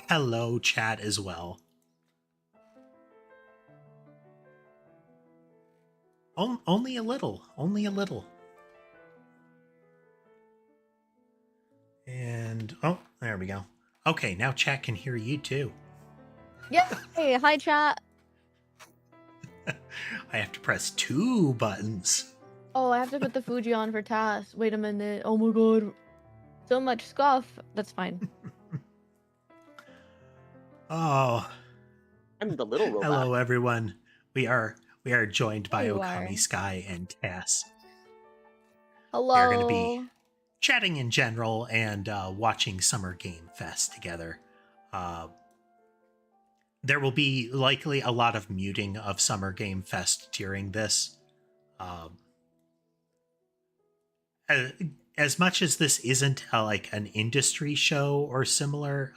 hello chat as well. Only a little. Only a little. And, oh, there we go. Okay, now chat can hear you too. Yay! Hi, chat. I have to press 2 buttons. Oh, I have to put the Fuji on for tasks. Wait a minute. Oh my god. So much scuff. That's fine. Oh. I'm the little robot. Hello, everyone. We are joined by There you Okami are. Sky and Cass. Hello. We're going to be chatting in general and watching Summer Game Fest together. There will be likely a lot of muting of Summer Game Fest during this. As much as this isn't like an industry show or similar,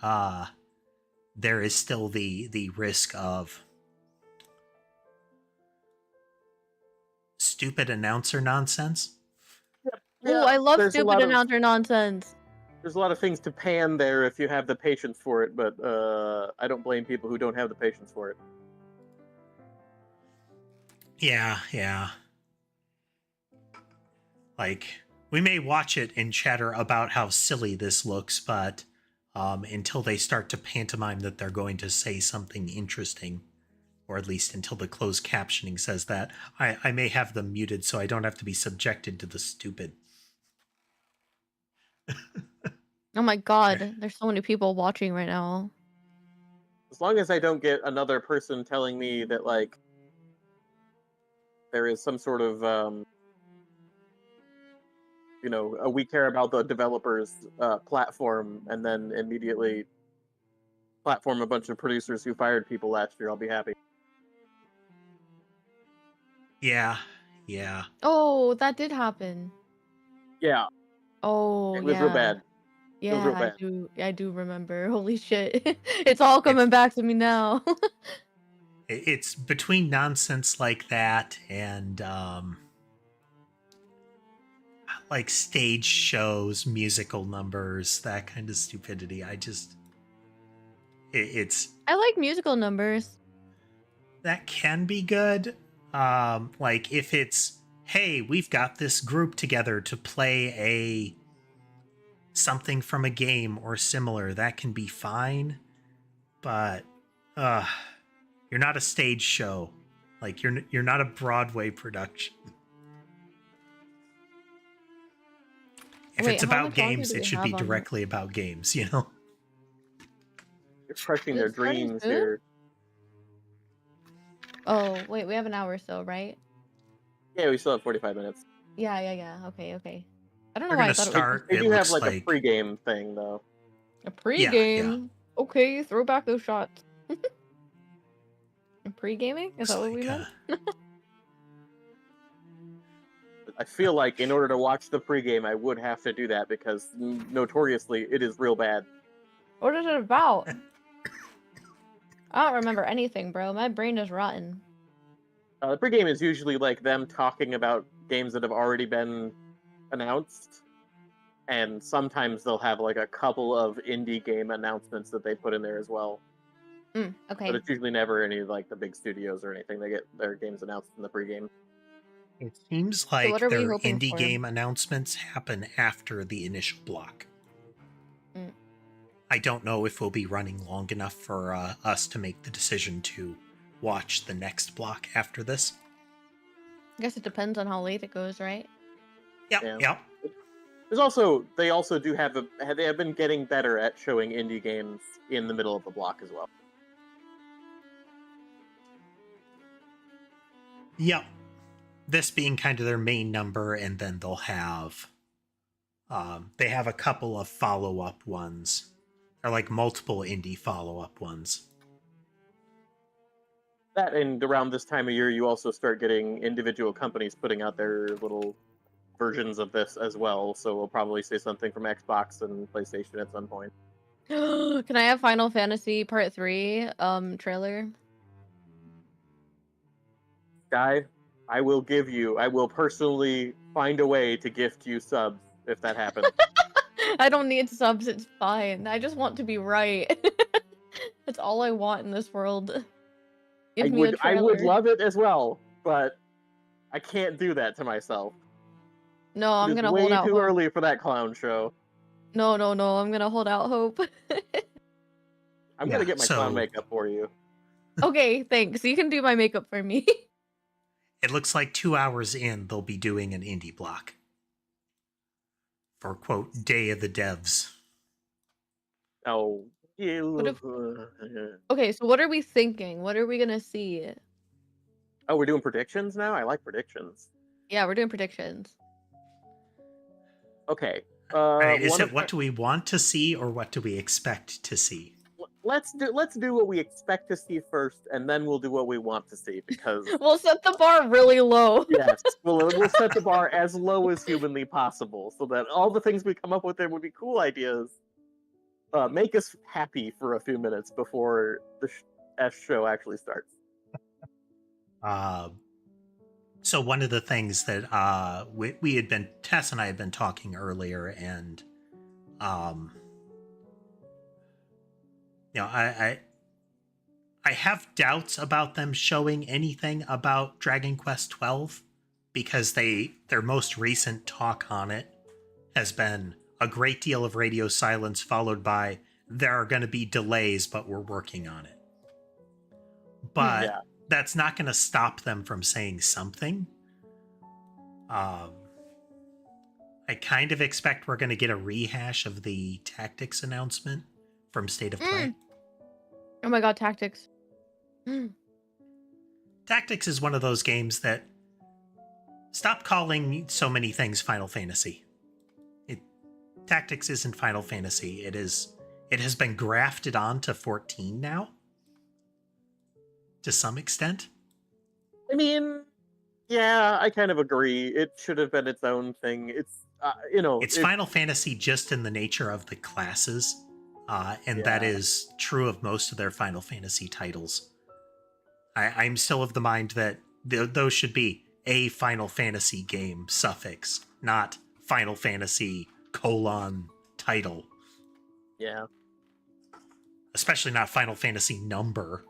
there is still the risk of stupid announcer nonsense. Oh, I love there's stupid announcer nonsense. There's a lot of things to pan there if you have the patience for it, but I don't blame people who don't have the patience for it. Yeah. Like, we may watch it and chatter about how silly this looks, but until they start to pantomime that they're going to say something interesting, or at least until the closed captioning says that, I may have them muted so I don't have to be subjected to the stupid. Oh my god, there's so many people watching right now. As long as I don't get another person telling me that, like, there is some sort of, we care about the developers platform, and then immediately platform a bunch of producers who fired people last year, I'll be happy. Yeah. Oh, that did happen. Yeah. Oh, It was real bad. Yeah, real bad. I do remember. Holy shit. It's all coming back to me now. It's between nonsense like that and like stage shows, musical numbers, that kind of stupidity. I like musical numbers. That can be good. Like if it's, hey, we've got this group together to play something from a game or similar, that can be fine. But you're not a stage show. Like you're not a Broadway production. If it's about games, it should be directly about games, you know? You're crushing their dreams here. Oh, wait, we have an hour or so, right? Yeah, we still have 45 minutes. Yeah. Okay. I don't know We're why I thought start, they do have like a pregame thing, though. A pregame? Yeah. Okay, throw back those shots. Pre-gaming? Is that what we meant? I feel like in order to watch the pregame, I would have to do that because notoriously it is real bad. What is it about? I don't remember anything, bro. My brain is rotten. The pregame is usually like them talking about games that have already been announced, and sometimes they'll have like a couple of indie game announcements that they put in there as well. Okay. But it's usually never any like the big studios or anything. They get their games announced in the pregame. It seems like their indie game announcements happen after the initial block. I don't know if we'll be running long enough for us to make the decision to watch the next block after this. I guess it depends on how late it goes, right? Yeah. There's also they have been getting better at showing indie games in the middle of the block as well. Yep. This being kind of their main number, and then they'll have they have a couple of follow-up ones, or like multiple indie follow-up ones. That, and around this time of year, you also start getting individual companies putting out their little versions of this as well, so we'll probably see something from Xbox and PlayStation at some point. Can I have Final Fantasy Part 3 trailer? Guy, I will personally find a way to gift you subs if that happens. I don't need subs, it's fine. I just want to be right. That's all I want in this world. I Give me a would trailer. love it as well, but I can't do that to myself. No, I'm It is gonna hold way out too hope. early for that clown show. No, I'm gonna hold out hope. I'm Yeah, gonna get my clown so makeup for you. Okay, thanks. You can do my makeup for me. it looks like 2 hours in, they'll be doing an indie block for, quote, Day of the Devs. Oh, What if? you. Okay, so what are we thinking? What are we gonna see? Oh, we're doing predictions now? I like predictions. Yeah, we're doing predictions. Okay. Is One it of what do we want to see or what do we expect to see? let's do what we expect to see first, and then we'll do what we want to see because We'll set the bar really low. yes, we'll set the bar as low as humanly possible, so that all the things we come up with there would be cool ideas. Make us happy for a few minutes before the show actually starts. So one of the things that we had been, Tess and I had been talking earlier, and I have doubts about them showing anything about Dragon Quest XII because their most recent talk on it has been a great deal of radio silence followed by there are going to be delays, but we're working on it. But Yeah. that's not going to stop them from saying something. I kind of expect we're going to get a rehash of the tactics announcement from State of Play. Oh my god, tactics. Tactics is one of those games that stop calling so many things Final Fantasy. Tactics isn't Final Fantasy. It has been grafted onto 14 now. To some extent. I mean, yeah, I kind of agree. It should have been its own thing. It's it's Final Fantasy just in the nature of the classes, and that is true of most of their Final Fantasy titles. I'm still of the mind that those should be a Final Fantasy game suffix, not Final Fantasy : title. Yeah. Especially not Final Fantasy number.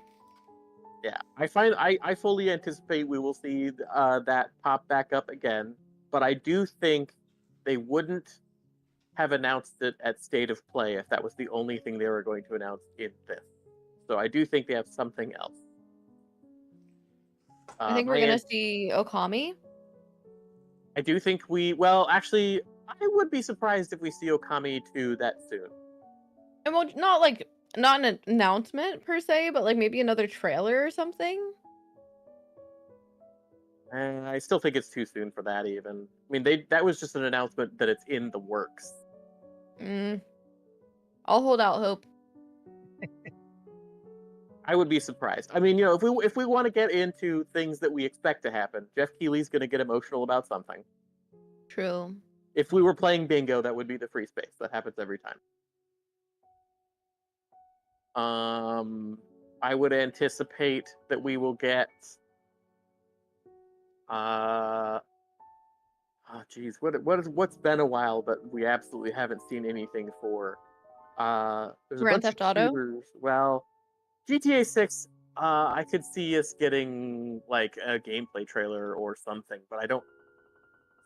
Yeah, I fully anticipate we will see that pop back up again, but I do think they wouldn't have announced it at State of Play if that was the only thing they were going to announce in this. So I do think they have something else. I think we're gonna see Okami. I do think actually, I would be surprised if we see Okami 2 that soon. And well, not an announcement per se, but like maybe another trailer or something. I still think it's too soon for that. Even I mean, that was just an announcement that it's in the works. I'll hold out hope. I would be surprised. I mean, if we want to get into things that we expect to happen, Jeff Keighley's going to get emotional about something. True. If we were playing bingo, that would be the free space. That happens every time. I would anticipate that we will get. What's been a while, but we absolutely haven't seen anything for. There's a Grand bunch Theft of Auto? shooters. Well, GTA 6. I could see us getting like a gameplay trailer or something, but I don't.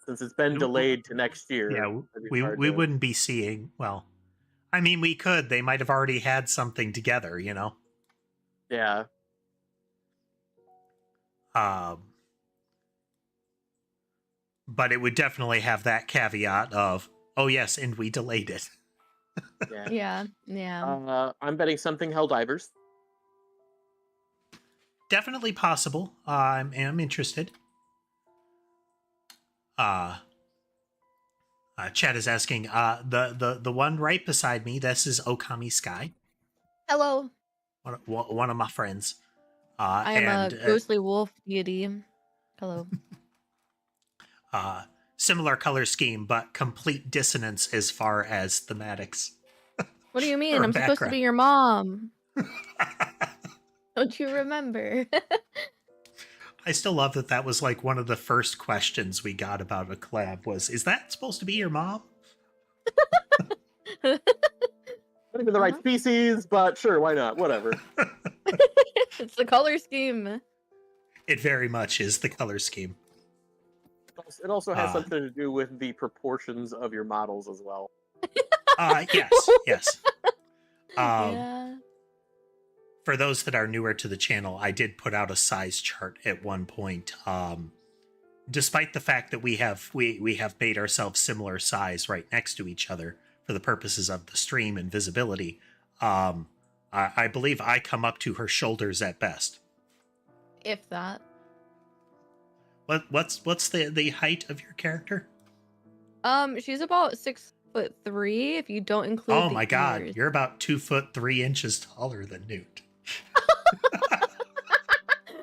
Since it's been delayed to next year. Yeah, we wouldn't be seeing. Well, I mean, we could. They might have already had something together, you know. Yeah. But it would definitely have that caveat of, oh yes, and we delayed it. Yeah. I'm betting something Helldivers. Definitely possible. I'm interested. Chad is asking, the one right beside me, this is Okami Sky. Hello. One of my friends. I am a ghostly wolf deity. Hello. Similar color scheme, but complete dissonance as far as thematics. What do you mean? I'm supposed to be your mom. Don't you remember? I still love that was like one of the first questions we got about a collab was, is that supposed to be your mom? Not even the right Uh-huh. species, but sure, why not? Whatever. It's the color scheme. It very much is the color scheme. It also has Uh, something to do with the proportions of your models as well. yes. Yeah. For those that are newer to the channel, I did put out a size chart at one point. Despite the fact that we have made ourselves similar size right next to each other for the purposes of the stream and visibility, I believe I come up to her shoulders at best. If that. What's the height of your character? She's about 6'3" if you don't include Oh the my god, ears. you're about 2 foot 3 inches taller than Newt.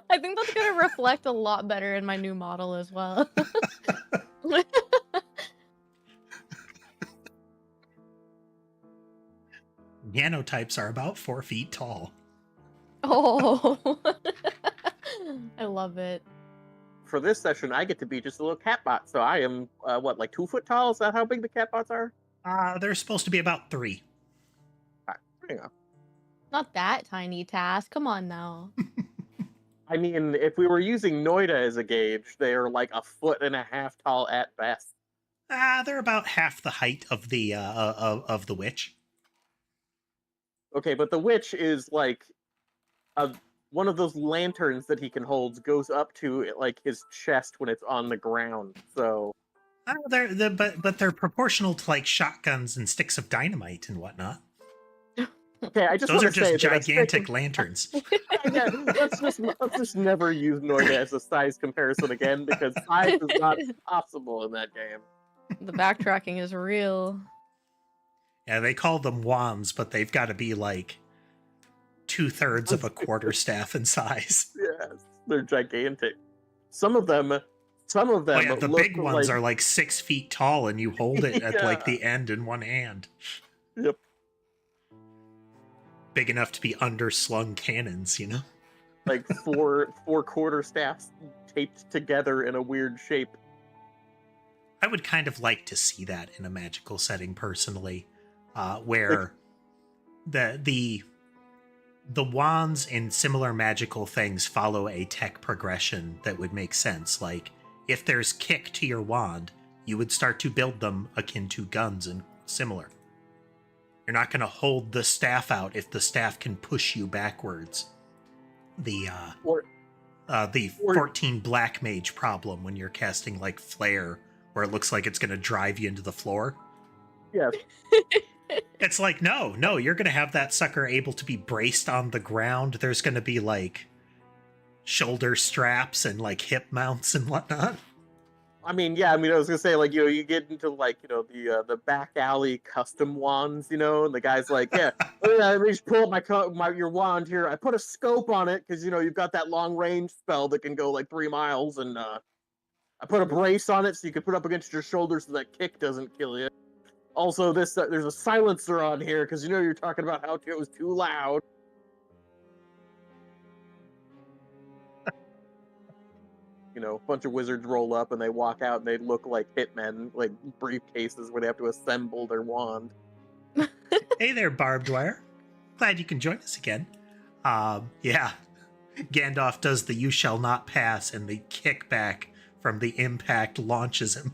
I think that's gonna reflect a lot better in my new model as well. Nanotypes are about 4 feet tall. Oh, I love it. For this session, I get to be just a little catbot, so I am what, like 2 foot tall? Is that how big the catbots are? They're supposed to be about 3. Hang on. Not that tiny, Task. Come on now. I mean, if we were using Noida as a gauge, they are like 1.5 feet tall at best. They're about half the height of the witch. Okay, but the witch is like one of those lanterns that he can hold goes up to like his chest when it's on the ground. So But they're proportional to like shotguns and sticks of dynamite and whatnot. okay, I just Those want are to say just that gigantic lanterns. yeah, let's just never use Noida as a size comparison again, because size is not possible in that game. The backtracking is real. Yeah, they call them wands, but they've got to be like 2/3 of a quarterstaff in size. Yes, they're gigantic. Some of them Oh yeah, the look big ones are like 6 feet tall, and you hold it at like Yeah. the end in one hand. Yep. Big enough to be underslung cannons, you know? Like four quarter staffs taped together in a weird shape. I would kind of like to see that in a magical setting personally, where the wands and similar magical things follow a tech progression that would make sense. Like, if there's kick to your wand, you would start to build them akin to guns and similar. You're not going to hold the staff out if the staff can push you backwards. The 14 black mage problem when you're casting like flare, where it looks like it's going to drive you into the floor. Yes. It's like, no, you're going to have that sucker able to be braced on the ground. There's going to be like shoulder straps and like hip mounts and whatnot. I mean, I was gonna say, like, you get into like, the back alley custom wands, and the guy's like, yeah, let me just pull up your wand here. I put a scope on it because you've got that long range spell that can go like 3 miles, and I put a brace on it so you can put up against your shoulder so that kick doesn't kill you. Also, there's a silencer on here because you're talking about how it was too loud. A bunch of wizards roll up and they walk out and they look like hitmen, like briefcases where they have to assemble their wand. Hey there, Barbed Wire. Glad you can join us again. Yeah. Gandalf does the "you shall not pass," and the kickback from the impact launches him.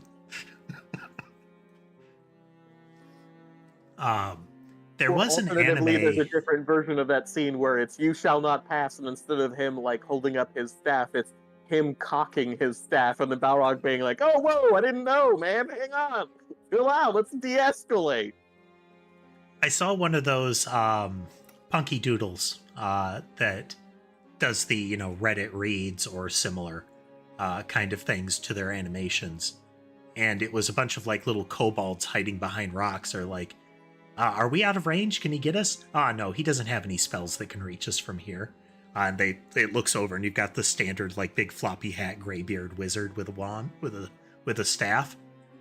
There was an anime. There's a different version of that scene where it's "you shall not pass," and instead of him like holding up his staff, it's him cocking his staff, and the Balrog being like, "Oh, whoa! I didn't know, man. Hang on, chill out. Let's de-escalate." I saw one of those punky doodles that does the Reddit reads or similar kind of things to their animations, and it was a bunch of like little kobolds hiding behind rocks. Or like, are we out of range? Can he get us? No, he doesn't have any spells that can reach us from here. And it looks over, and you've got the standard like big floppy hat graybeard wizard with a wand with a staff.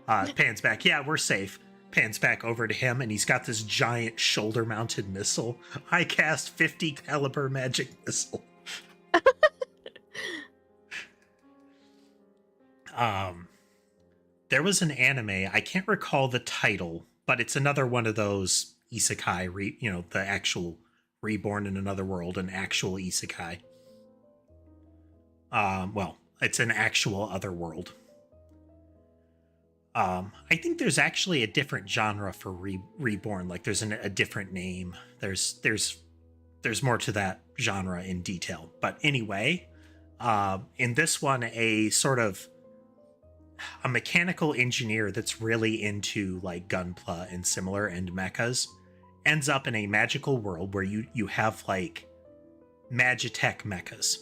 Pans back, yeah, we're safe. Pans back over to him, and he's got this giant shoulder-mounted missile. I cast 50 caliber magic missile. There was an anime, I can't recall the title, but it's another one of those isekai, the actual reborn in another world, an actual isekai. Well, it's an actual other world. I think there's actually a different genre for reborn. Like there's a different name. There's more to that genre in detail. But anyway, in this one, a sort of a mechanical engineer that's really into like Gunpla and similar and mechas ends up in a magical world where you have like Magitech mechas.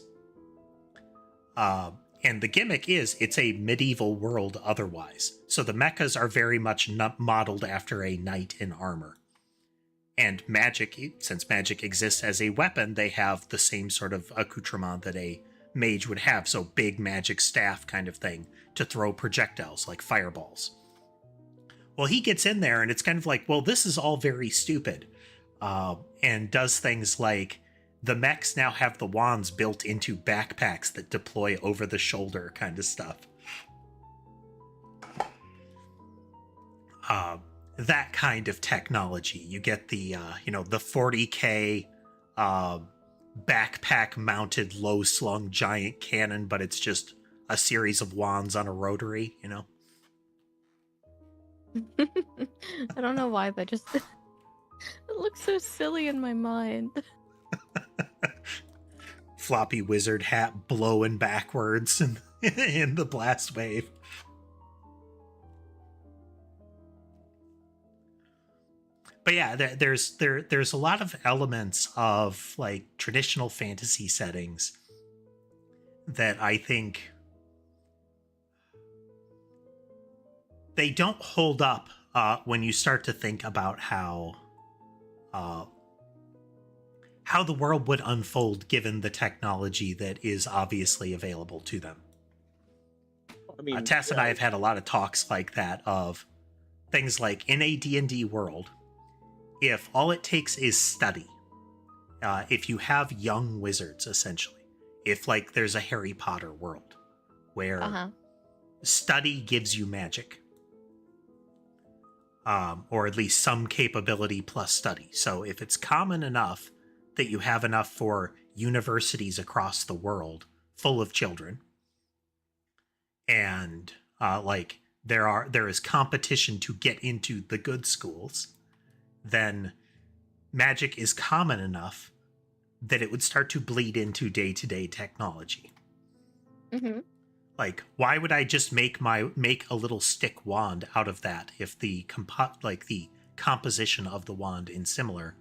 And the gimmick is it's a medieval world otherwise. So the mechas are very much modeled after a knight in armor. And magic, since magic exists as a weapon, they have the same sort of accoutrement that a mage would have. So big magic staff kind of thing to throw projectiles like fireballs. Well, he gets in there and it's kind of like, well, this is all very stupid. And does things like the mechs now have the wands built into backpacks that deploy over the shoulder kind of stuff. That kind of technology. You get the, the 40K backpack mounted low slung giant cannon, but it's just a series of wands on a rotary. I don't know why, but just it looks so silly in my mind. Floppy wizard hat blowing backwards in the blast wave. But yeah, there's a lot of elements of like traditional fantasy settings that I think they don't hold up when you start to think about how the world would unfold given the technology that is obviously available to them. I mean, Tess and I have had a lot of talks like that of things like in a D&D world, if all it takes is study, if you have young wizards, essentially, if like there's a Harry Potter world where study gives you magic, or at least some capability plus study. So if it's common enough that you have enough for universities across the world full of children, and like there is competition to get into the good schools, then magic is common enough that it would start to bleed into day-to-day technology. Mm-hmm. Like, why would I just make a little stick wand out of that if the composition of the wand in similar,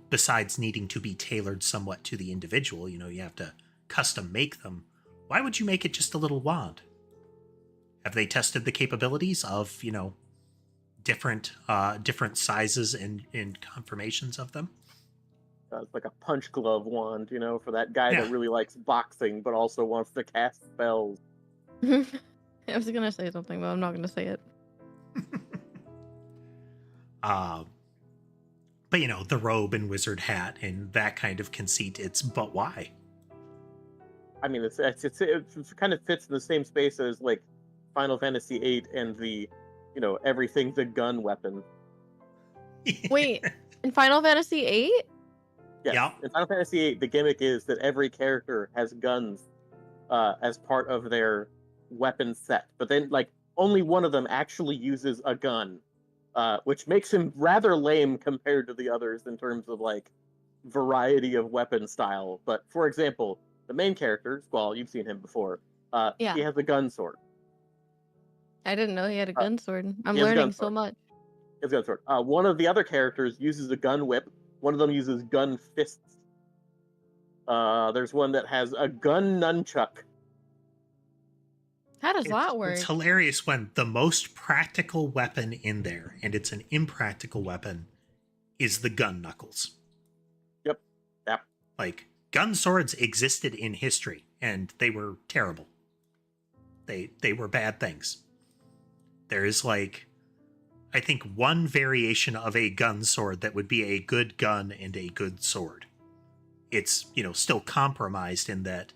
besides needing to be tailored somewhat to the individual, you have to custom make them. Why would you make it just a little wand? Have they tested the capabilities of, different sizes and conformations of them? It's like a punch glove wand, for that guy that really likes boxing but also wants to cast spells. I was gonna say something, but I'm not gonna say it. But the robe and wizard hat and that kind of conceit. But why? I mean, it kind of fits in the same space as like Final Fantasy VIII and the, everything's a gun weapon. Wait, in Final Fantasy VIII? Yes. Yep. In Final Fantasy VIII, the gimmick is that every character has guns as part of their weapon set, but then like only one of them actually uses a gun, which makes him rather lame compared to the others in terms of like variety of weapon style. But for example, the main character, Squall, you've seen him before. He has a gun sword. I didn't know he had a gun sword. I'm he has a learning gun so sword. much. He has a gun sword. One of the other characters uses a gun whip. One of them uses gun fists. There's one that has a gun nunchuck. How does that work? It's hilarious when the most practical weapon in there, and it's an impractical weapon, is the gun knuckles. Yep. Like, gun swords existed in history, and they were terrible. They were bad things. There is, like, I think one variation of a gun sword that would be a good gun and a good sword. It's, still compromised in that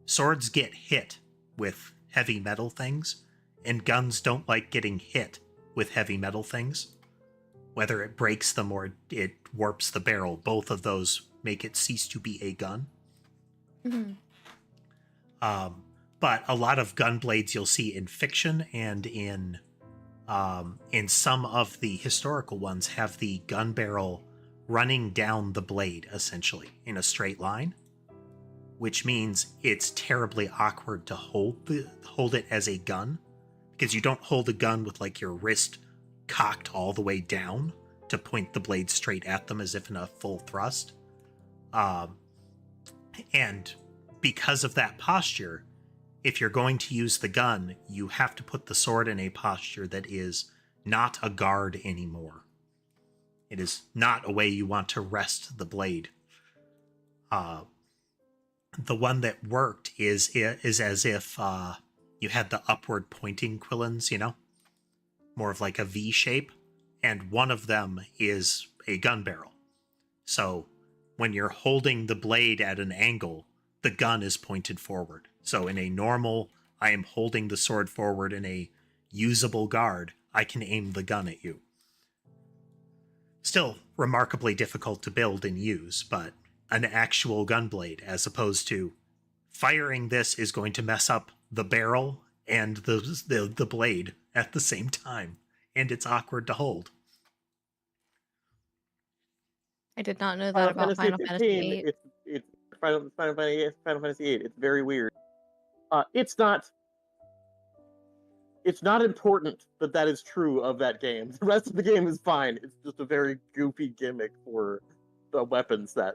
swords get hit with heavy metal things, and guns don't like getting hit with heavy metal things. whether it breaks them or it warps the barrel. Both of those make it cease to be a gun. Mm-hmm. But a lot of gun blades you'll see in fiction and in some of the historical ones have the gun barrel running down the blade, essentially, in a straight line, which means it's terribly awkward to hold it as a gun, because you don't hold a gun with like your wrist cocked all the way down to point the blade straight at them as if in a full thrust. And because of that posture, if you're going to use the gun, you have to put the sword in a posture that is not a guard anymore. It is not a way you want to rest the blade. The one that worked is as if you had the upward pointing quillins, more of like a V shape, and one of them is a gun barrel. So when you're holding the blade at an angle, the gun is pointed forward. So in a normal, I am holding the sword forward in a usable guard, I can aim the gun at you. Still remarkably difficult to build and use, but an actual gun blade, as opposed to firing this is going to mess up the barrel and the blade at the same time, and it's awkward to hold. I did not know that about Final Fantasy VIII. It's Final Fantasy VIII. It's very weird. It's not important that is true of that game. The rest of the game is fine. It's just a very goofy gimmick for the weapon set.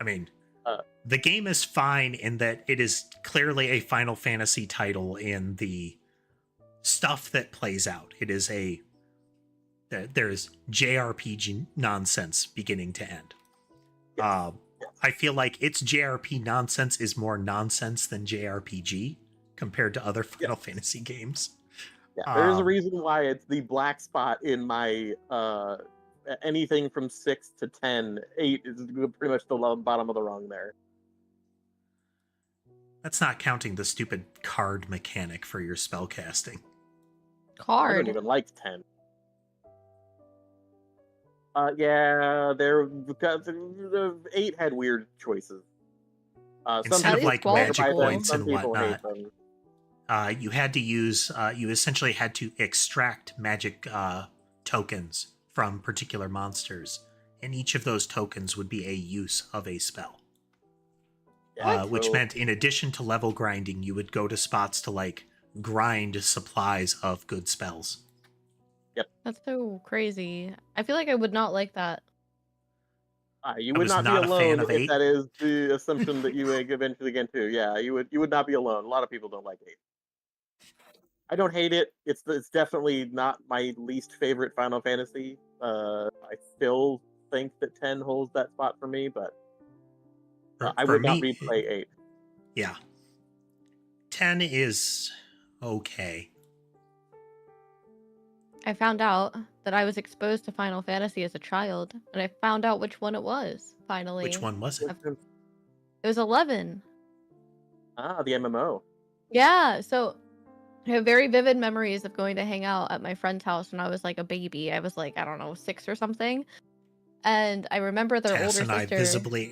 I mean, the game is fine in that it is clearly a Final Fantasy title in the stuff that plays out. It is there's JRPG nonsense beginning to end. Yes. I feel like its JRPG nonsense is more nonsense than JRPG compared to other Final Fantasy games. Yeah, there's a reason why it's the black spot in my anything from 6 to 10. 8 is pretty much the bottom of the rung there. That's not counting the stupid card mechanic for your spellcasting. I don't even like 10. Yeah, the 8 had weird choices. Instead of like magic points and whatnot, you had to use, you essentially had to extract magic tokens from particular monsters, and each of those tokens would be a use of a spell. Which meant in addition to level grinding, you would go to spots to like grind supplies of good spells. Yep. That's so crazy. I feel like I would not like that. You would not be alone if that is the assumption that you eventually get into. Yeah, you would not be alone. A lot of people don't like 8. I don't hate it. It's definitely not my least favorite Final Fantasy. I still think that 10 holds that spot for me, but I would not replay 8. Yeah. 10 is okay. I found out that I was exposed to Final Fantasy as a child, and I found out which one it was, finally. Which one was it? It was 11. The MMO. Yeah, so I have very vivid memories of going to hang out at my friend's house when I was like a baby. I was like, I don't know, 6 or something. And I remember their Tess older and sister. I visibly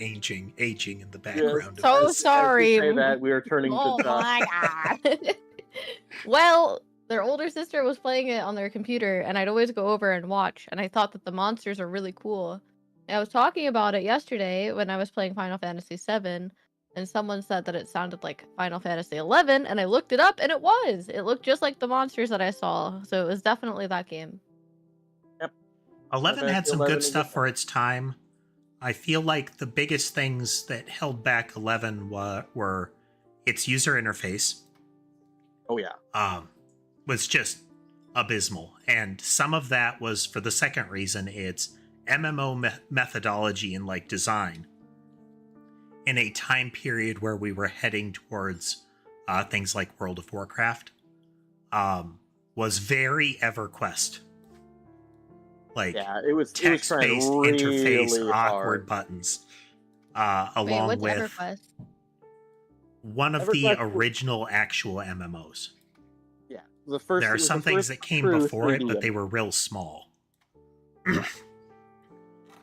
aging in the background. Yes, so sorry. As we say that, we are turning to dust. Oh my god. Well, their older sister was playing it on their computer, and I'd always go over and watch, and I thought that the monsters are really cool. And I was talking about it yesterday when I was playing Final Fantasy VII, and someone said that it sounded like Final Fantasy XI, and I looked it up, and it was. It looked just like the monsters that I saw, so it was definitely that game. 11 had some good stuff for its time. I feel like the biggest things that held back 11 were its user interface. Oh yeah. Was just abysmal. And some of that was for the second reason, it's MMO methodology and like design in a time period where we were heading towards things like World of Warcraft was very EverQuest. Like, yeah, it was text-based really interface, hard. awkward buttons, along with EverQuest? one of the original actual MMOs. Yeah, the first. There are it was some the things first that came true before it, 3D but they were real small.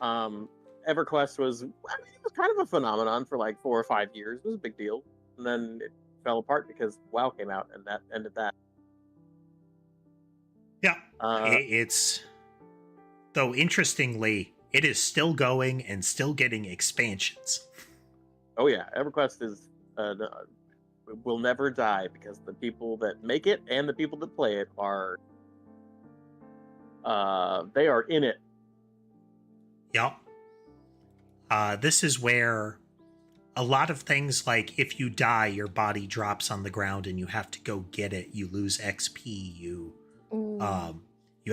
EverQuest was, I mean, it was kind of a phenomenon for like 4 or 5 years. It was a big deal, and then it fell apart because WoW came out, and that ended that. Yeah, Uh, it's though interestingly, it is still going and still getting expansions. oh yeah, EverQuest is will never die because the people that make it and the people that play it are they are in it. Yep. This is where a lot of things like if you die, your body drops on the ground and you have to go get it. You lose XP. You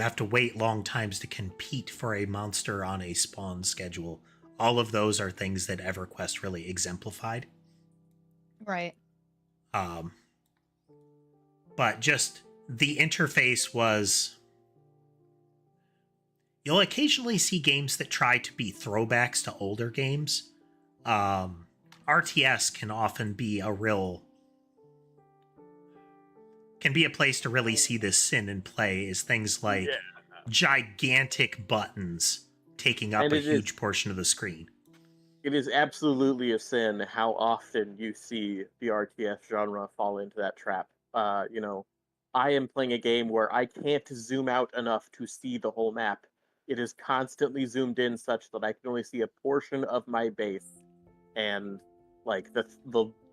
have to wait long times to compete for a monster on a spawn schedule. All of those are things that EverQuest really exemplified. Right. But just the interface was. You'll occasionally see games that try to be throwbacks to older games. RTS can often be a place to really see this sin in play, is things like gigantic buttons taking up a huge portion of the screen. It is absolutely a sin how often you see the RTS genre fall into that trap. I am playing a game where I can't zoom out enough to see the whole map. It is constantly zoomed in such that I can only see a portion of my base, and like the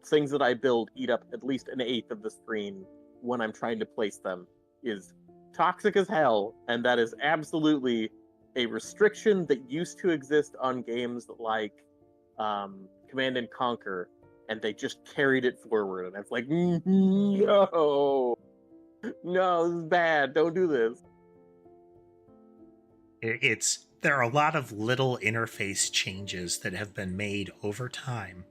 things that I build eat up at least an eighth of the screen when I'm trying to place them. Is toxic as hell, and that is absolutely a restriction that used to exist on games like Command and Conquer, and they just carried it forward. And I was like, no, this is bad. Don't do this. There are a lot of little interface changes that have been made over time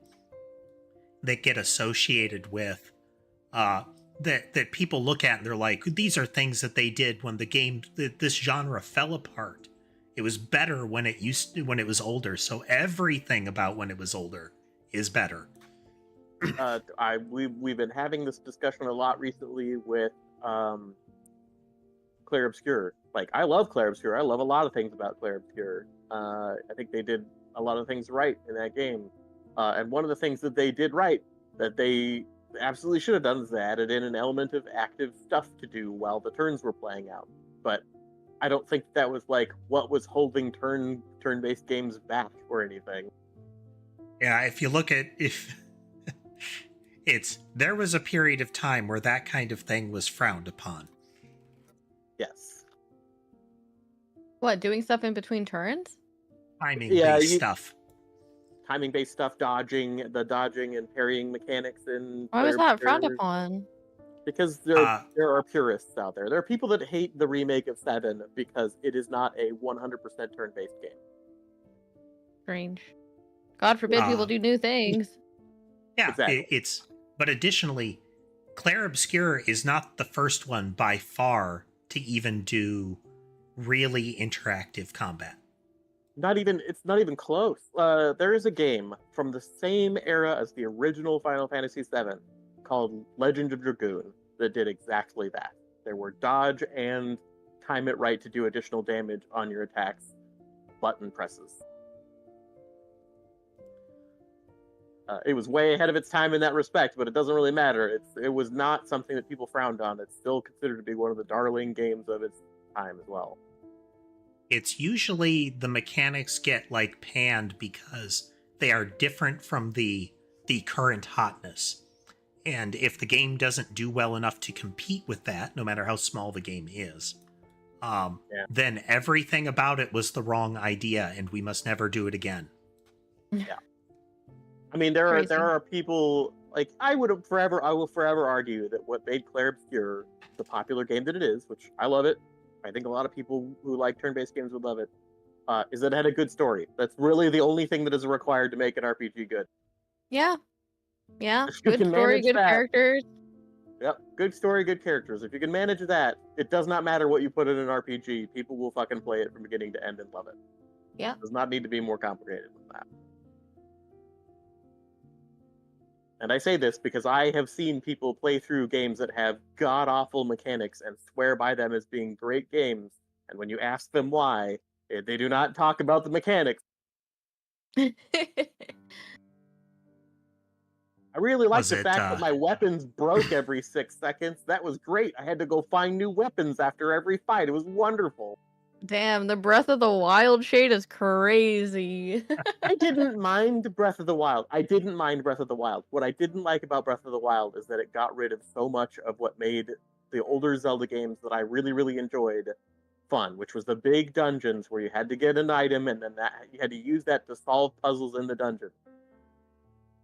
that get associated with that people look at and they're like, these are things that they did when this genre fell apart. It was better when it was older. So everything about when it was older is better. We've been having this discussion a lot recently with Clair Obscur. Like, I love Clair Obscur. I love a lot of things about Clair Obscur. I think they did a lot of things right in that game. And one of the things that they did right that they absolutely should have done is they added in an element of active stuff to do while the turns were playing out. But I don't think that was like what was holding turn-based games back or anything. Yeah, if you look at there was a period of time where that kind of thing was frowned upon. Yes. What, doing stuff in between turns? Timing-based stuff. Timing-based stuff, dodging and parrying mechanics in. Why was that frowned upon? Because there are purists out there. There are people that hate the remake of 7 because it is not a 100% turn-based game. Strange. God forbid people do new things. Yeah, exactly. But additionally, Clair Obscur is not the first one by far to even do really interactive combat. It's not even close. There is a game from the same era as the original Final Fantasy VII called Legend of Dragoon that did exactly that. There were dodge and time it right to do additional damage on your attacks button presses. It was way ahead of its time in that respect, but it doesn't really matter. It was not something that people frowned on. It's still considered to be one of the darling games of its time as well. It's usually the mechanics get like panned because they are different from the current hotness. And if the game doesn't do well enough to compete with that, no matter how small the game is, then everything about it was the wrong idea and we must never do it again. Yeah. I mean, there are people, like, I will forever argue that what made Clair Obscur the popular game that it is, which I love it, I think a lot of people who like turn-based games would love it, is that it had a good story. That's really the only thing that is required to make an RPG good. Yeah. Good story, good characters. Yep, good story, good characters. If you can manage that, it does not matter what you put in an RPG. People will fucking play it from beginning to end and love it. Yeah. It does not need to be more complicated than that. And I say this because I have seen people play through games that have god-awful mechanics and swear by them as being great games. And when you ask them why, they do not talk about the mechanics. I really like Was the it fact that my weapons broke every 6 seconds. That was great. I had to go find new weapons after every fight. It was wonderful. Damn, the Breath of the Wild shade is crazy. I didn't mind Breath of the Wild. I didn't mind Breath of the Wild. What I didn't like about Breath of the Wild is that it got rid of so much of what made the older Zelda games that I really, really enjoyed fun, which was the big dungeons where you had to get an item and then you had to use that to solve puzzles in the dungeon.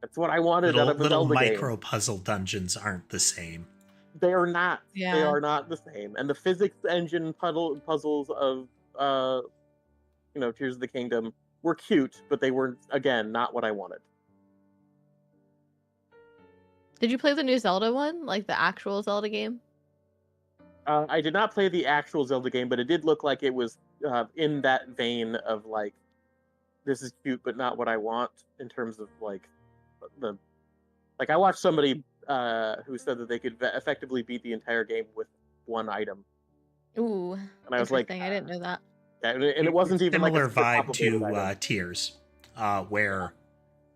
That's what I wanted out of a little Zelda micro game. puzzle dungeons aren't the same. They are not. Yeah. They are not the same. And the physics engine puzzles of Tears of the Kingdom were cute, but they were, again, not what I wanted. Did you play the new Zelda one? Like the actual Zelda game? I did not play the actual Zelda game, but it did look like it was in that vein of like, this is cute, but not what I want in terms of like I watched somebody who said that they could effectively beat the entire game with one item, Ooh, and I was like, I didn't know that. yeah, and it wasn't even like a Similar super vibe complicated to item. Tears, where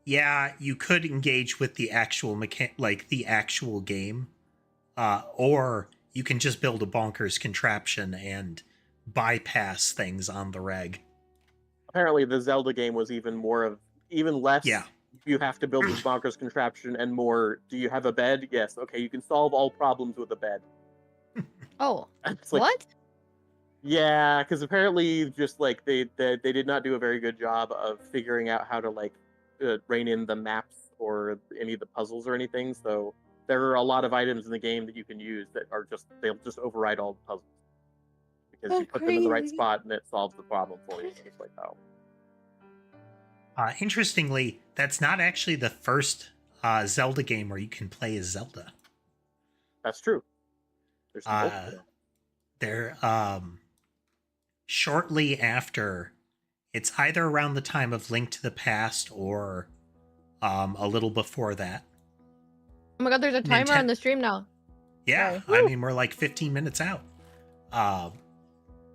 you could engage with the actual the actual game, or you can just build a bonkers contraption and bypass things on the reg. Apparently, the Zelda game was even less. Yeah. You have to build this bonkers contraption, and more. Do you have a bed? Yes. Okay, you can solve all problems with a bed. Oh, It's like, what? yeah, because apparently, just like they did not do a very good job of figuring out how to rein in the maps or any of the puzzles or anything. So there are a lot of items in the game that you can use that are they'll just override all the puzzles because you put them in the right spot and it solves the problem for you. It's like, oh. Interestingly, that's not actually the first Zelda game where you can play as Zelda. That's true. There's multiple. There, shortly after, it's either around the time of Link to the Past or a little before that. Oh my god, there's a timer on the stream now. Yeah, Sorry. I mean, we're like 15 minutes out.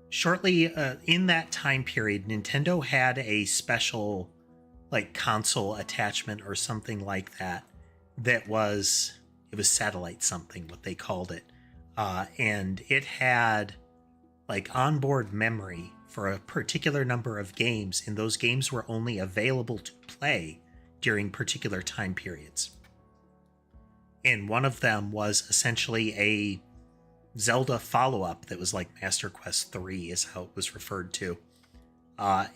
Shortly in that time period, Nintendo had a special console attachment or something like that it was satellite something, what they called it. And it had onboard memory for a particular number of games, and those games were only available to play during particular time periods. And one of them was essentially a Zelda follow-up that was like Master Quest 3 is how it was referred to,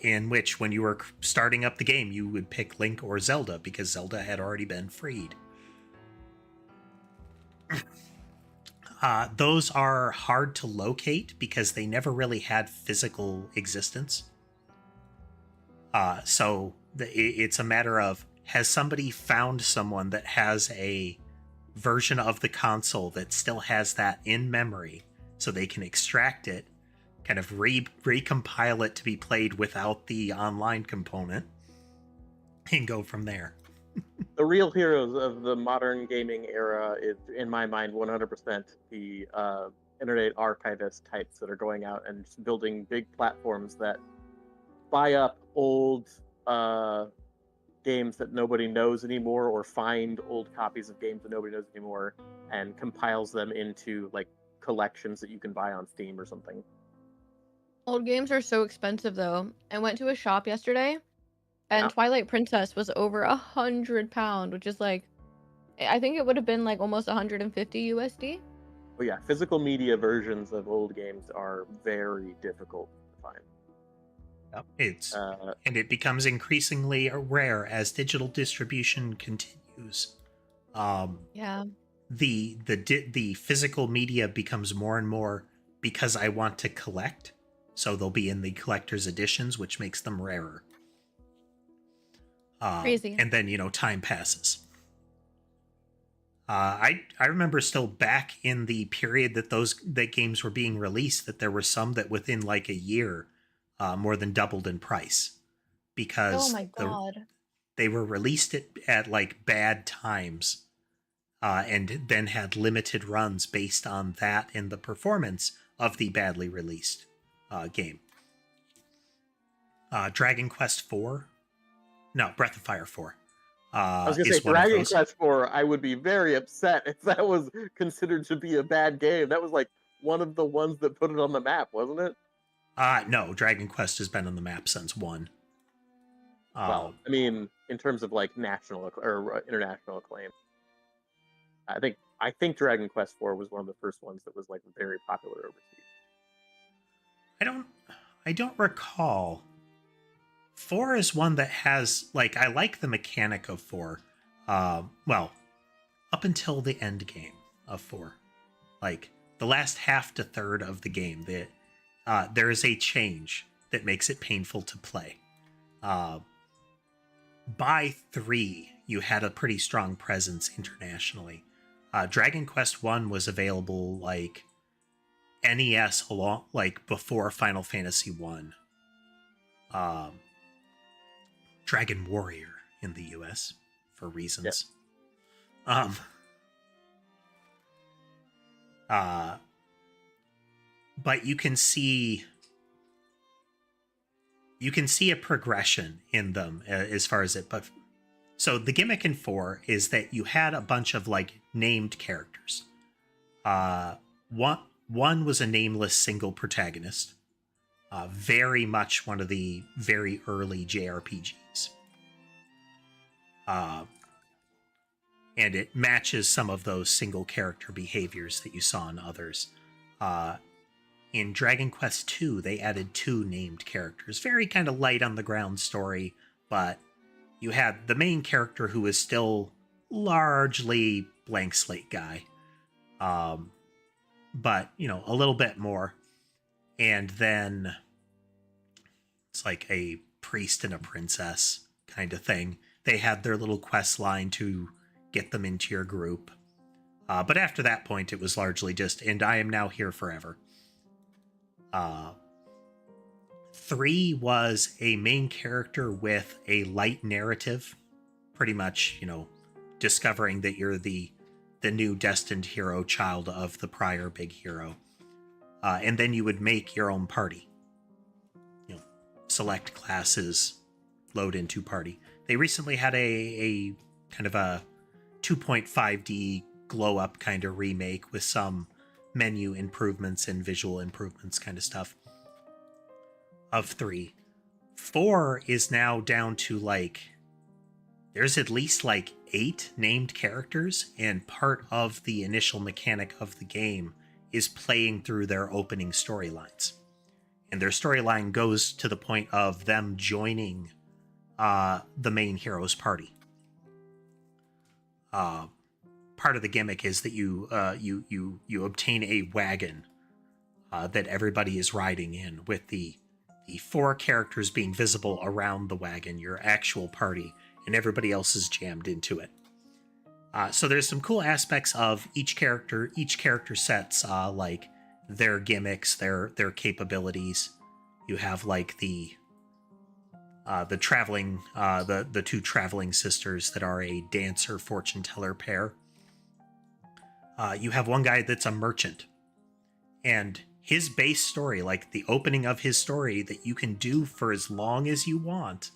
in which when you were starting up the game, you would pick Link or Zelda because Zelda had already been freed. Those are hard to locate because they never really had physical existence. So it's a matter of, has somebody found someone that has a version of the console that still has that in memory so they can extract it, kind of recompile it to be played without the online component, and go from there. The real heroes of the modern gaming era is, in my mind, 100% the internet archivist types that are going out and just building big platforms that buy up old games that nobody knows anymore, or find old copies of games that nobody knows anymore, and compiles them into collections that you can buy on Steam or something. Old games are so expensive though. I went to a shop yesterday and Twilight Princess was over £100, which is I think it would have been almost 150 USD. But yeah, physical media versions of old games are very difficult to find. And it becomes increasingly rare as digital distribution continues. Yeah. The physical media becomes more and more because I want to collect, so they'll be in the collector's editions, which makes them rarer. Crazy. And then time passes. I remember still back in the period that games were being released, that there were some that within a year more than doubled in price because oh my god, they were released at like bad times, and then had limited runs based on that and the performance of the badly released game. Dragon Quest IV? No, Breath of Fire 4. I was gonna say Dragon Quest IV. I would be very upset if that was considered to be a bad game. That was like one of the ones that put it on the map, wasn't it? No, Dragon Quest has been on the map since 1. Well, I mean, in terms of like national or international acclaim, I think Dragon Quest IV was one of the first ones that was like very popular overseas. I don't recall. 4 is one that has like I like the mechanic of 4. Well, up until the end game of 4, like the last half to third of the game, there is a change that makes it painful to play. By 3, you had a pretty strong presence internationally. Dragon Quest 1 was available like NES along like before Final Fantasy 1. Dragon Warrior in the US for reasons. Yep. But you can see a progression in them as far as it. But so the gimmick in 4 is that you had a bunch of like named characters. One was a nameless single protagonist. Very much one of the very early JRPGs. And it matches some of those single character behaviors that you saw in others. In Dragon Quest II, they added 2 named characters. Very kind of light on the ground story, but you had the main character who is still largely blank slate guy. But, you know, a little bit more. And then it's like a priest and a princess kind of thing. They had their little quest line to get them into your group. But after that point, it was largely just, and I am now here forever. 3 was a main character with a light narrative. Pretty much, you know, discovering that you're the new destined hero, child of the prior big hero. And then you would make your own party. You know, select classes, load into party. They recently had a kind of a 2.5D glow up kind of remake with some menu improvements and visual improvements kind of stuff of 3. 4 is now down to like, there's at least like 8 named characters, and part of the initial mechanic of the game is playing through their opening storylines. And their storyline goes to the point of them joining the main hero's party. Part of the gimmick is that you obtain a wagon that everybody is riding in, with the 4 characters being visible around the wagon, your actual party, and everybody else is jammed into it. So there's some cool aspects of each character. Each character sets like their gimmicks, their capabilities. You have like the traveling the 2 traveling sisters that are a dancer fortune teller pair. You have one guy that's a merchant, and his base story, like the opening of his story that you can do for as long as you want,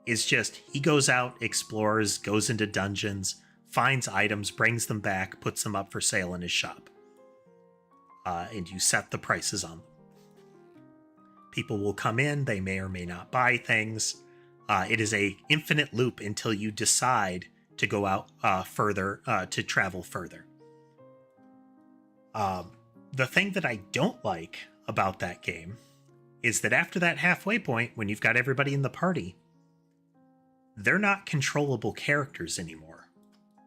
is just he goes out, explores, goes into dungeons, finds items, brings them back, puts them up for sale in his shop. And you set the prices on them. People will come in, they may or may not buy things. It is a infinite loop until you decide to go out further, to travel further. The thing that I don't like about that game is that after that halfway point, when you've got everybody in the party, they're not controllable characters anymore.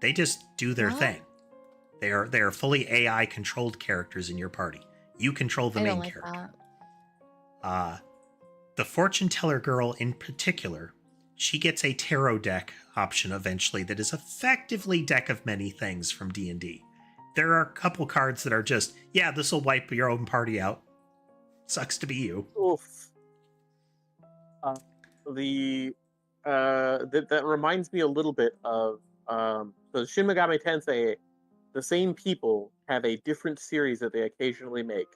They just do their thing. They are fully AI controlled characters in your party. You control the main character. The fortune teller girl in particular, she gets a tarot deck option eventually that is effectively deck of many things from D&D. There are a couple cards that are just, yeah, this will wipe your own party out. Sucks to be you. Oof. The that reminds me a little bit of so Shin Megami Tensei. The same people have a different series that they occasionally make,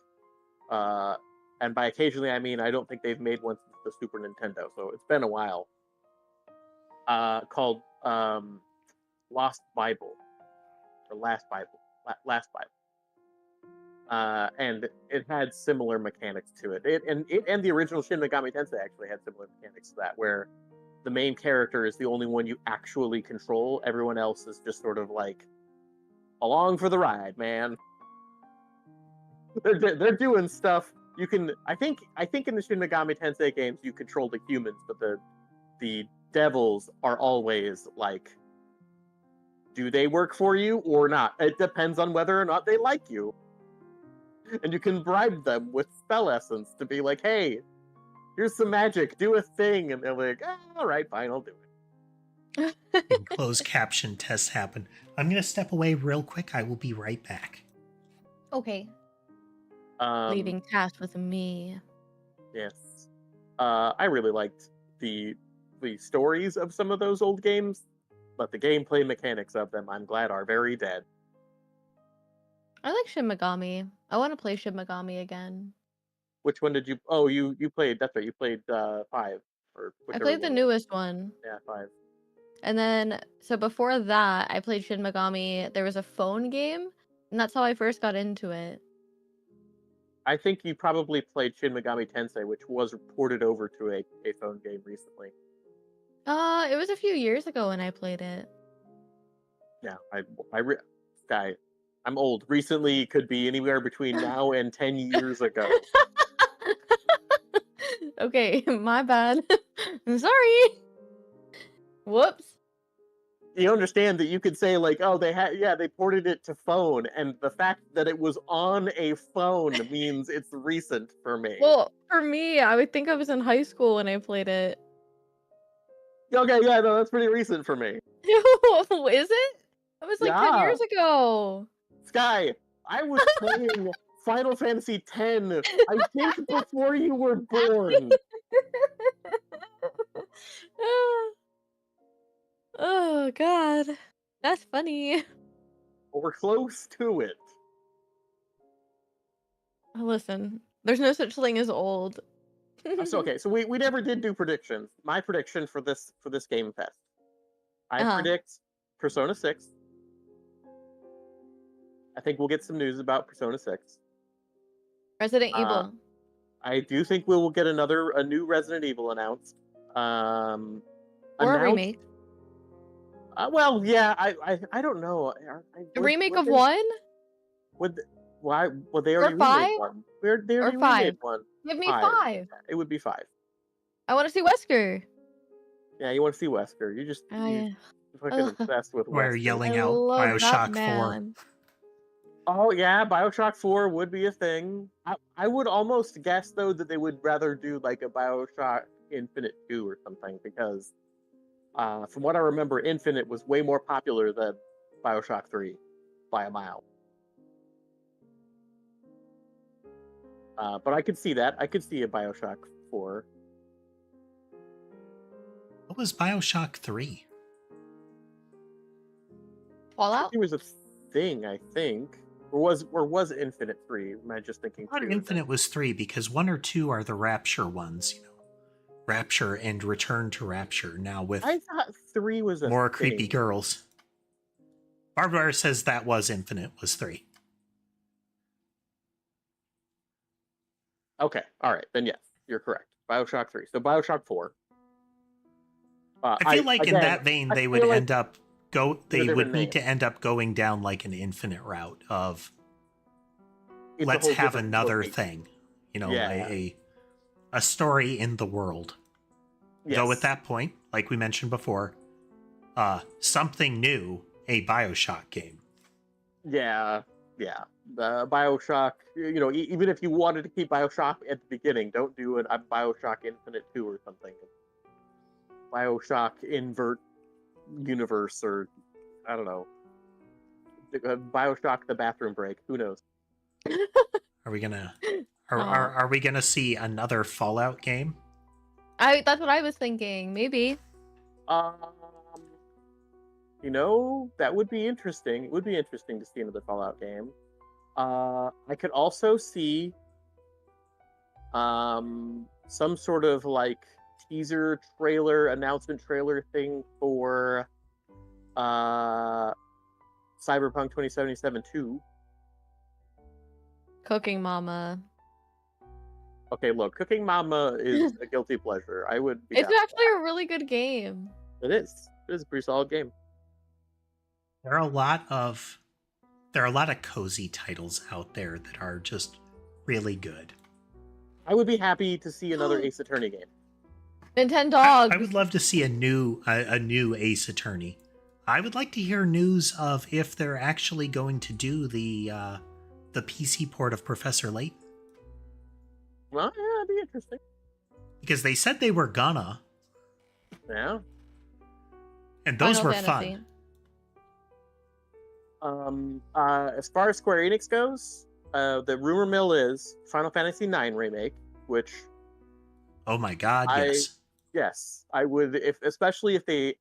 and by occasionally I mean I don't think they've made one since the Super Nintendo, so it's been a while. Called Lost Bible or Last Bible, Last Bible. And it had similar mechanics to it. It and the original Shin Megami Tensei actually had similar mechanics to that, where the main character is the only one you actually control. Everyone else is just sort of like along for the ride, man. They're doing stuff. You can I think in the Shin Megami Tensei games you control the humans, but the devils are always like, do they work for you or not? It depends on whether or not they like you. And you can bribe them with spell essence to be like, hey, here's some magic, do a thing. And they're like, all right, fine, I'll do it. And closed caption tests happen. I'm going to step away real quick. I will be right back. Okay. Leaving task with me. Yes. I really liked the stories of some of those old games, but the gameplay mechanics of them, I'm glad, are very dead. I like Shin Megami. I want to play Shin Megami again. Which one did you... Oh, you played... That's right, you played 5. Or I played the newest one. Yeah, 5. And then, so before that, I played Shin Megami. There was a phone game, and that's how I first got into it. I think you probably played Shin Megami Tensei, which was ported over to a phone game recently. It was a few years ago when I played it. Yeah, Guy, I'm old. Recently could be anywhere between now and 10 years ago. Okay, my bad. I'm sorry. Whoops. You understand that you could say like, oh, they ported it to phone, and the fact that it was on a phone means it's recent for me. Well, for me, I would think I was in high school when I played it. Okay, yeah, no, that's pretty recent for me. Is it? That was like 10 years ago. Sky, I was playing Final Fantasy X, I think before you were born. Oh, God. That's funny. We're close to it. Listen, there's no such thing as old. So we never did do predictions. My prediction for this Game Fest, I predict Persona 6. I think we'll get some news about Persona 6. Resident Evil. I do think we will get a new Resident Evil announced. Or a remake. Well, yeah, I don't know. A remake of one? Why would they already remake one? They already remade one. Give me 5. It would be 5. I want to see Wesker. Yeah, you want to see Wesker. You're just fucking obsessed with Wesker. We're yelling out Bioshock 4. Oh yeah, Bioshock 4 would be a thing. I would almost guess though that they would rather do like a Bioshock Infinite 2 or something, because from what I remember, Infinite was way more popular than Bioshock 3 by a mile. But I could see that. I could see a Bioshock 4. What was Bioshock 3? Fallout? It was a thing, I think. Or was Infinite 3? Am I just thinking 2? Infinite was 3, because 1 or 2 are the Rapture ones, Rapture and Return to Rapture, now with I thought 3 was more creepy girls. Barbara says that was Infinite, was 3. Okay, alright, then yes, you're correct. Bioshock 3. So Bioshock 4. I feel like in that vein they would end up need to end up going down like an Infinite route of let's have another thing. A story in the world. Yes. Though at that point, like we mentioned before, something new, a Bioshock game. Yeah. Bioshock, even if you wanted to keep Bioshock at the beginning, don't do a Bioshock Infinite 2 or something. Bioshock Invert Universe, or I don't know. Bioshock the bathroom break. Who knows? Are we gonna see another Fallout game? That's what I was thinking. Maybe. Um, that would be interesting. It would be interesting to see another Fallout game. I could also see some sort of like teaser trailer, announcement trailer thing for Cyberpunk 2077 2. Cooking Mama. Okay, look, Cooking Mama is a guilty pleasure. I would be It's down for actually a really good game. that. It is. It is a pretty solid game. There are a lot of cozy titles out there that are just really good. I would be happy to see another Ace Attorney game. Nintendo. I would love to see a new Ace Attorney. I would like to hear news of if they're actually going to do the PC port of Professor Layton. Well, yeah, that'd be interesting. Because they said they were gonna. Yeah. And those Final were Fantasy. fun. As far as Square Enix goes, the rumor mill is Final Fantasy IX remake, which Oh my god, yes. yes, I would, especially if they.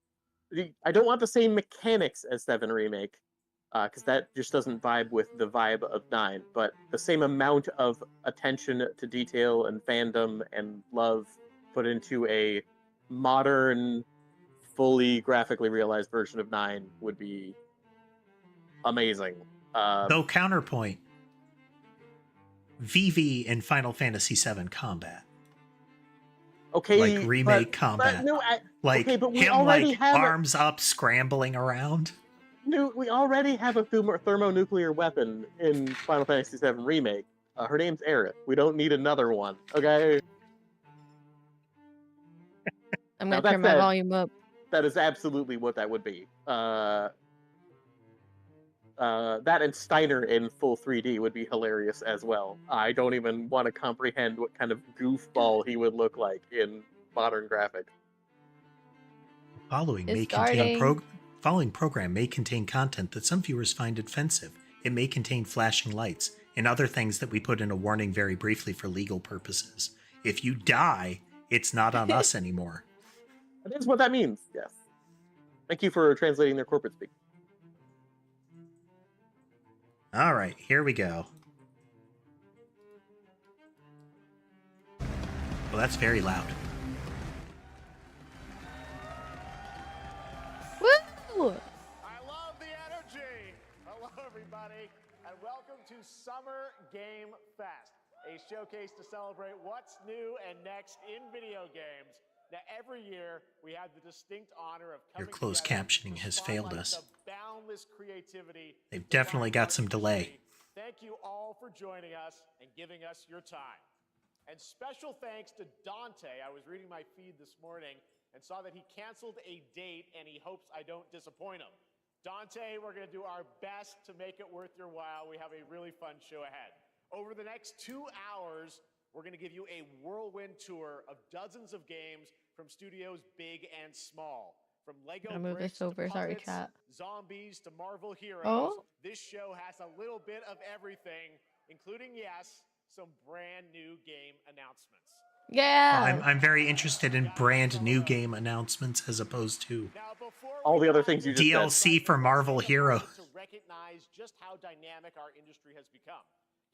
I don't want the same mechanics as 7 remake, because that just doesn't vibe with the vibe of 9. But the same amount of attention to detail and fandom and love put into a modern, fully graphically realized version of 9 would be amazing. Though counterpoint, VV in Final Fantasy VII combat. Okay, Like remake combat. But no, okay, but we him already like have arms up scrambling around. we already have a thermonuclear weapon in Final Fantasy VII remake. Her name's Aerith. We don't need another one. Okay. I'm Now, gonna turn my that said, volume up. That is absolutely what that would be. That and Steiner in full 3D would be hilarious as well. I don't even want to comprehend what kind of goofball he would look like in modern graphics. Following program may contain content that some viewers find offensive. It may contain flashing lights and other things that we put in a warning very briefly for legal purposes. If you die, it's not on us anymore. That is what that means, yes. Thank you for translating their corporate speak. All right, here we go. Well, that's very loud. Woo! I love the energy. Hello, everybody, and welcome to Summer Game Fest, a showcase to celebrate what's new and next in video games. Now, every year, we have the distinct honor of coming Your closed together captioning to has failed spotlight us. the boundless creativity. They've definitely got some delay. Thank you all for joining us and giving us your time. And special thanks to Dante. I was reading my feed this morning and saw that he canceled a date and he hopes I don't disappoint him. Dante, we're going to do our best to make it worth your while. We have a really fun show ahead. Over the next 2 hours, we're going to give you a whirlwind tour of dozens of games from studios big and small. From Lego Move bricks this over. to Sorry, puppets, chat. zombies to Marvel heroes. Oh. This show has a little bit of everything, including, yes, some brand new game announcements. Yeah. I'm very interested in brand new game announcements as opposed to all the other things you just DLC said. for Marvel Heroes. To recognize just how dynamic our industry has become.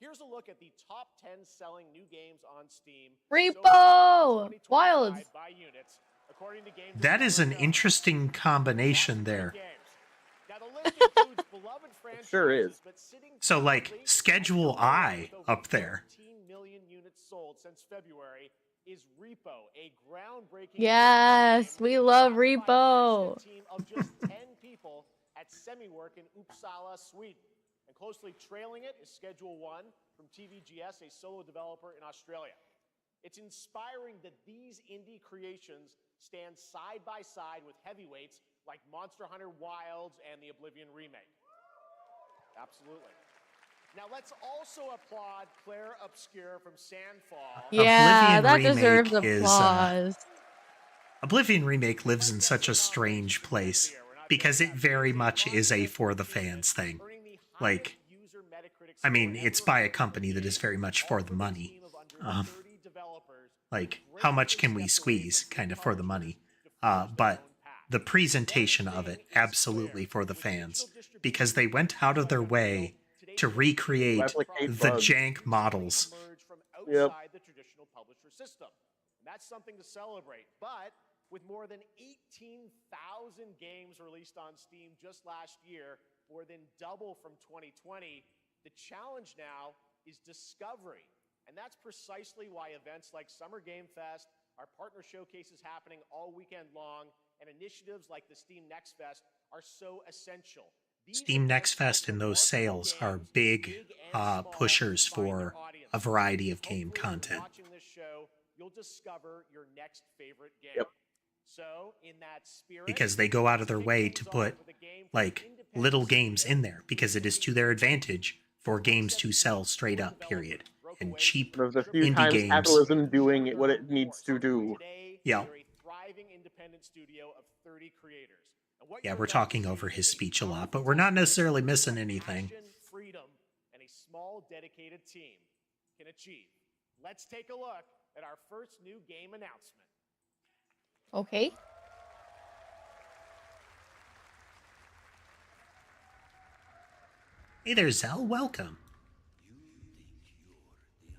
Here's a look at the top 10 selling new games on Steam. Repo! Wild. By units, according to Game That is an Discovery. interesting combination there. Now, the list includes beloved franchises, Sure is. but sitting So, like, quietly Schedule I with over up there. 14 million units sold since February is Repo, a groundbreaking Yes, game we love by a Repo. passionate team of just 10 people at Semiwork in Uppsala, Sweden. And closely trailing it is Schedule 1 from TVGS, a solo developer in Australia. It's inspiring that these indie creations stand side by side with heavyweights like Monster Hunter Wilds and the Oblivion remake. Absolutely. Now let's also applaud Claire Obscure from Sandfall. Yeah, Oblivion that Remake deserves is, applause. Oblivion Remake lives in such a strange place because it very much is a for the fans thing. Like, I mean, it's by a company that is very much for the money. Like, how much can we squeeze, kind of for the money. But the presentation of it absolutely for the fans, because they went out of their way to recreate Replicate the bugs. jank models. Emerge from Yep. outside the traditional publisher system. And that's something to celebrate. But with more than 18,000 games released on Steam just last year, more than double from 2020, the challenge now is discovery. And that's precisely why events like Summer Game Fest, our partner showcases happening all weekend long, and initiatives like the Steam Next Fest are so essential. These Steam Next events Fest help and those remarkable sales are games, big and small, pushers find their for audience. a variety of game Hopefully, content. watching this show, you'll discover your next favorite game. Yep. So, in that spirit, Because they go out of their let's way kick to things put off with a game from like independent little games studio in there, because it is to their advantage for games to sell straight up, period. And cheap There's a few indie times games. capitalism doing what it needs to do. Today, Yeah. they're a thriving independent studio of 30 creators. And what Yeah, you're we're about to talking see over his is a speech a lot, but powerful we're not testament necessarily to missing what anything. passion, freedom, and a small dedicated team can achieve. Let's take a look at our first new game announcement. Okay. Hey there, Zell. Welcome.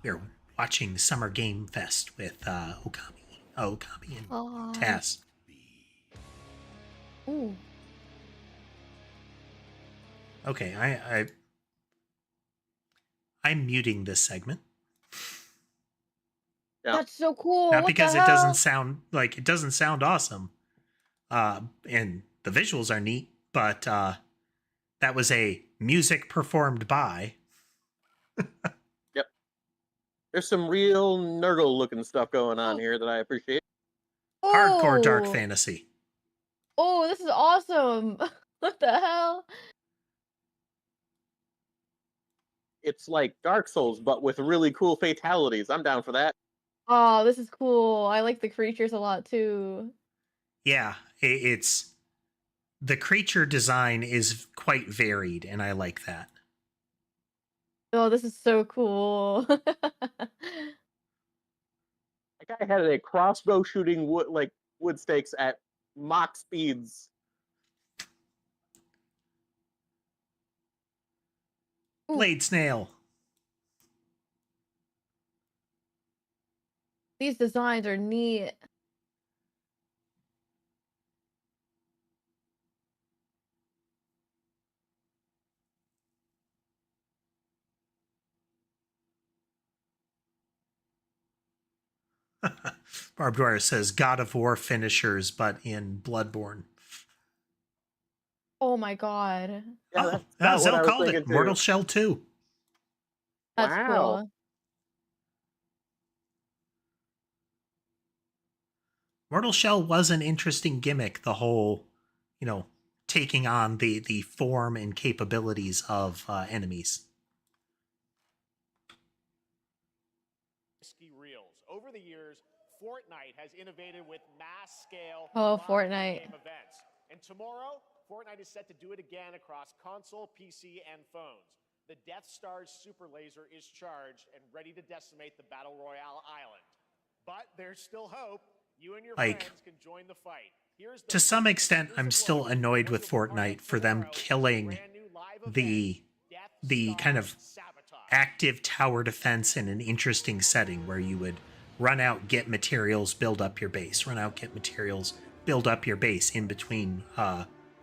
We're watching Summer Game Fest with Okami and Oh. Taz. Ooh. Okay, I'm muting this segment. Yeah. That's so cool. Not What because the it hell? doesn't sound awesome. And the visuals are neat, but that was a music performed by. Yep. There's some real Nurgle looking stuff going on here that I appreciate. Hardcore dark Oh. fantasy. Oh, this is awesome. What the hell? It's like Dark Souls, but with really cool fatalities. I'm down for that. Oh, this is cool. I like the creatures a lot too. Yeah, it's the creature design is quite varied, and I like that. Oh, this is so cool. That guy had a crossbow shooting wood stakes at mock speeds. Ooh. Blade snail. These designs are neat. Barbed Wire says God of War finishers, but in Bloodborne. Oh my god. Yeah, that's Zell what I was called thinking it. too. Mortal Shell 2. That's Wow. cool. Mortal Shell was an interesting gimmick, the whole, taking on the form and capabilities of enemies. Reels. Over the years, Fortnite has innovated with mass-scale Oh, live Fortnite. game events. And tomorrow, Fortnite is set to do it again across console, PC, and phones. The Death Star's super laser is charged and ready to decimate the Battle Royale island. But there's still hope. You and your Like, friends can join the fight. Here's To some extent, I'm still annoyed with Fortnite for them killing the kind of active tower defense in an interesting setting where you would run out, get materials, build up your base, run out, get materials, build up your base in between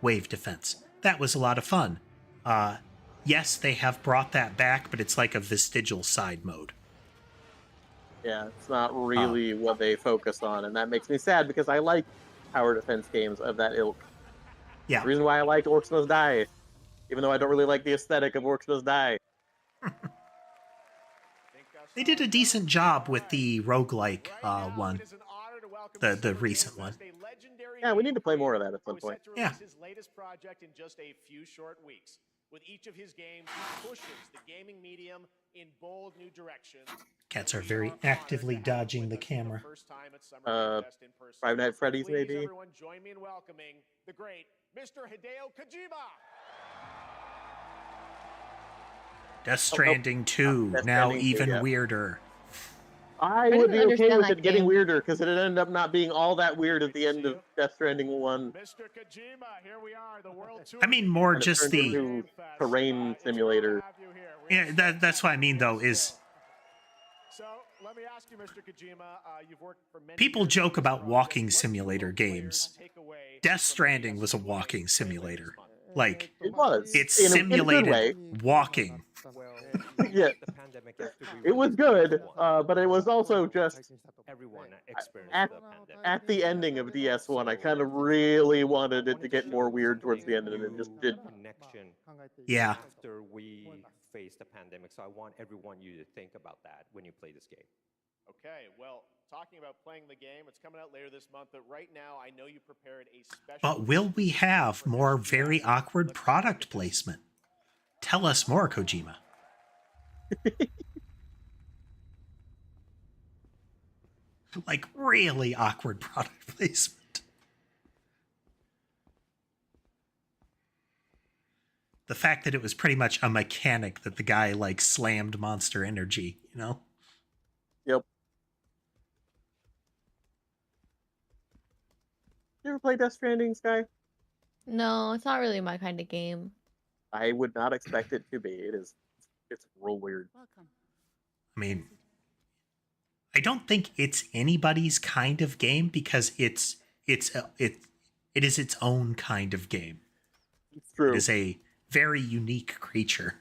wave defense. That was a lot of fun. Yes, they have brought that back, but it's like a vestigial side mode. Yeah, it's not really what they focus on, and that makes me sad because I like tower defense games of that ilk. Yeah. The reason why I liked Orcs Must Die, even though I don't really like the aesthetic of Orcs Must Die. They did a decent job with the roguelike one, the recent one. Yeah, we need to play more of that at some point. Yeah. His latest project in just a few short weeks. With each of his games, he pushes the gaming medium in bold new directions. Cats are very actively dodging the camera. Five Nights at Freddy's, Please, maybe. everyone, join me in welcoming the great Mr. Hideo Kojima. Death Stranding 2, Death now Stranding 2, even yeah. weirder. I I would didn't be okay understand with that it getting game. weirder because it ended up not being all that weird at the end of Death Stranding 1. Mr. Kojima, here we are, the World Tour. I mean, more And it just turned the into terrain simulator. yeah. That's what I mean, though. Is So let me ask you, Mr. Kojima, you've worked for many people years joke in about this walking project. What do you simulator hope players games. take away Death from Stranding was a PS4 walking later simulator. this month? Like, It was. it's in a good simulated way. walking. Well, Yeah. the pandemic after we It was released good, DS1, but it was also just everyone experienced at, the pandemic. at the ending of DS1, I kind of really wanted it to get more weird towards the end, and it just did. Connection Yeah. after we faced the pandemic. So I want everyone you to think about that when you play this game. Okay, well, talking about playing the game, it's coming out later this month, but right now I know you prepared a special... But will we have more very awkward product placement? Tell us more, Kojima. Like, really awkward product placement. The fact that it was pretty much a mechanic that the guy, like, slammed Monster Energy, you know? Yep. You ever play Death Stranding, Sky? No, it's not really my kind of game. I would not expect it to be. It's real weird. I mean, I don't think it's anybody's kind of game because it is its own kind of game. It's true. It is a very unique creature.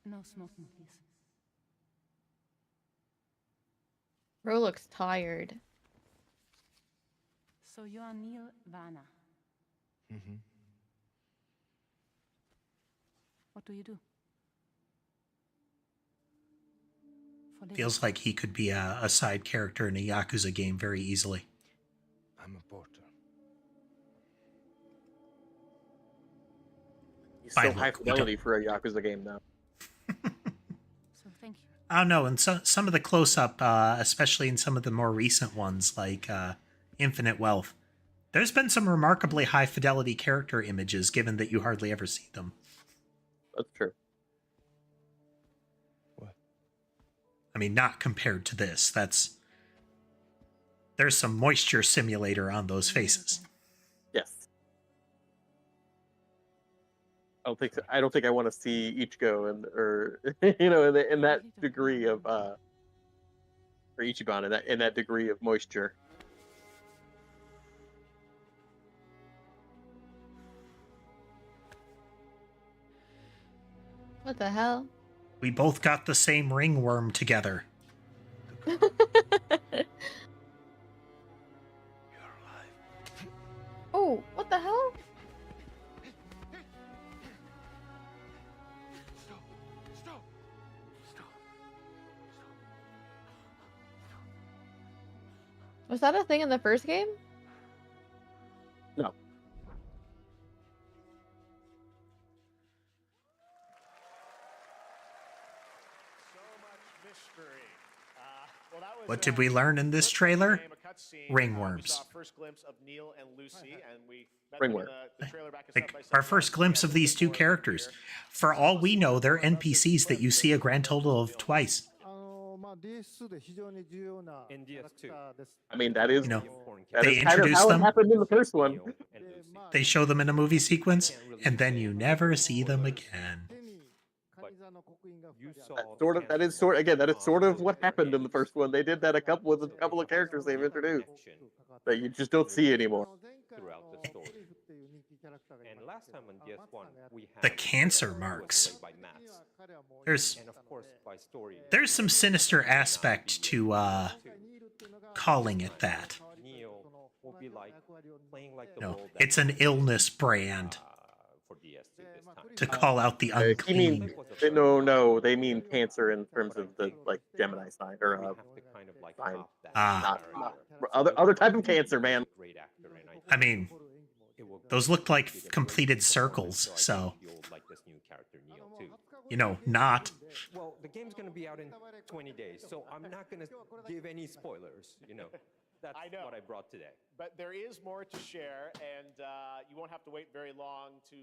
No smoking, please. Bro looks tired. So you are Neil Vana. Mm-hmm. What do you do? For living? Feels like he could be a side character in a Yakuza game very easily. I'm a porter. He's By so high look, we fidelity for a Yakuza game now. So thank you. I don't know, and some of the close-up, especially in some of the more recent ones, like Infinite Wealth, there's been some remarkably high-fidelity character images, given that you hardly ever see them. That's true. What? I mean, not compared to this. There's some moisture simulator on those faces. Yes. I don't think I want to see Ichigo or in that degree of or Ichiban in that degree of moisture. What the hell? We both got the same ringworm together. You're alive. Oh, what the hell? Stop. Stop. Stop. Was that a thing in the first game? No. So much mystery. Well, that was, What did we learn in this trailer? a cutscene. Ringworms. We saw a first glimpse of Neil and Lucy, and we met Ringworm. them in the trailer back in Like, side-by-side our first glimpse of these two characters. For all we know, they're NPCs that you see a grand total of twice. In DS2, I mean, that is You know, important that they is kind of introduce how them. it happened in the first one. Neil and Lucy. They show them in a movie sequence, and then you never see them again. You saw That is sort of what happened in the first one. They did that with a couple of characters they've introduced that you just don't see anymore. throughout the story. And last time on DS1, we had The cancer marks. played by Mats, There's and of course by story. there's some sinister aspect to calling it that. Neil will be like playing like the No, role that it's an illness brand for DS2 this time. to call out the You unclean. mean no? They mean cancer in terms of the Gemini sign We or have to kind of like fine. top that Ah. character. other type of cancer, man. Great actor, and I mean, it will those looked like be the completed great circles, I so, think you'll like this new character Neil too. you know, not. Well, the game's gonna be out in 20 days, so I'm not gonna give any spoilers, that's I know. what I brought today. But there is more to share, and you won't have to wait very long to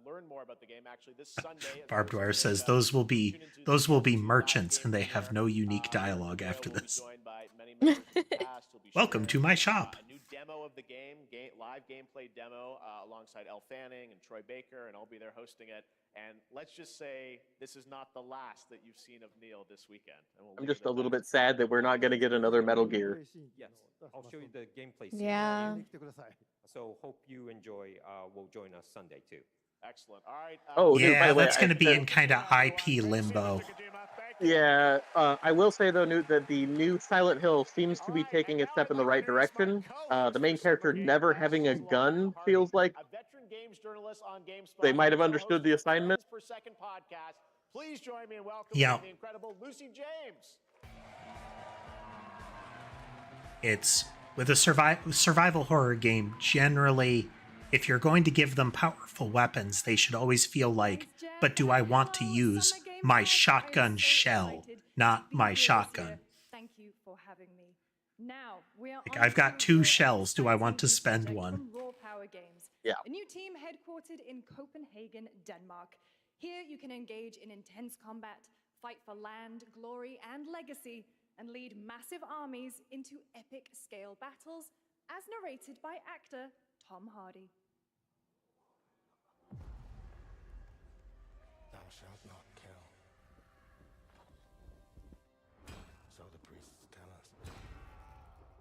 learn more about the game. Actually, this Sunday, as Barbed I was Wire saying, says those will be tune into the merchants, live and they game have there, no unique where dialogue Doyle after will be this. joined by many members of the cast. He'll be Welcome to sharing, my shop. a new demo of the game, live gameplay demo, alongside Elle Fanning and Troy Baker, and I'll be there hosting it. And let's just say this is not the last that you've seen of Neil this weekend. And we'll I'm leave just it a at little that. bit sad that we're not going to get another Metal Gear. Yes, I'll show you the gameplay scene. Yeah. So hope you enjoy. Will join us Sunday too. Excellent. All right. Oh, dude, by Yeah, the way, that's going to be I- in kind of IP limbo. Yeah, I will say though, Newt, that the new Silent Hill seems to be taking a step in the right direction. The main character never having a gun feels like a veteran games journalist on GameSpot. they might have and understood the co-host of assignment. Friends Per Second podcast. Please join me in welcoming Yeah. the incredible Lucy James. It's with a survival horror game, generally, if you're going to give them powerful weapons, they should always feel like, but do I want to use my shotgun shell, not my shotgun? Thank you for having me. Now, we are Like, on I've got to 2 the shells. Do I want to exciting spend project one? from Raw Power Games. Yeah. A new team headquartered in Copenhagen, Denmark. Here you can engage in intense combat, fight for land, glory, and legacy, and lead massive armies into epic scale battles, as narrated by actor Tom Hardy. Thou shalt not kill. So the priests tell us.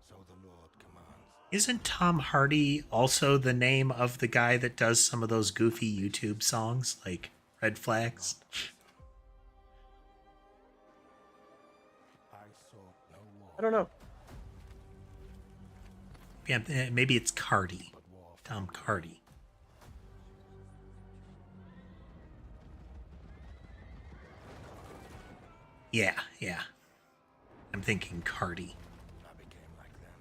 So the Lord commands. Isn't Tom Hardy also the name of the guy that does some of those goofy YouTube songs, like Red Flags? I sought no war, I don't know. Yeah, maybe it's Cardi. but war for Tom Cardi. Yeah. I'm thinking Cardi. I became like them.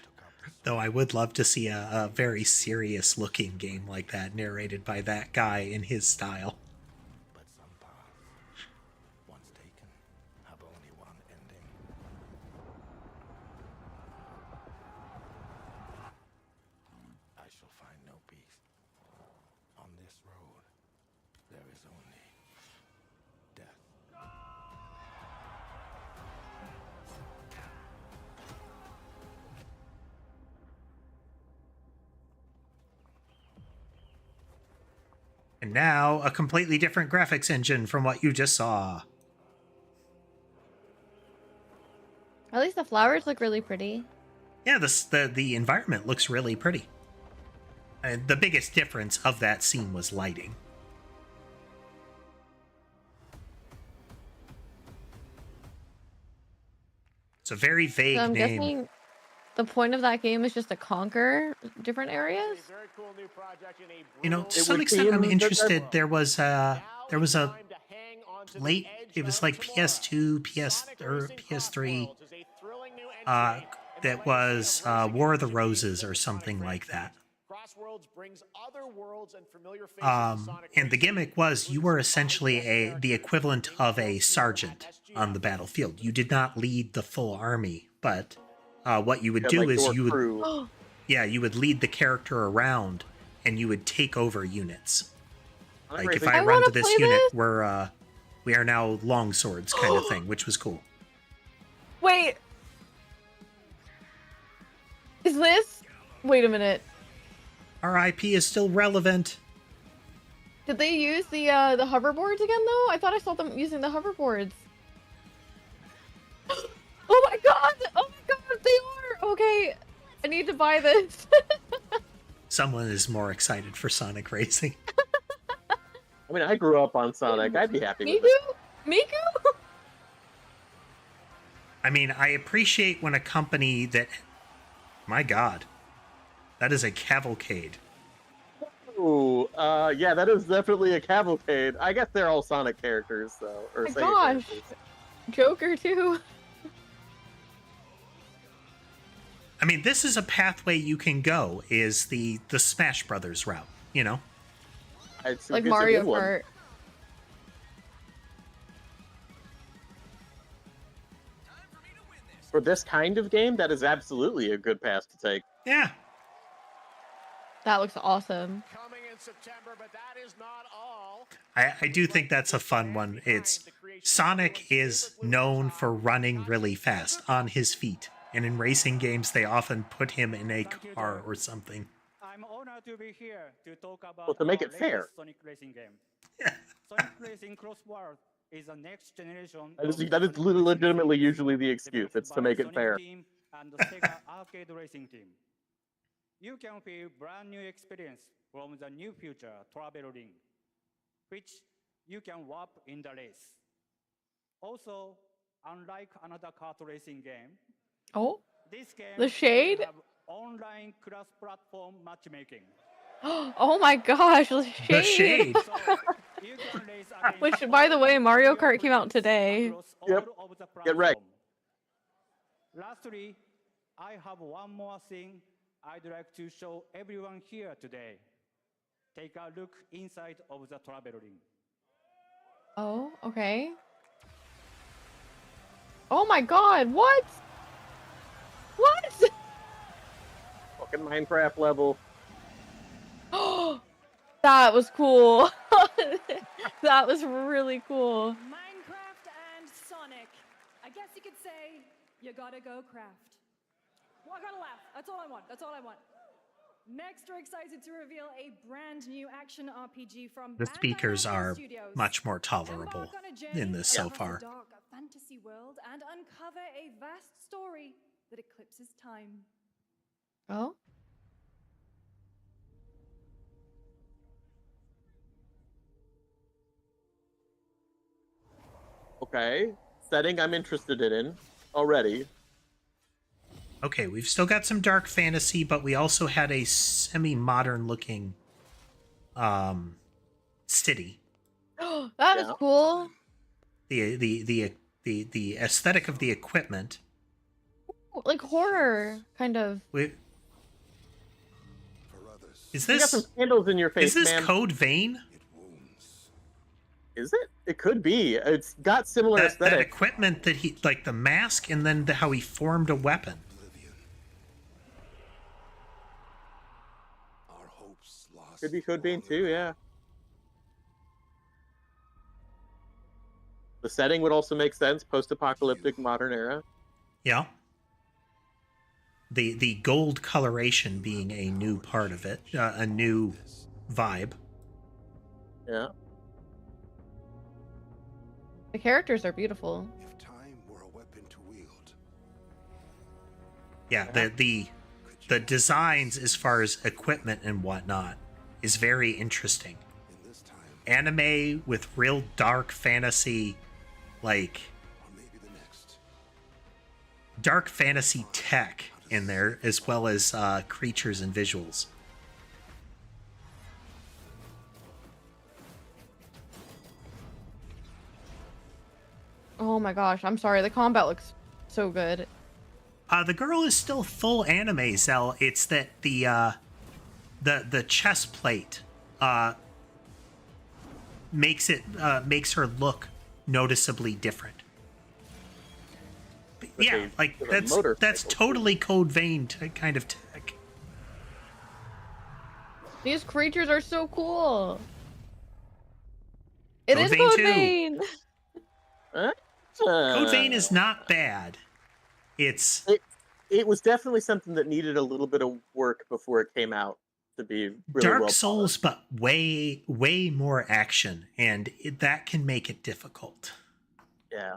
Took up the Though I would love to see a very serious looking game like that narrated by that guy in his style. but some paths, once taken, have only one ending. I shall find no peace. On this road, there is only death. And now a completely different graphics engine from what you just saw. At least the flowers look really pretty. Yeah, the environment looks really pretty. And the biggest difference of that scene was lighting. It's a very vague So I'm name. guessing the point of that game is just to conquer different areas. A very cool new project in a You know, brutal- to some would extent, I'm seem that interested. that- There was a Time to hang on to the late. edge It was of like tomorrow. PS2, PS Sonic or Racing PS3. Crossworlds is a thrilling new entry Uh, in the that legacy was of racing War of the action games Roses of or the Sonic something like franchise. that. Crossworlds brings other worlds and familiar faces to Sonic And the Racing, gimmick was you including were some essentially guest the characters equivalent named of Bill a Cooper sergeant at SGF. on the battlefield. You did not lead the full army, but what you would Yeah, do like is your you would crew. you would lead the character around and you would take over units. Sonic Like if Racing- I I run wanna to this play unit, this. we are now longswords kind of thing, which was cool. Wait. Is this? Wait a minute. Our IP is still relevant. Did they use the hoverboards again though? I thought I saw them using the hoverboards. Oh my god! Oh my god, they are! Okay, I need to buy this. Someone is more excited for Sonic Racing. I mean, I grew up on Sonic. I'd be happy with it. Miku? Miku? I mean, I appreciate when a company that... My god. That is a cavalcade. Ooh, yeah, that is definitely a cavalcade. I guess they're all Sonic characters, though. Or My Sega gosh. characters. Joker too. I mean, this is a pathway you can go, is the Smash Brothers route, you know? It's Like it's a Mario good one. Kart. For this kind of game, that is absolutely a good pass to take. Yeah. That looks awesome. Coming in September, but that is not all. I do think that's a fun one. It's Sonic is known for running really fast on his feet. And in racing games, they often put him in a car or something. I'm honored to be here to talk about Well, to make our it fair. latest Sonic racing game. Sonic Racing Crossword is a next generation. That is legitimately usually the excuse. It's to make it fair. Team and the Sega arcade racing team. You can feel brand new experience from the new future travel ring, which you can warp in the race. Also, unlike another kart racing game, Oh, this game The shade? will have online cross-platform matchmaking. oh my gosh, the shade. The shade. So, you can race against Which, all by the way, Mario your Kart came out friends today. across Yep. all of the Get right. platform. Lastly, I have one more thing I'd like to show everyone here today. Take a look inside of the travel ring. Oh, okay. Oh my god, what? What? Fucking Minecraft level. That was cool. That was really cool. Minecraft and Sonic. I guess you could say you gotta go craft. Well, I gotta laugh. That's all I want. That's all I want. Next, we're excited to reveal a brand new action RPG from The Bandai speakers Namco are Studios. much more tolerable Embark on a journey in this so across far. a dark fantasy world and uncover a vast story that eclipses time. Oh? Okay. Setting I'm interested in already. Okay, we've still got some dark fantasy, but we also had a semi-modern looking city. That is Yeah. cool. The aesthetic of the equipment. Like horror, kind of. We, For others, is You got some this candles in your face, is this man. Code Vein? it wounds. Is it? It could be. It's got similar That aesthetic. equipment that he like the mask and then how he formed a weapon. Oblivion. Our hopes lost. Could be Code Vein long too, ago. yeah. The setting would also make sense. Post-apocalyptic modern era. Yeah. The gold coloration being a new part of it, a new vibe. Yeah. The characters are beautiful. If time were a weapon to wield, Yeah, the designs as far as equipment and whatnot is very interesting. in this time, Anime with real dark fantasy, like or maybe the next, dark fantasy tech in there, as well as creatures and visuals. Oh my gosh, I'm sorry. The combat looks so good. The girl is still full anime, Zell. It's that the chest plate makes her look noticeably different. But With yeah, a- like with a that's motorcycle. totally Code Vein kind of tech. These creatures are so cool. It Code is Vein Code 2. Vein. Code Vein is not bad. It's It was definitely something that needed a little bit of work before it came out to be really Dark well Souls, but way more action, and that can make it difficult. Yeah.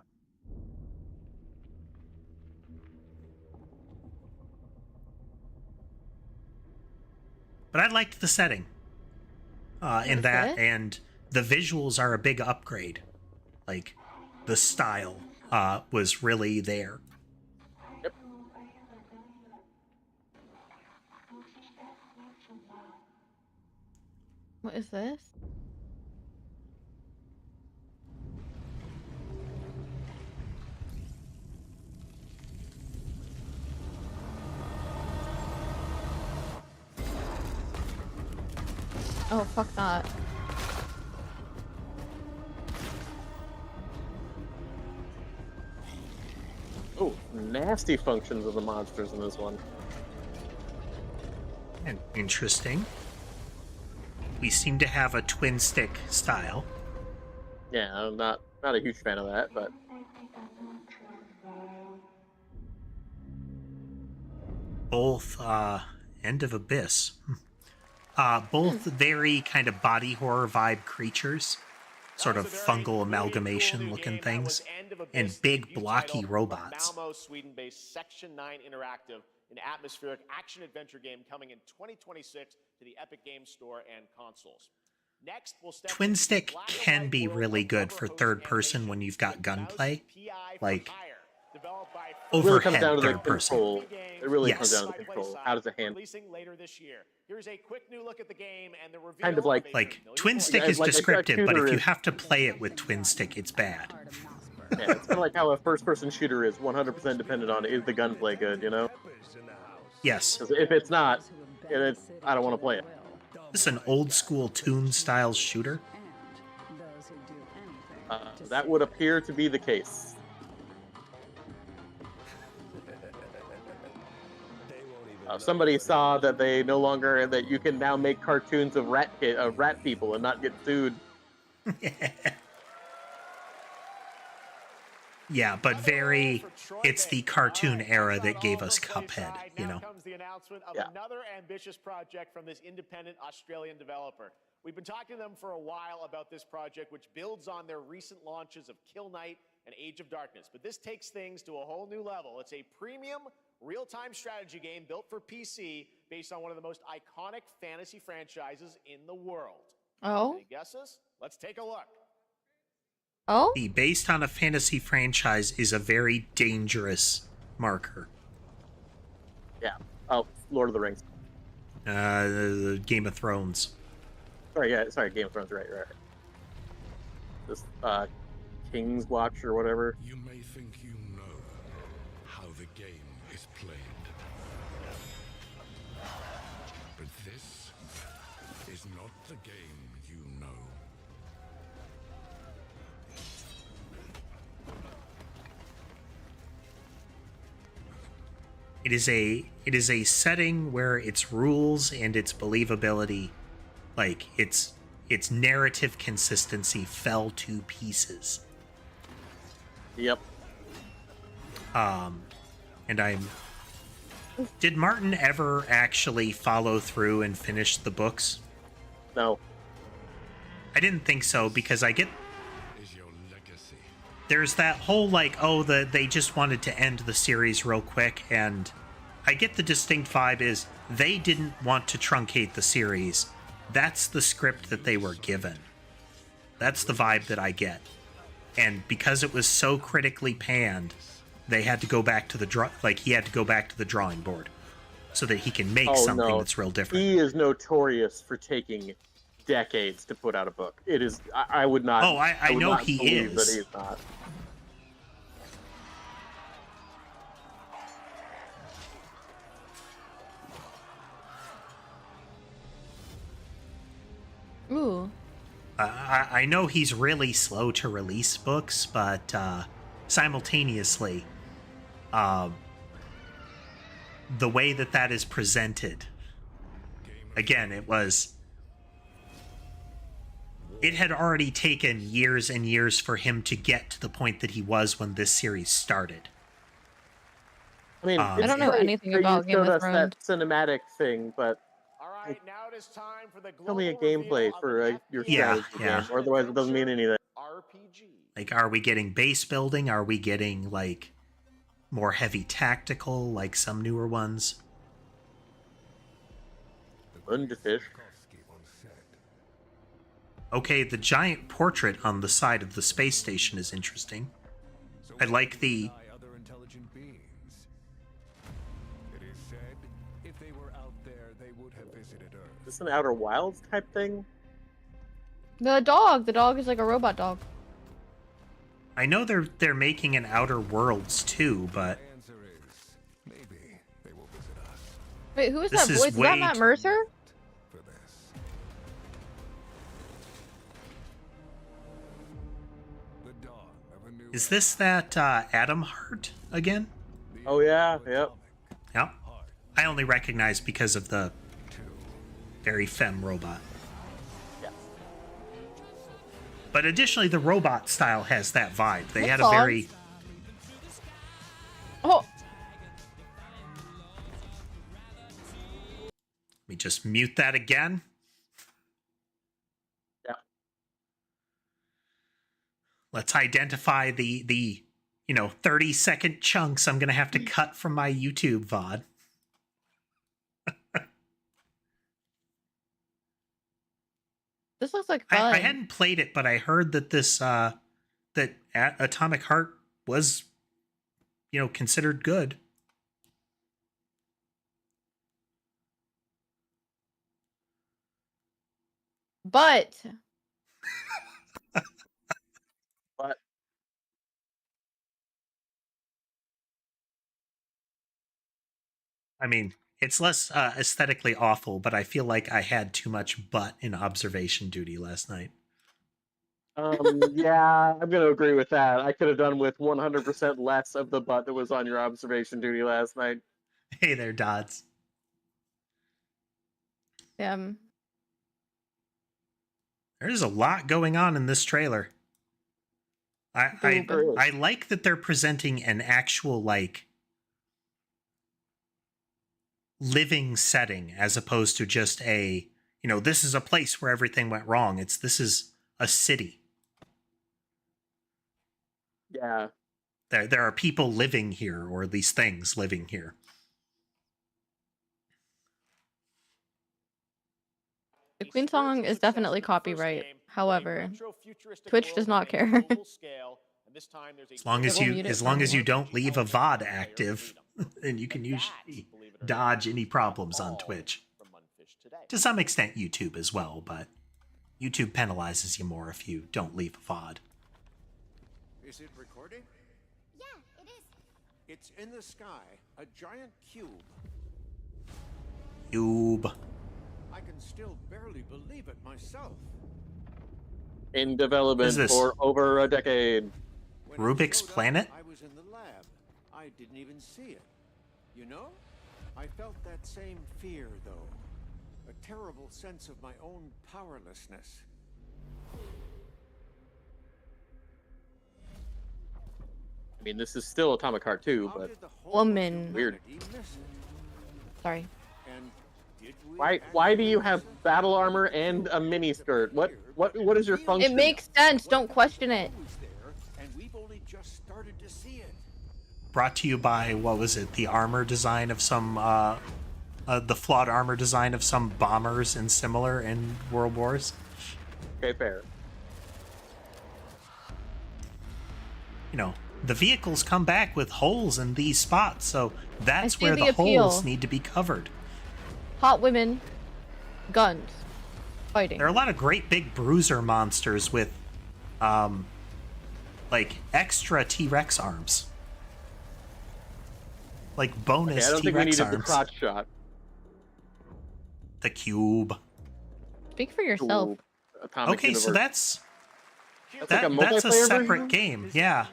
But I liked the setting in that, it? and the visuals are a big upgrade. Like, the style was really there. Yep. What is this? Oh, fuck that. Oh, nasty functions of the monsters in this one. And interesting. We seem to have a twin stick style. Yeah, I'm not a huge fan of that, but Both End of Abyss. Both very kind of body horror vibe creatures. Sort of fungal amalgamation looking things. And big blocky robots. Malmo, Sweden-based Section 9 Interactive, an atmospheric action-adventure game coming in 2026 to the Epic Games Store and consoles. Next, we'll step Twin into the stick black and can white be world really of good for rubber-hosed third person animation when you've got with gunplay. Mouse PI for Like, Hire, developed by it really comes overhead down to the third person. control. It really comes Yes. down to the control. How does it handle? Releasing later this year. Here's a quick new look at the game and the reveal Kind of like- a Like, familiar twin voice. stick Yeah, is like a descriptive, but shooter if you is- have to play it with twin stick, it's bad. Yeah, it's kind of like how a first-person shooter is 100% dependent on is the gunplay good, you know? Yes. Because if it's not, I don't want to play it. This is an old school Toon style shooter. That would appear to be the case. Somebody saw that that you can now make cartoons of rat people and not get sued. Yeah, but it's the cartoon era that gave us Cuphead, you know. Now comes the announcement of Yeah. another ambitious project from this independent Australian developer. We've been talking to them for a while about this project, which builds on their recent launches of Kill Knight and Age of Darkness. But this takes things to a whole new level. It's a premium, real-time strategy game built for PC based on one of the most iconic fantasy franchises in the world. Oh? Any guesses? Let's take a look. Oh? The based on a fantasy franchise is a very dangerous marker. Yeah. Oh, Lord of the Rings. The Game of Thrones. Sorry, Game of Thrones, right. This, King's Watch or whatever. You may think you know how the game is played. But this is not the game you know. It is a setting where its rules and its believability, like its narrative consistency, fell to pieces. Yep. And did Martin ever actually follow through and finish the books? No. I didn't think so, because I get Is your legacy. there's that whole they just wanted to end the series real quick, and I get the distinct vibe is they didn't want to truncate the series. That's the script that they were given. That's the vibe that I get. And because it was so critically panned, they had to go back to he had to go back to the drawing board so that he can make something that's real different. He is notorious for taking decades to put out a book. It is. I would not. Oh, I would know not he believe is. That he's not. Ooh. I know he's really slow to release books, but simultaneously, the way that is presented, again, it had already taken years and years for him to get to the point that he was when this series started. I mean, I don't know anything about Game of that Thrones. cinematic thing, but All right, now it is time for the tell me a global gameplay reveal of for an your Yeah, strategy yeah. game, or otherwise it doesn't mean anything. RPG. Like, are we getting base building? Are we getting, more heavy tactical, like some newer ones? Underfish. Okay, the giant portrait on the side of the space station is interesting. I like the... Other intelligent beings. It is said, if they were out there, they would have visited Earth. Is this an Outer Wilds type thing? The dog is like a robot dog. I know they're making an Outer Worlds too, but The answer is maybe they will visit us Wait, who is This that is voice? Is that way Matt too- Mercer? for this. The dawn of a new is this that Adam Hart again. Oh yeah, yep. Yep. I only recognize because of the very femme robot. Yes. But additionally, the robot style has that vibe. They had a That's very... Oh, Let me just mute that again. Yeah. Let's identify the 30-second chunks I'm going to have to cut from my YouTube VOD. this looks like fun. I hadn't played it, but I heard that this that Atomic Heart was, considered good. But But I mean, it's less aesthetically awful, but I feel like I had too much butt in observation duty last night. yeah, I'm gonna agree with that. I could have done with 100% less of the butt that was on your observation duty last night. Hey there, Dodds. There's a lot going on in this trailer. I like that they're presenting an actual, living setting as opposed to just a, this is a place where everything went wrong. This is a city. Yeah. There are people living here, or at least things living here. the Queen song is definitely copyright. However, Twitch does not care. As long as you don't leave a VOD active, then you can usually dodge any problems on Twitch. To some extent, YouTube as well, but YouTube penalizes you more if you don't leave a VOD. Is it recording? Yeah, it is. It's in the sky, a giant cube. Cube. I can still barely believe it myself. In development for over a decade. When Rubik's it showed up, Planet? I was in the lab. I didn't even see it. You know? I felt that same fear, though. A terrible sense of my own powerlessness. I mean, this is still Atomic Heart 2, How but did the whole Woman. of Weird. humanity miss it? Sorry. And did we why do you actually have miss it? battle armor and a mini skirt? What is your function? It makes sense. Don't question it. Was there, and we've only just started to see it. Brought to you by, what was it, the armor design of some, the flawed armor design of some bombers and similar in World Wars. Okay, fair. The vehicles come back with holes in these spots, so that's see where the the appeal. holes need to be covered. Hot women, guns, fighting. There are a lot of great big bruiser monsters with, extra T-Rex arms. Like bonus I don't think we T-Rex needed the arms. crotch shot. The cube. Speak for yourself. Ooh, Atomic Okay, so Universe. that's like a that's a multiplayer separate version? game. Yeah.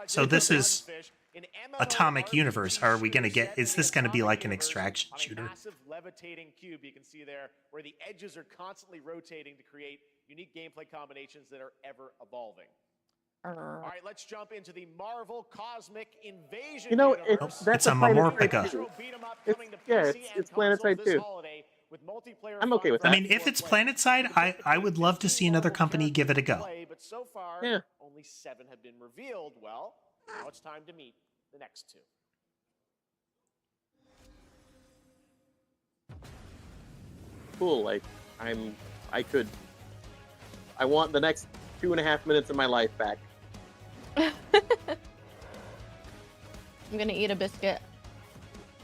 So this is Atomic Universe. Are we gonna get? Is this gonna be like an extraction shooter? Massive levitating cube you can see there, where the edges are constantly rotating to create unique gameplay combinations that are ever evolving. All right, let's jump into the Marvel Cosmic Invasion. You know, universe. that's It's a Planetside Mamorpica. 2. Coming to Yeah, PC it's and consoles Planetside this 2. holiday with multiplayer I'm okay with fun that. I mean, if it's Planetside, I would love to see another company give it a go. But so far, Yeah. only 7 have been revealed. Well, now it's time to meet the next 2. Cool. I want the next 2.5 minutes of my life back. I'm gonna eat a biscuit.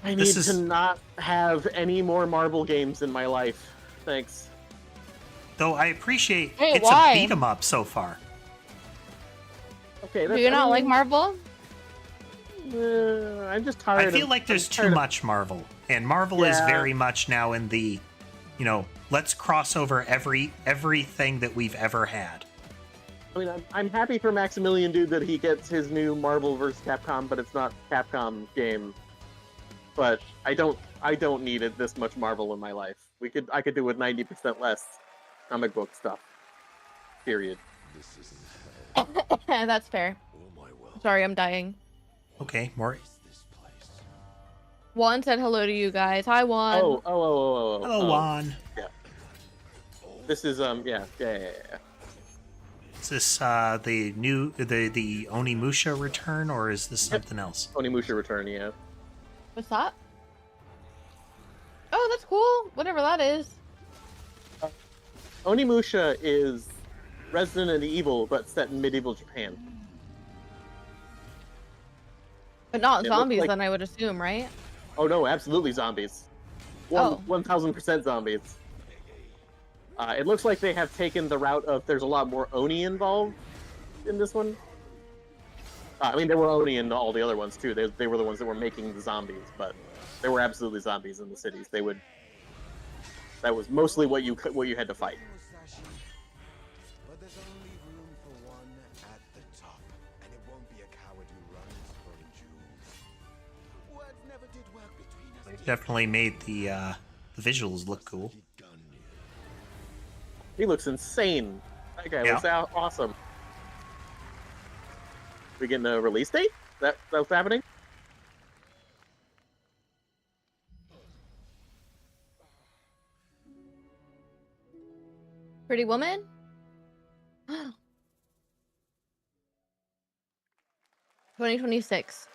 I This need is- to not have any more Marvel games in my life. Thanks. Though I appreciate Hey, it's why? a beat 'em up so far. Okay, Do you not like Marvel? I'm just tired. I feel like there's too much Marvel, and Marvel is Yeah. very much now in the, let's cross over everything that we've ever had. I mean, I'm happy for Maximilian Dude that he gets his new Marvel vs. Capcom, but it's not Capcom game. But I don't need it this much Marvel in my life. I could do with 90% less comic book stuff. Period. That's fair. Sorry, I'm dying. Okay, more. Juan said hello to you guys. Hi, Juan. Oh. Hello, Juan. Yeah. This is yeah. Is this the Onimusha return, or is this something else? Onimusha return, yeah. What's that? Oh, that's cool. Whatever that is. Onimusha is Resident Evil, but set in medieval Japan. But not It looks zombies, like- then I would assume, right? Oh no, absolutely zombies. 1000% zombies. It looks like they have taken the route of there's a lot more Oni involved in this one. I mean, there were Oni in all the other ones too. They were the ones that were making the zombies, but there were absolutely zombies in the cities. That was mostly what you had to fight. But there's only room for one at the top, and it won't be a coward who runs for a Jew. Words never did work between us. Definitely made the visuals look cool. He looks insane. That guy looks awesome. We getting a release date? That's happening? Pretty Woman? 2026.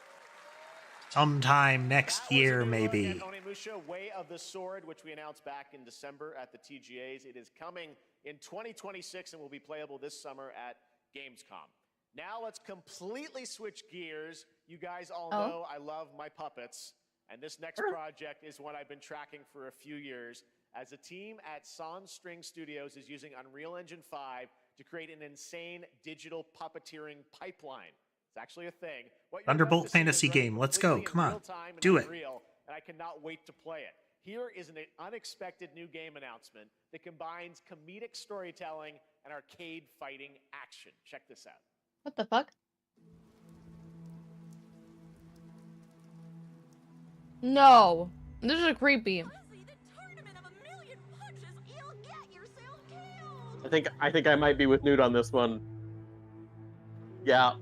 Sometime next That was a year, new look maybe. at Onimusha, Way of the Sword, which we announced back in December at the TGAs. It is coming in 2026 and will be playable this summer at Gamescom. Now let's completely switch gears. You guys all know I love my puppets, and this next project is one I've been tracking for a few years. As a team at Sonstring Studios is using Unreal Engine 5 to create an insane digital puppeteering pipeline. It's actually a thing. What you're Thunderbolt about to see is fantasy running game. Let's go. completely in Come on. real time in Do it. Unreal, and I cannot wait to play it. Here is an unexpected new game announcement that combines comedic storytelling and arcade fighting action. Check this out. What the fuck? No. This is creepy. I think I might be with Newt on this one. Yeah,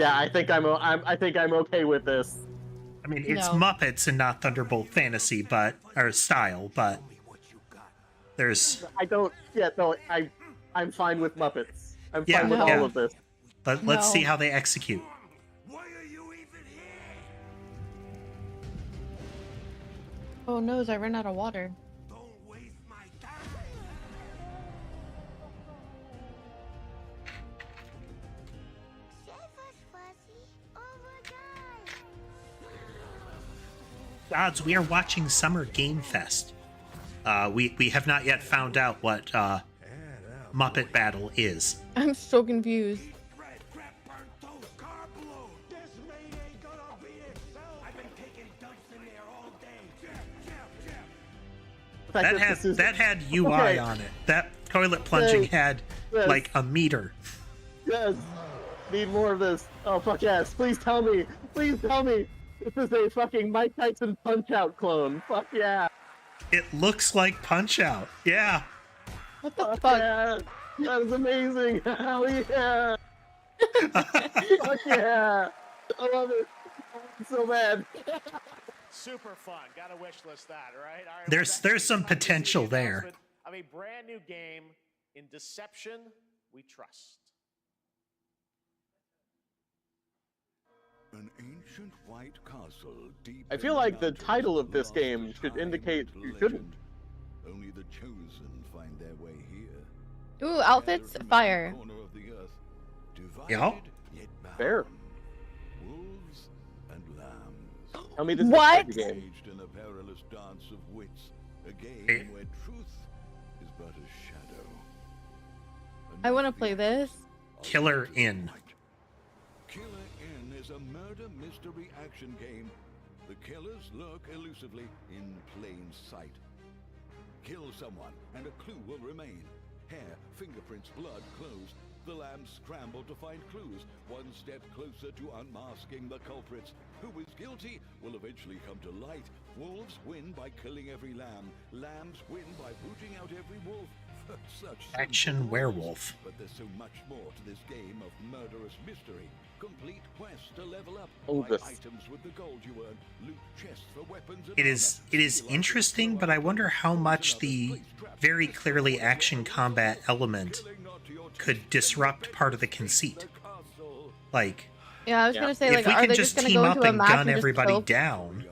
I think I'm okay with this. I mean, it's No. Muppets and not Thunderbolt fantasy, but or style, but there's. I'm fine with Muppets. I'm Yeah, fine with yeah. all of this. But let's see No. how they execute. Oh no, I ran out of water. Gods, we are watching Summer Game Fest. We have not yet found out what Muppet Battle is. I'm so confused. That had UI Okay. on it. That toilet plunging had Yes. like a meter. Yes, need more of this. Oh fuck yes! Please tell me. Please tell me. This is a fucking Mike Tyson Punch-Out clone. Fuck yeah. It looks like Punch Out. Yeah. What the Fuck fuck? yeah. That is amazing. Hell yeah. Fuck yeah. I love it. I'm so bad. Super fun. Gotta wish list that, right? All right, There's some potential there. announcement of a brand new game in Deception We Trust. An ancient white castle deep I feel in like the mountains title of this lost game in should time indicate and you shouldn't. legend. Only the chosen find their way here. Ooh, outfits, Scattered from fire. every corner of the earth, divided Yeah. yet bound. Fair. Wolves and lambs. Tell me this What? is a game. Engaged in a perilous dance of wits, a game Hey. where truth is but a shadow. I want to Enough play the this. Killer Inn. Killer Inn is a murder mystery action game. The killers lurk elusively in plain sight. Kill someone, and a clue will remain. Hair, fingerprints, blood, clothes. The lambs scramble to find clues, one step closer to unmasking the culprits. Who is guilty will eventually come to light. Wolves win by killing every lamb. Lambs win by booting out every wolf. Such Action simple rules. werewolf. But there's so much more to this game of murderous mystery. Complete quests to level up. Buy This. items with the gold you earn. Loot chests for weapons and It is interesting, but I wonder how much the very clearly action combat element could disrupt part of the conceit. Like, Yeah, I was gonna say, if like, we are can they just just gonna team go up into a and match gun and just everybody kill? down,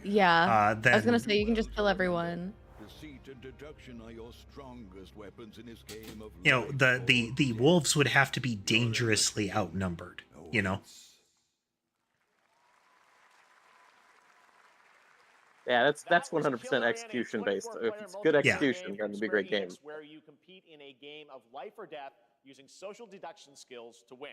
Yeah, then I was gonna say you can just kill everyone. Deceit and deduction are your strongest weapons in this game of you know, the wolves would have to be dangerously outnumbered, you know? Yeah, that's That was 100% Killer in a execution based. If 24-player it's good multiplayer execution, game then from it'd be a Square great game. Enix, where you compete in a game of life or death using social deduction skills to win.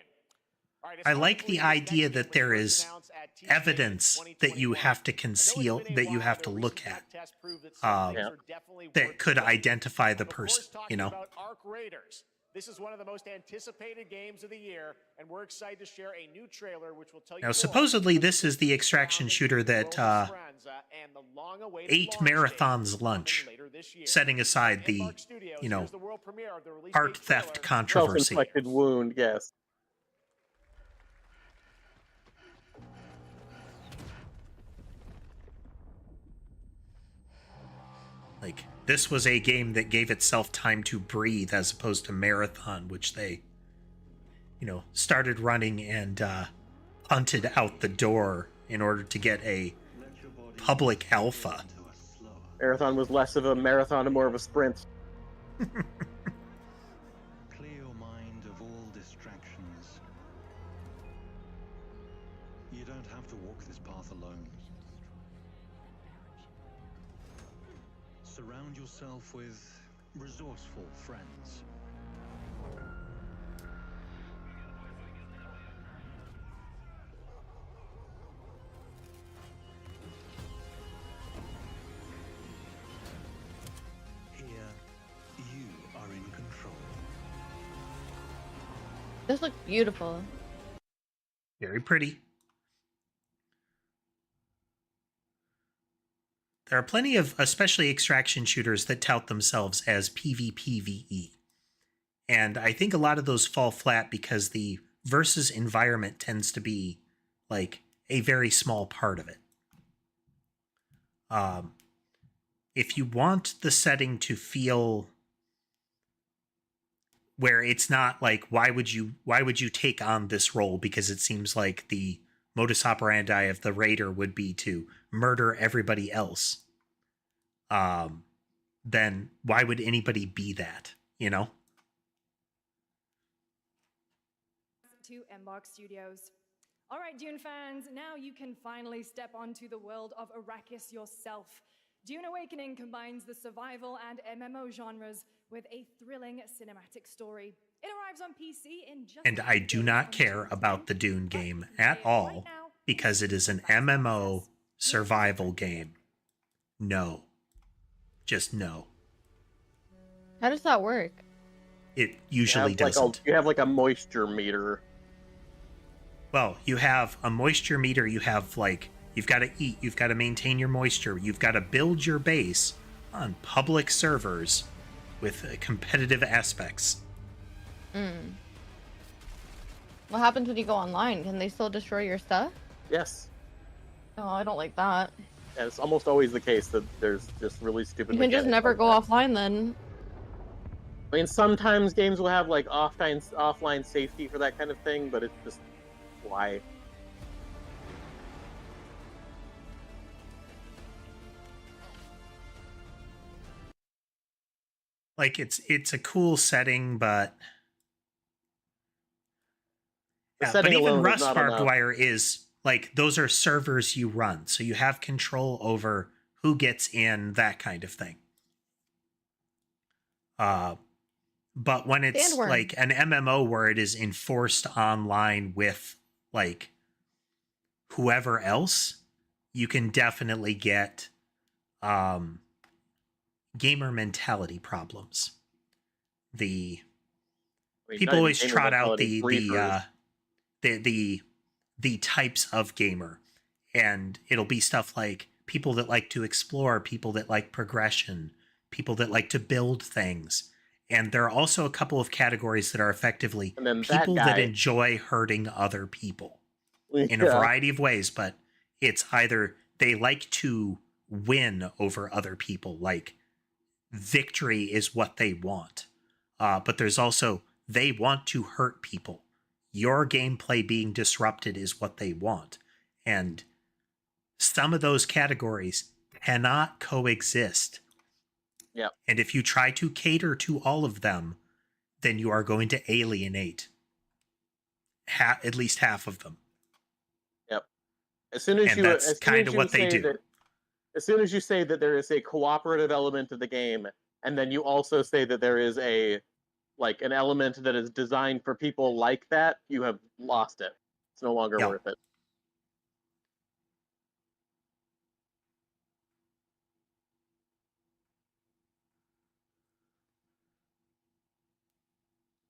All right, it's I hard to like the believe this next idea game that was there first is announced at TGA evidence that you 2021. have to I know it's conceal, been a that you while, have to their look recent at, back tests prove that some things Yeah. are definitely worth that could doing. identify the I'm, of course, person, talking you know? about Arc Raiders. This is one of the most anticipated games of the year, and we're excited to share a new trailer which will tell you Now, more supposedly about this is the extraction shooter that Roma Speranza and the long-awaited ate launch marathons date lunch, coming later this year. setting aside the, Embark Studios, you know, here's the world premiere of the release art date theft trailer. controversy. Self-inflicted wound, yes. Like, this was a game that gave itself time to breathe as opposed to marathon, which they, you know, started running and punted out the door in order to get a public alpha. Marathon was less of a marathon and more of a sprint. Clear your mind of all distractions. You don't have to walk this path alone. Surround yourself with resourceful friends. Here, you are in control. This looks beautiful. Very pretty. There are plenty of, especially extraction shooters, that tout themselves as PvPvE. And I think a lot of those fall flat because the versus environment tends to be like a very small part of it. If you want the setting to feel where it's not like, why would you take on this role? Because it seems like the modus operandi of the raider would be to murder everybody else. Then why would anybody be that, you know? To Embark Studios. All right, Dune fans, now you can finally step onto the world of Arrakis yourself. Dune Awakening combines the survival and MMO genres with a thrilling cinematic story. It arrives on PC in just And I do not care about the Dune game at all because it is an MMO survival game. No. Just no. How does that work? It usually You have, doesn't. you have like a moisture meter. Well, you have a moisture meter, you have like, you've got to eat, you've got to maintain your moisture, you've got to build your base on public servers with competitive aspects. What happens when you go online? Can they still destroy your stuff? Yes. Oh, I don't like that. And it's almost always the case that there's just really stupid You can just mechanics never like go that. offline then. I mean, sometimes games will have like offline safety for that kind of thing, but it's just why. Like it's a cool setting, but The yeah, setting but even alone is Rust not Barbed enough. Wire is like, those are servers you run, so you have control over who gets in, that kind of thing. But when it's Sandworm. like an MMO where it is enforced online with like whoever else, you can definitely get gamer mentality problems. The mean, people not always gamer trot out mentality, briefers. the types of gamer, and it'll be stuff like people that like to explore, people that like progression, people that like to build things. And there are also a couple of categories that are effectively And then people that that guy. enjoy hurting other people in a Yeah. variety of ways, but it's either they like to win over other people, like victory is what they want. But there's also they want to hurt people. Your gameplay being disrupted is what they want. And some of those categories cannot coexist. Yep. And if you try to cater to all of them, then you are going to alienate at least half of them. Yep. As soon as And you, that's as soon kind as of you what they say do. that, as soon as you say that there is a cooperative element to the game, and then you also say that there is a like an element that is designed for people like that, you have lost it. It's no longer Yeah. worth it.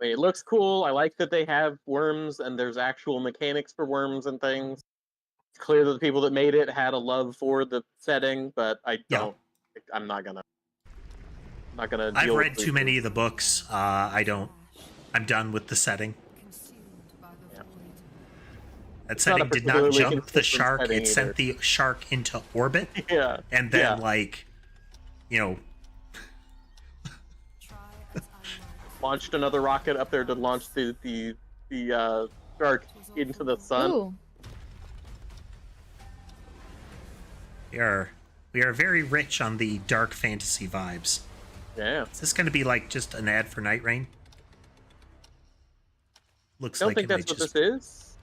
I mean, it looks cool. I like that they have worms and there's actual mechanics for worms and things. It's clear that the people that made it had a love for the setting, but I Yeah. don't. I'm not gonna. Not gonna. I've deal read with too many creatures. of the books. I'm done with the setting. That It's not a setting did not particularly jump the consistent shark. setting It sent either. the shark into orbit. Yeah. And then, Yeah. like, you know, Launched another rocket up there to launch the shark into the sun. Ooh. we are very rich on the dark fantasy vibes. Yeah. Is this going to be like just an ad for Night Rain? Looks I don't like think it might that's what just. this is.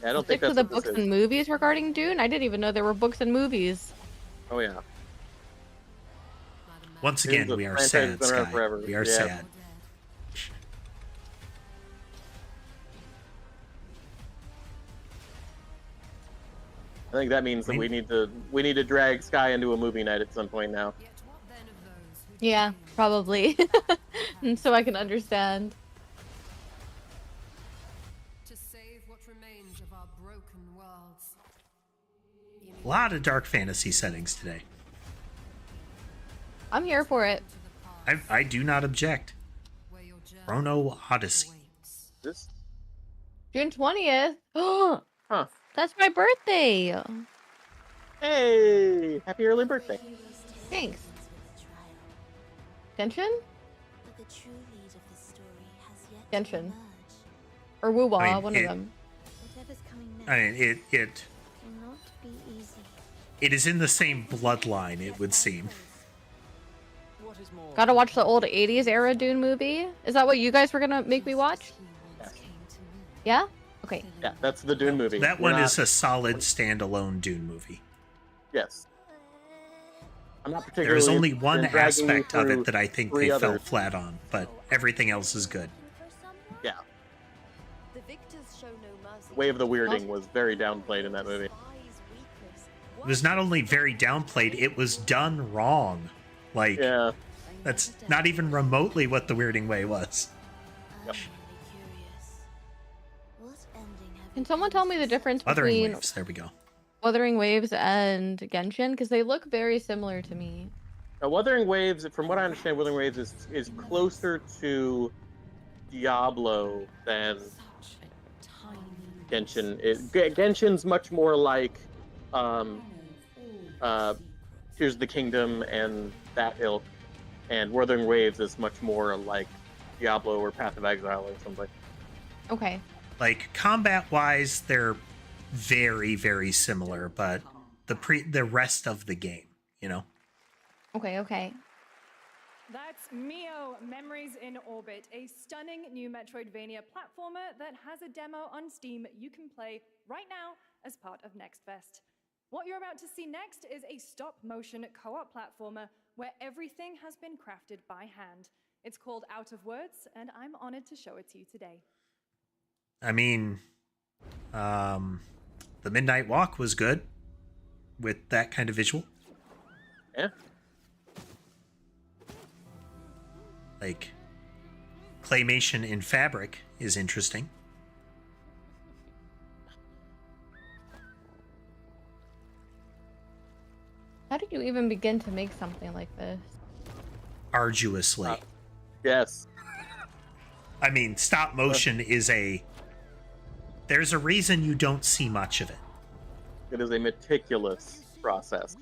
Yeah, I don't think Stick to that's the what this books is. and movies regarding Dune. I didn't even know there were books and movies. Oh yeah. Once Dune's again, a we are franchise sad, that's been around Sky. forever. We are Yeah. sad. I think that means that we need to drag Sky into a movie night at some point now. Yeah, probably. And so I can understand. To save what remains of our broken worlds. A lot of dark fantasy settings today. I'm here for it. I do not object. Chrono Odyssey. This? June 20th. Oh, Huh. that's my birthday. Hey! Happy early birthday. Thanks. Genshin? Genshin. Or Wuwa, I mean, one of them. I mean, it is in the same bloodline, it would seem. Gotta watch the old 80s era Dune movie. Is that what you guys were gonna make me watch? Yes. Yeah? Okay. Yeah, that's the Dune movie. That We're one not- is a solid standalone Dune movie. Yes. I'm not There particularly. is only one been dragging you aspect of through it that I think three they fell others. flat on, but everything else is good. Yeah. The victors show no mercy. Way of the Weirding was very downplayed in that movie. It was not only very downplayed, it was done wrong. Like, Yeah. that's not even remotely what the Weirding Way was. Yep. Can someone tell me the difference Wuthering between Waves, there we go. Wuthering Waves and Genshin? Because they look very similar to me. Now, Wuthering Waves, from what I understand, Wuthering Waves is closer to Diablo than Genshin. Genshin's much more like Tears of the Kingdom and that ilk, and Wuthering Waves is much more like Diablo or Path of Exile or something. Okay. Like, combat-wise, they're very, very similar, but the rest of the game, you know? Okay, okay. That's Mio Memories in Orbit, a stunning new Metroidvania platformer that has a demo on Steam you can play right now as part of Next Fest. What you're about to see next is a stop-motion co-op platformer where everything has been crafted by hand. It's called Out of Words, and I'm honored to show it to you today. I mean, the Midnight Walk was good with that kind of visual. Yeah. Like, claymation in fabric is interesting. How did you even begin to make something like this? Arduously. Yes. I mean, stop motion is there's a reason you don't see much of it. It is a meticulous process.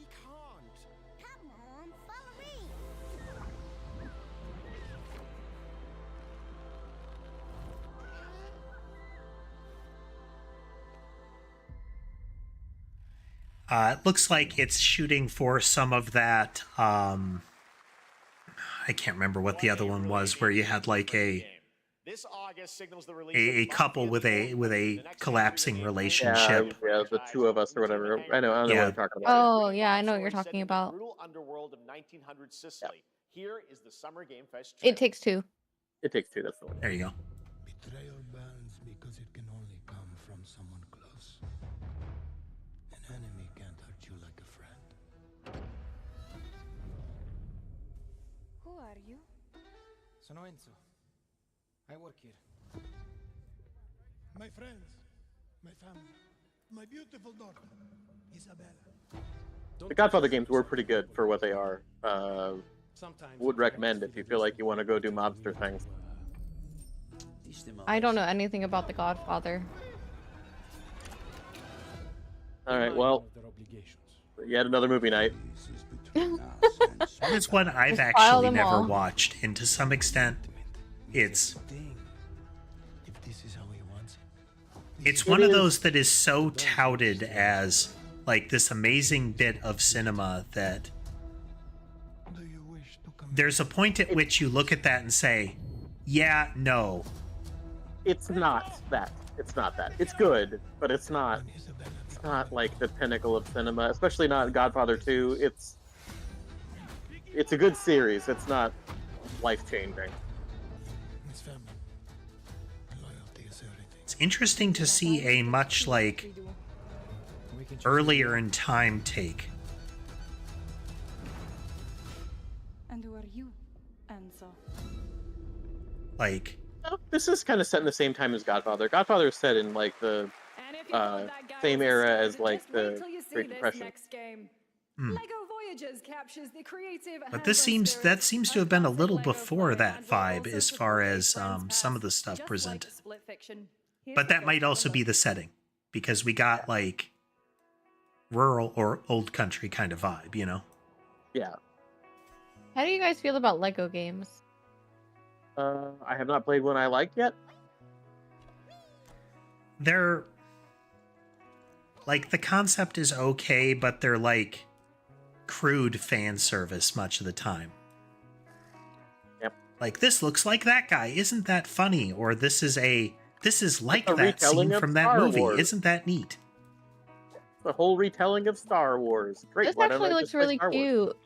It looks like it's shooting for some of that. I can't remember what the other one was, where you had like a couple with a collapsing relationship. Yeah, the two of us or whatever. I know what you're talking about. Oh yeah, I know what you're talking about. Here is the Summer Game Fest. It Takes Two. It Takes Two. That's the one. There you go. Betrayal burns because it can only come from someone close. An enemy can't hurt you like a friend. Who are you? Sono Enzo. I work here. My friends, my family, my beautiful daughter, Isabella. The Godfather games were pretty good for what they are. Would recommend if you feel like you want to go do mobster things. I don't know anything about The Godfather. All right, well, yet another movie night. That is one I've Just file actually them never all. watched, and to some extent, it's one of those that is so touted as like this amazing bit of cinema that there's a point at which you look at that and say, yeah, no. It's not that. It's not that. It's good, but it's not like the pinnacle of cinema, especially not Godfather 2. It's a good series. It's not life-changing. It's interesting to see a much like earlier in time take. And who are you, Enzo? Like, This is kind of set in the same time as Godfather. Godfather is set in like the same era as like the Great Depression. Next game. Hmm. Lego Voyages captures the creative But that seems to have been a little before that vibe as far as some of the stuff presented. But that might also be the setting, because we got like rural or old country kind of vibe, you know? Yeah. How do you guys feel about Lego games? I have not played one I liked yet. They're like, the concept is okay, but they're like crude fan service much of the time. Yep. Like, this looks like that guy. Isn't that funny? Or this is like that retelling scene of from that Star movie. Wars. Isn't that neat? The whole retelling of Star Wars. Great. This Why don't actually I looks just play really Star Wars? cute.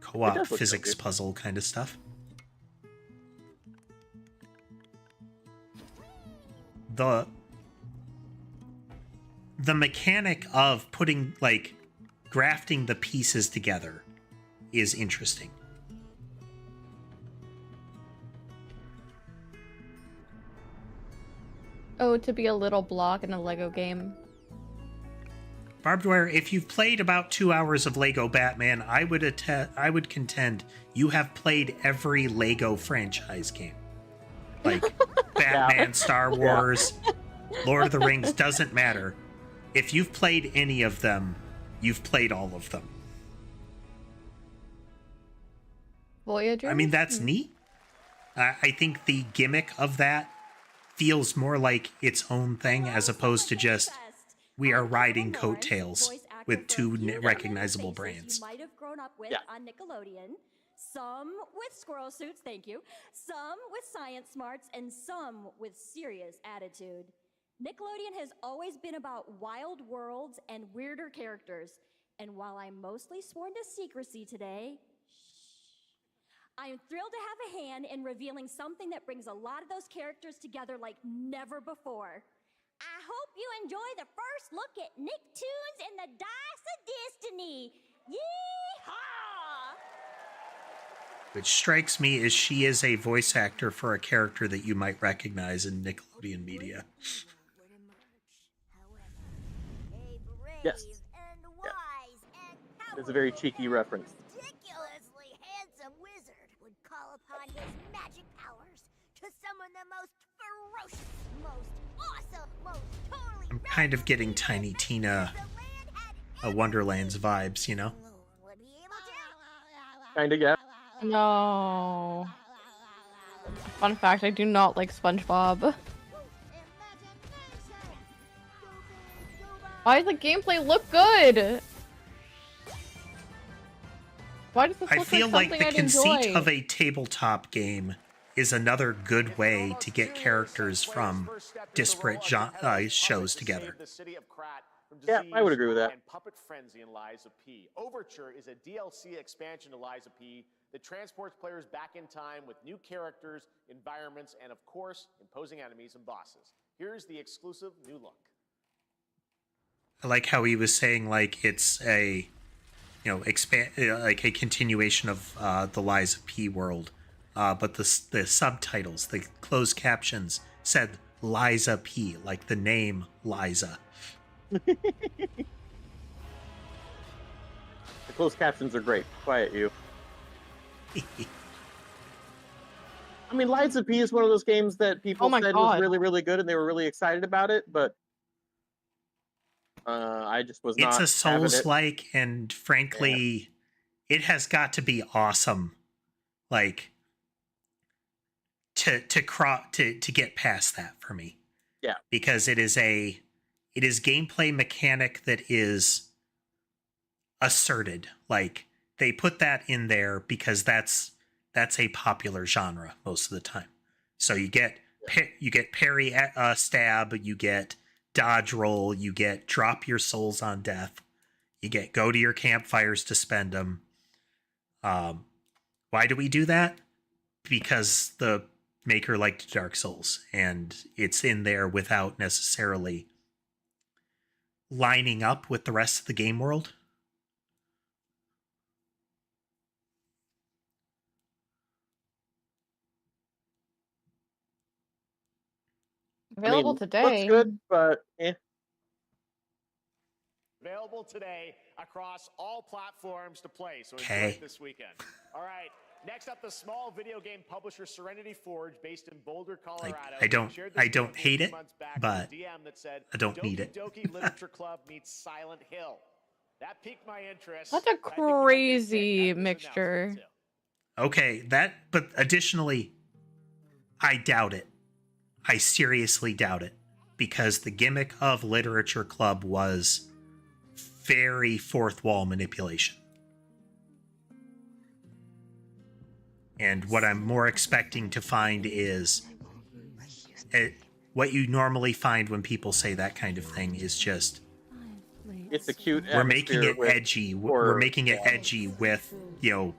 Co-op does look physics so good. puzzle kind of stuff. The mechanic of putting, like, grafting the pieces together is interesting. Oh, to be a little block in a Lego game. Barbed Wire, if you've played about 2 hours of Lego Batman, I would contend you have played every Lego franchise game. Like Batman, Star Wars, Lord of the Rings, doesn't matter. If you've played any of them, you've played all of them. Voyager? I mean, that's neat. I think the gimmick of that feels more like its own thing as opposed to just, we are riding coattails with two recognizable brands. You might have grown up with on Nickelodeon. Some with squirrel suits, thank you. Some with science smarts, and some with serious attitude. Nickelodeon has always been about wild worlds and weirder characters. And while I'm mostly sworn to secrecy today, I am thrilled to have a hand in revealing something that brings a lot of those characters together like never before. I hope you enjoy the first look at Nicktoons and the Dice of Destiny. Yee-haw! Which strikes me as she is a voice actor for a character that you might recognize in Nickelodeon media. Yes. Yeah. It's a very cheeky reference. Ridiculously handsome wizard would call upon his magic powers to summon the most ferocious, most awesome, most totally. I'm kind of getting Tiny Tina Wonderlands vibes, you know? Kinda, yeah. No. Fun fact, I do not like SpongeBob. Why does the gameplay look good? Why does this I look feel like like something the I'd conceit enjoy? of a tabletop game is another good way to get characters from disparate shows together. Yeah, I would agree with that. And Puppet Frenzy in Lies of P. Overture is a DLC expansion to Lies of P that transports players back in time with new characters, environments, and of course, imposing enemies and bosses. Here's the exclusive new look. I like how he was saying like it's a, you know, like a continuation of the Lies of P world, but the subtitles, the closed captions said Liza P, like the name Liza. The closed captions are great. Quiet you. I mean, Lies of P is one of those games that people said was really, really good, and they were really excited about it, but I just was not. It's a Souls-like, and frankly, it has got to be awesome, like to get past that for me. Yeah, because it is gameplay mechanic that is asserted. Like they put that in there because that's a popular genre most of the time. So you get parry, stab, you get dodge roll, you get drop your souls on death, you get go to your campfires to spend them. Why do we do that? Because the maker liked Dark Souls, and it's in there without necessarily lining up with the rest of the game world. Available today. Looks good, but eh. Available today across all platforms to play, so enjoy Okay. it this weekend. All right, next up, the small video game publisher Serenity Forge, based in Boulder, Colorado. I don't shared this hate a few it, months back but with a DM that said, I don't need it. Doki Literature Club meets Silent Hill. That piqued my interest. That's a crazy mixture. Okay, but additionally, I doubt it. I seriously doubt it, because the gimmick of Literature Club was very fourth wall manipulation. And what I'm more expecting to find is what you normally find when people say that kind of thing is just, it's a cute. We're making it edgy. We're making it yeah. edgy with, you know,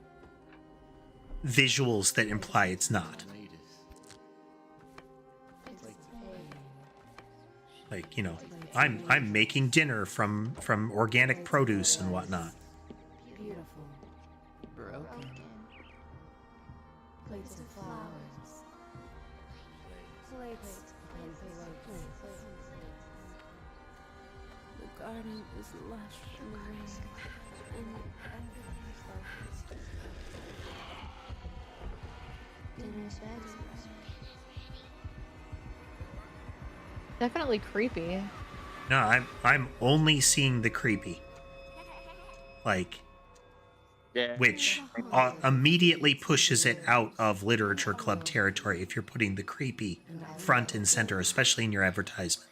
visuals that imply it's not. Like, you know, I'm making dinner from organic produce and whatnot. Beautiful. Broken. Plates of flowers. Plates and plates. The garden is lush and rich in dinner's ready. Definitely creepy. No, I'm only seeing the creepy. Like, yeah. Which immediately pushes it out of Literature Club territory if you're putting the creepy front and center, especially in your advertisement.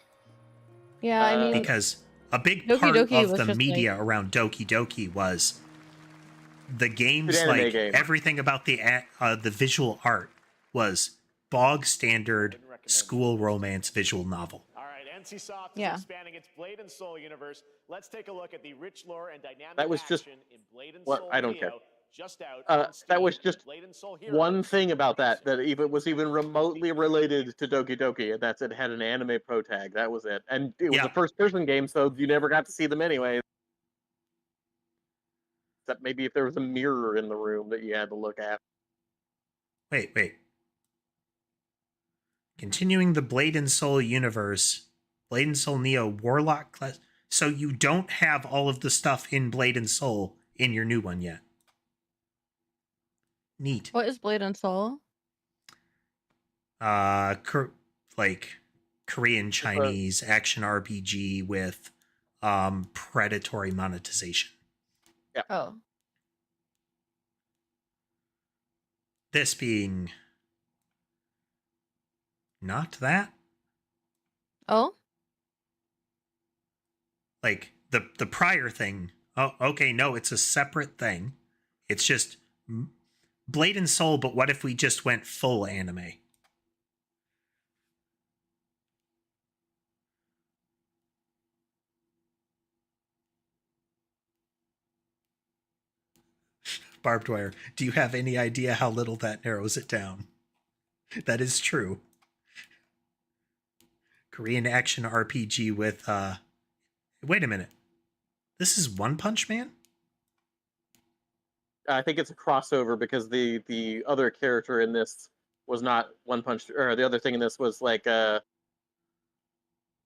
Yeah, I mean, because a big Doki part Doki of was the just media around Doki Doki was the games, Good anime like game. everything about the visual art was bog standard school romance visual novel. All right, NCSoft Yeah. is expanding its Blade and Soul universe. Let's take a look at the rich lore and dynamic That was just action in Blade and what Soul I don't Neo, care. just out on Steam. That was just Blade and Soul Heroes. one thing about that even was even remotely related to Doki Doki, and that's it had an anime pro tag. That was it, and it was a first-person game, so you never got to see them anyway. Except maybe if there was a mirror in the room that you had to look at. Wait. Continuing the Blade and Soul universe, Blade and Soul Neo Warlock class. So you don't have all of the stuff in Blade and Soul in your new one yet. Neat. What is Blade and Soul? Like Korean Chinese action RPG with predatory monetization. Yeah. Oh. This being not that. Oh? Like the prior thing. Oh, okay, no, it's a separate thing. It's just Blade and Soul, but what if we just went full anime? Barbed wire. Do you have any idea how little that narrows it down? That is true. Korean action RPG with wait a minute. This is One Punch Man? I think it's a crossover because the other character in this was not One Punch, or the other thing in this was like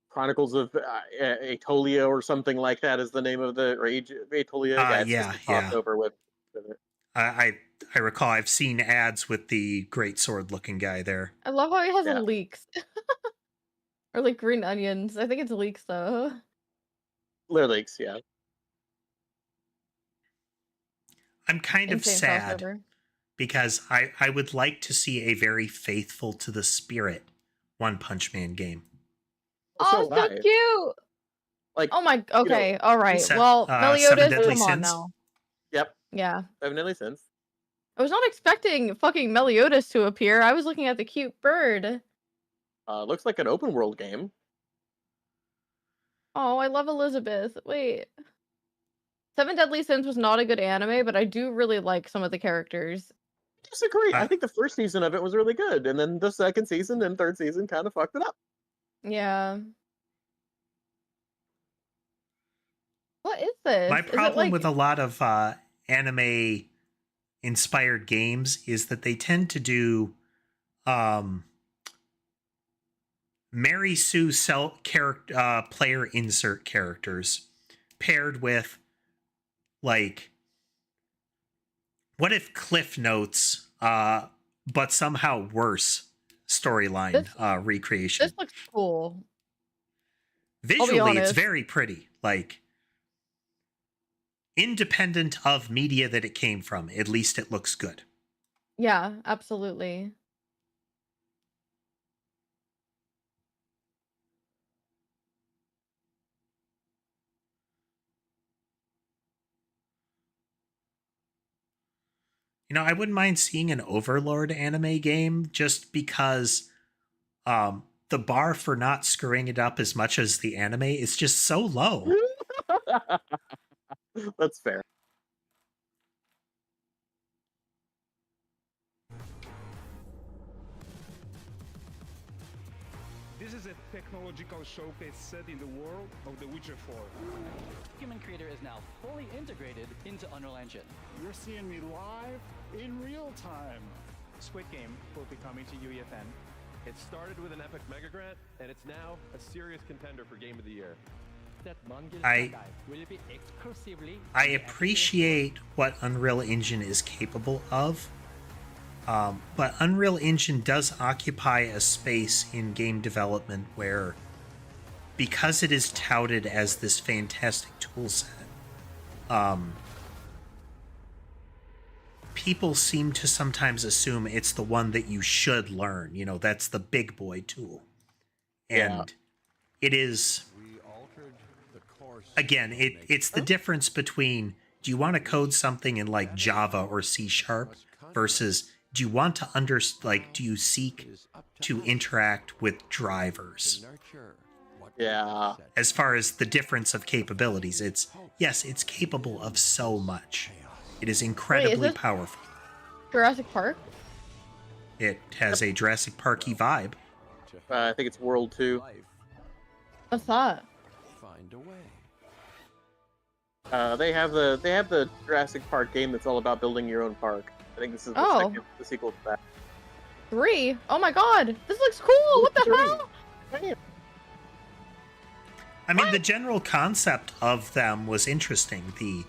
Chronicles of Aetolia or something like that is the name of the, or Age of Aetolia. It's just a crossover with it. I recall I've seen ads with the great sword looking guy there. I love how he has leeks. Or like green onions. I think it's leeks though. They're leeks, yeah. I'm kind of Insane sad crossover. because I would like to see a very faithful to the spirit One Punch Man game. Oh, so cute. Like, oh my. Okay. You know, all right. Well, Seven Meliodas, Deadly come on Sins? now. Yep. Yeah. 7 Deadly Sins. I was not expecting fucking Meliodas to appear. I was looking at the cute bird. Looks like an open world game. Oh, I love Elizabeth. Wait. Seven Deadly Sins was not a good anime, but I do really like some of the characters. I disagree. I think the first season of it was really good, and then the second season and third season kind of fucked it up. Yeah. What is this? My Is it problem like... with a lot of anime inspired games is that they tend to do Mary Sue player insert characters paired with like what if Cliff Notes but somehow worse storyline recreation. This looks cool. Visually it's very pretty, like independent of media that it came from, at least it looks good. Yeah, absolutely. You know, I wouldn't mind seeing an Overlord anime game just because the bar for not screwing it up as much as the anime is just so low. That's fair. This is a technological showcase set in the world of The Witcher 4. Human Creator is now fully integrated into Unreal Engine. You're seeing me live in real time. Squid Game will be coming to UEFN. It started with an epic mega grant, and it's now a serious contender for Game of the Year. That Mongol I will be exclusively. I appreciate what Unreal Engine is capable of, but Unreal Engine does occupy a space in game development where, because it is touted as this fantastic tool set, people seem to sometimes assume it's the one that you should learn. You know, that's the big boy tool. And it is, again, it's the difference between, do you want to code something in like Java or C# versus do you want to do you seek to interact with drivers? Yeah. As far as the difference of capabilities, yes, it's capable of so much. It is incredibly powerful. Jurassic Park? It has a Jurassic Park-y vibe. I think it's World 2. What's that? Find a way. They have the Jurassic Park game that's all about building your own park. I think this is the sequel to that. 3? Oh my god, this looks cool! What the hell? I mean, the general concept of them was interesting. The,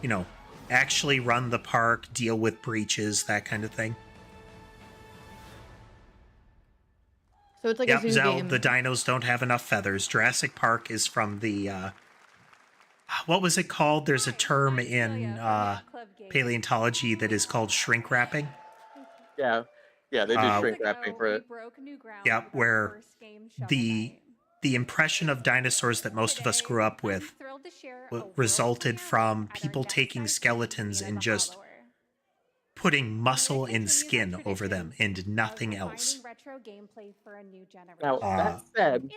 you know, actually run the park, deal with breaches, that kind of thing. So it's like Yep, a zoo Zell, game. the dinos don't have enough feathers. Jurassic Park is from the, what was it called? There's a term in paleontology that is called shrink wrapping. Yeah, they do shrink wrapping for it. Yep, where the impression of dinosaurs that most of us grew up with resulted from people taking skeletons and just putting muscle and skin over them and nothing else. Now, that said,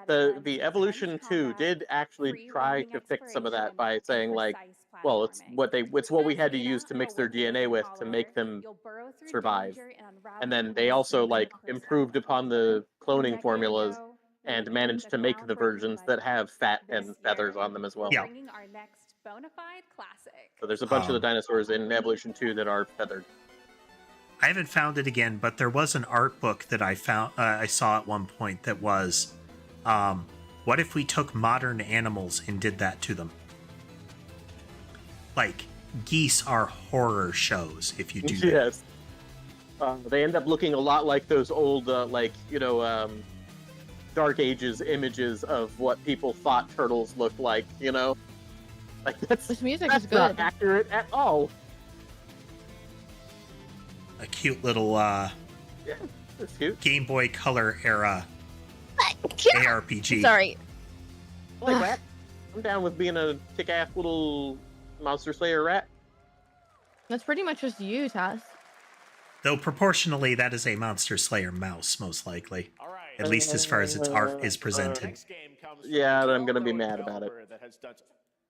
the Evolution 2 did actually try to fix some of that by saying, like, well, it's what we had to use to mix their DNA with to make them survive. And then they also, like, improved upon the cloning formulas and managed to make the versions that have fat and feathers on them as well. Yeah. So there's a bunch of the dinosaurs in Evolution 2 that are feathered. I haven't found it again, but there was an art book that I found. I saw at one point that was, what if we took modern animals and did that to them? Like, geese are horror shows if you do that. Yes. They end up looking a lot like those old, Dark Ages images of what people thought turtles looked like, you know? Like, this music is good. Not accurate at all. A cute little yeah, that's cute. Game Boy Color era ARPG. Sorry. I like that. I'm down with being a kick-ass little Monster Slayer rat. That's pretty much just you, Tess. Though proportionally, that is a Monster Slayer mouse, most likely. At least as far as its art is presented. Yeah, I'm gonna be mad about it.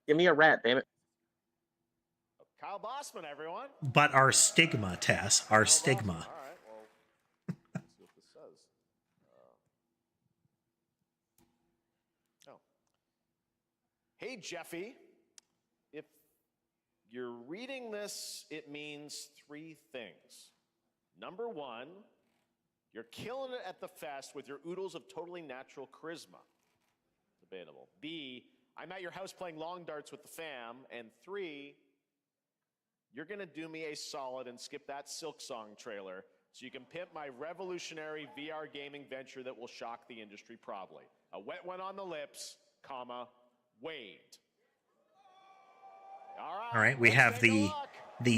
Give me a rat, damn it. Kyle Bossman, everyone. But our stigma, Tess, our stigma. All right, well, let's see what this says. Hey, Jeffy. If you're reading this, it means 3 things. Number 1, you're killing it at the fest with your oodles of totally natural charisma. Debatable. B, I'm at your house playing long darts with the fam. And 3, you're going to do me a solid and skip that Silk Song trailer so you can pimp my revolutionary VR gaming venture that will shock the industry probably. A wet one on the lips, comma, Wade. All right, we have the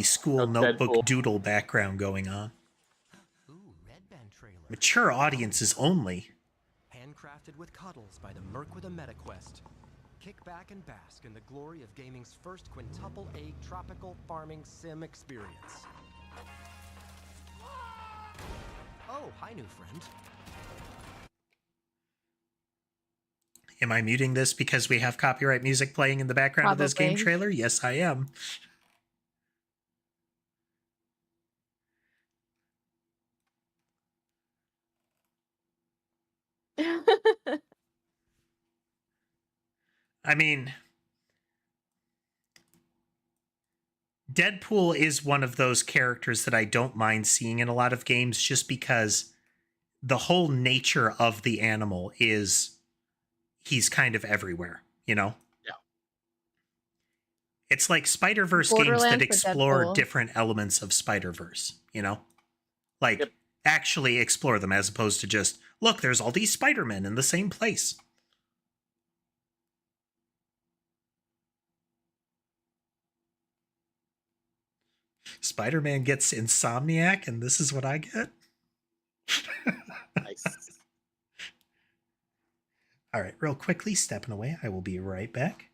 school notebook doodle background going on. Mature audiences only. Handcrafted with cuddles by the Merc with a MetaQuest. Kick back and bask in the glory of gaming's first quintuple A tropical farming sim experience. Oh, hi, new friend. Am I muting this because we have copyright music playing in the background of this game trailer? Yes, I am. I mean, Deadpool is one of those characters that I don't mind seeing in a lot of games just because the whole nature of the animal is he's kind of everywhere, you know? Yeah. It's like Spider-Verse games that explore different elements of Spider-Verse, you know? Like, actually explore them as opposed to just, look, there's all these Spider-Men in the same place. Spider-Man gets Insomniac, and this is what I get? Nice. All right, real quickly, stepping away. I will be right back.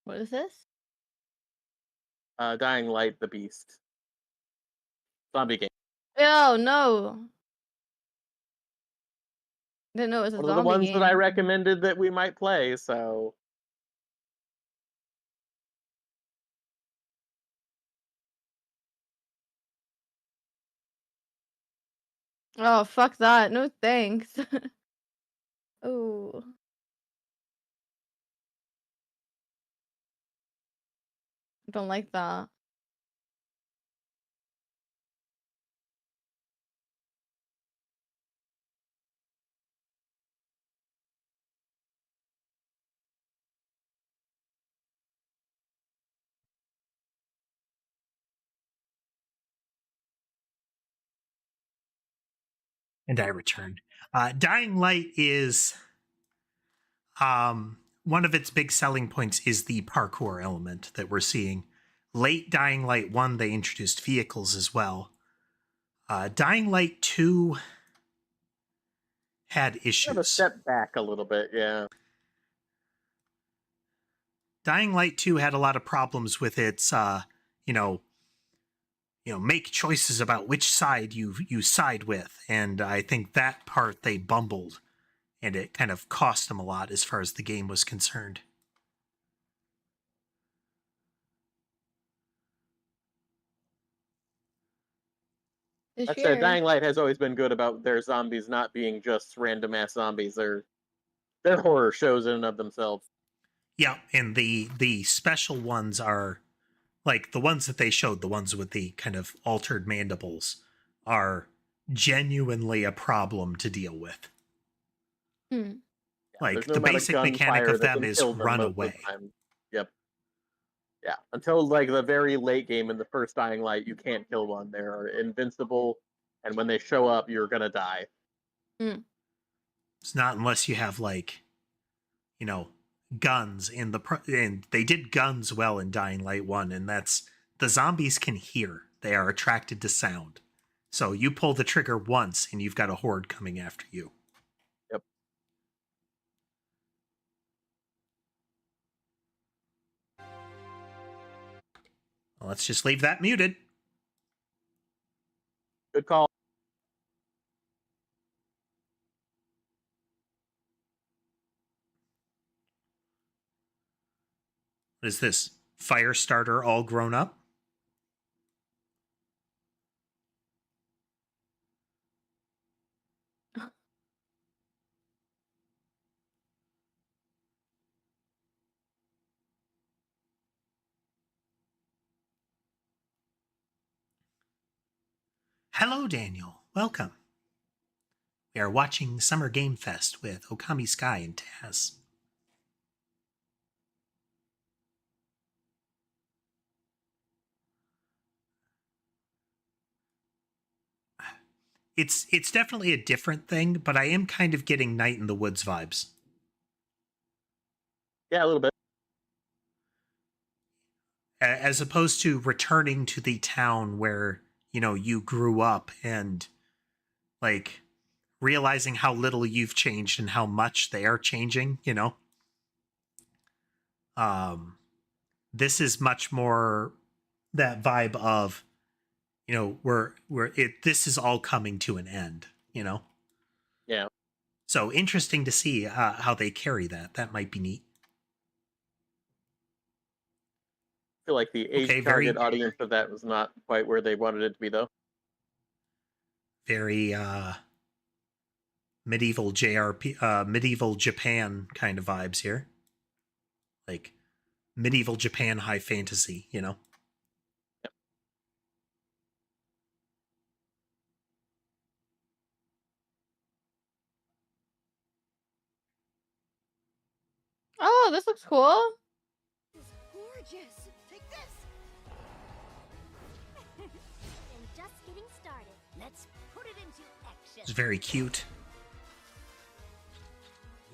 What is this? Dying Light, the Beast. Zombie game. Oh, no. Didn't know it was a One of the zombie ones game. that I recommended that we might play, so... Oh, fuck that. No thanks. Oh. Don't like that. And I return. Dying Light is one of its big selling points is the parkour element that we're seeing. Late Dying Light 1, they introduced vehicles as well. Dying Light 2 had issues. Kind of a step back a little bit, yeah. Dying Light 2 had a lot of problems with its, make choices about which side you side with, and I think that part they bumbled, and it kind of cost them a lot as far as the game was concerned. That said, Dying Light has always been good about their zombies not being just random ass zombies. They're horror shows in and of themselves. Yeah, and the special ones are like the ones that they showed, the ones with the kind of altered mandibles, are genuinely a problem to deal with. Hmm. Like no the amount basic mechanic gunfire of that them can is kill them run most of the away. time. Yep. Yeah, until like the very late game in the first Dying Light, you can't kill one. They're invincible, and when they show up, you're gonna die. Hmm. It's not unless you have like, guns in the and they did guns well in Dying Light 1, and that's the zombies can hear. They are attracted to sound. So you pull the trigger once and you've got a horde coming after you. Yep. Well, let's just leave that muted. Good call. What is this? Firestarter all grown up? Hello, Daniel. Welcome. We are watching Summer Game Fest with Okami Sky and Taz. It's definitely a different thing, but I am kind of getting Night in the Woods vibes. Yeah, a little bit. As opposed to returning to the town where, you grew up and like realizing how little you've changed and how much they are changing, This is much more that vibe of, this is all coming to an end, Yeah. So interesting to see how they carry that. That might be neat. I feel like the age target audience of that was not quite where they wanted it to be, though. Very medieval medieval Japan kind of vibes here. Like medieval Japan high fantasy, Yep. Oh, this looks cool. Gorgeous. Take this. And just getting started. Let's put it into action. It's very cute.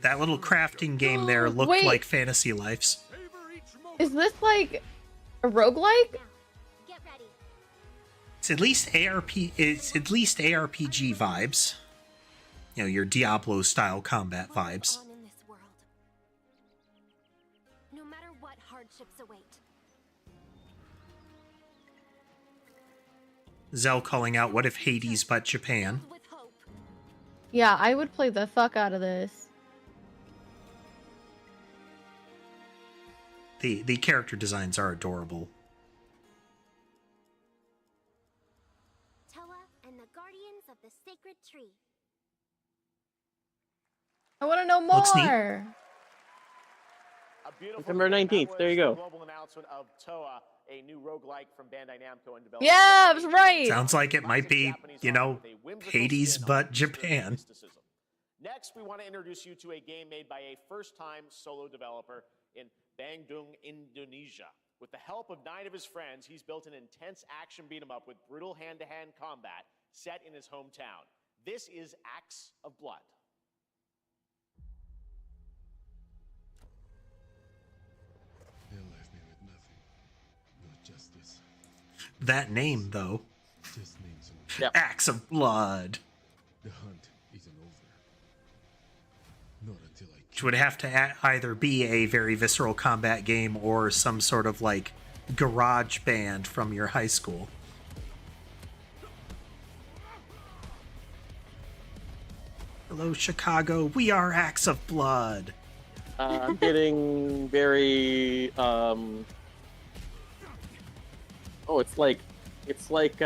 That little crafting game there looked Wait. like Fantasy Lives. Is this like a roguelike? Get ready. It's at least ARPG vibes. Your Diablo style combat vibes. On in this world. No matter what hardships await. Zell calling out, what if Hades but Japan? With hope. Yeah, I would play the fuck out of this. The character designs are adorable. Toa and the Guardians of the Sacred Tree. I want to know Looks neat. more. A beautiful September game. That 19th, was there you the go. global announcement of Toa, a new roguelike from Bandai Namco and developed. Yeah, I was right. Sounds like it might be, you know, Hades but Japan. Next, we want to introduce you to a game made by a first-time solo developer in Bandung, Indonesia. With the help of 9 of his friends, he's built an intense action beat-em-up with brutal hand-to-hand combat set in his hometown. This is Acts of Blood. They left me with nothing. No justice. That name, though. Just names and Axe of Blood. the hunt isn't over. Not until I Which would have to either be a very visceral combat game or some sort of like garage band from your high school. Hello, Chicago. We are Axe of Blood. I'm getting very it's like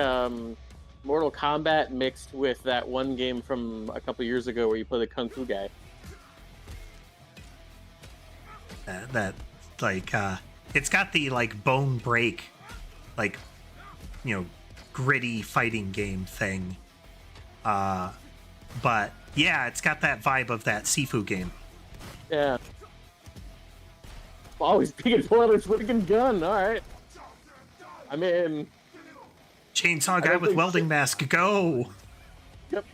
Mortal Kombat mixed with that one game from a couple years ago where you play the Kung Fu guy. That like it's got the like bone break, like, you know, gritty fighting game thing. But yeah, it's got that vibe of that Sifu game. Yeah. Always picking for this freaking gun. All right. I'm in. Chainsaw guy with welding mask, go! Yep.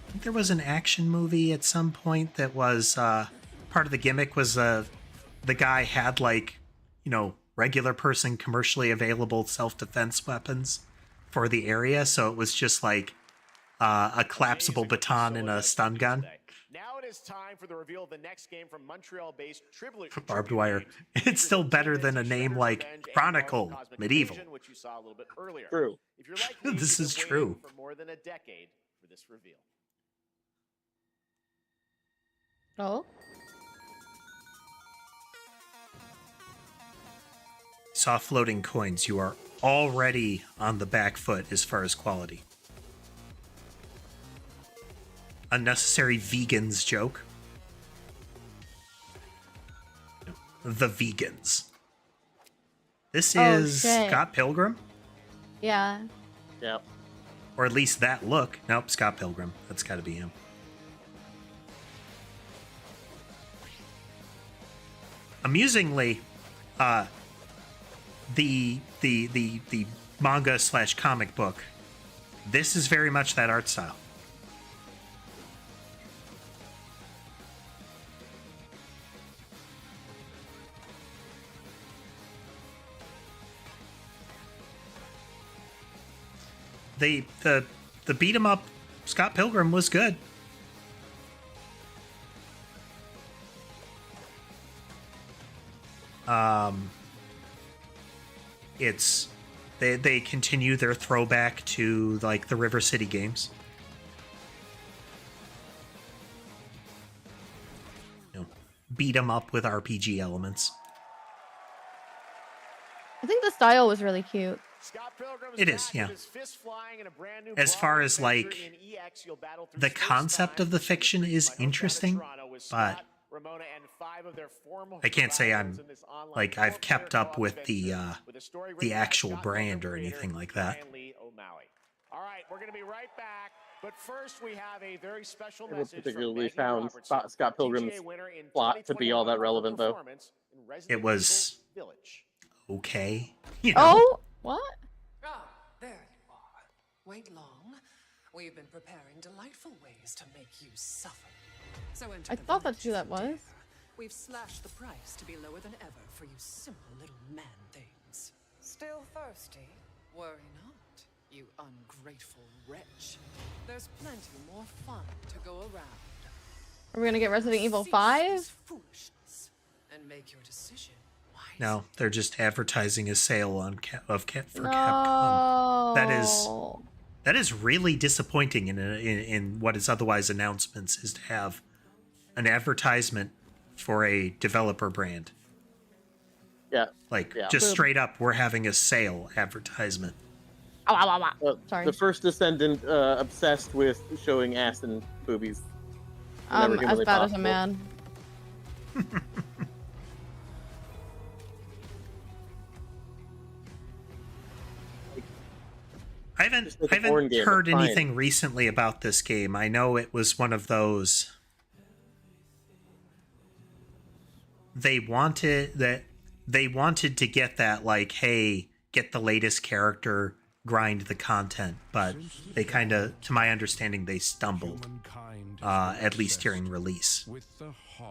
I think there was an action movie at some point that was part of the gimmick was the guy had like, you know, regular person commercially available self-defense weapons for the area, so it was just like a collapsible baton and a stun gun. Now it is time for the reveal of the next game from Montreal-based Tribute. Barbed wire. It's still better than a name like Chronicle Medieval. Which you saw a little bit earlier. True. If you're like me, This you've is been true. waiting for more than a decade for this reveal. Oh. Saw floating coins. You are already on the back foot as far as quality. Unnecessary vegans joke. The vegans. This is shit. Scott Pilgrim? Yeah. Yep. Or at least that look. Nope, Scott Pilgrim. That's got to be him. Amusingly, the manga / comic book, this is very much that art style. The beat 'em up Scott Pilgrim was good. It's they continue their throwback to like the River City games. You know, beat 'em up with RPG elements. I think the style was really cute. It is, yeah. As far as like the concept of the fiction is interesting, but I can't say I'm like I've kept up with the actual brand or anything like that. All right, we're going to be right back. But first, we have a very special I message particularly from found Scott Pilgrim's plot to be all that relevant, though. It was okay. You know? Oh, what? Ah, there you are. Wait long. We've been preparing delightful ways to make you suffer. So enter I the thought that's village, who that was. We've slashed the price to be lower than ever for you simple little man things. Still thirsty? Worry not, you ungrateful wretch. There's plenty more fun to go around. Are we gonna get Resident Evil Cease 5? this foolishness and make your decision wisely. No, they're just advertising a sale on for Capcom. No. That is really disappointing in what is otherwise announcements, is to have an advertisement for a developer brand. Yeah. Like, Yeah. just straight up, we're having a sale advertisement. Ow, ow, ow, ow. Sorry. The first Descendant obsessed with showing ass and boobies. As humanly bad as a possible. man. I haven't like a porn game, heard it's fine. anything recently about this game. I know it was one of those. They wanted to get that, like, hey, get the latest character, grind the content, but they kind of, to my understanding, they stumbled. At least during release.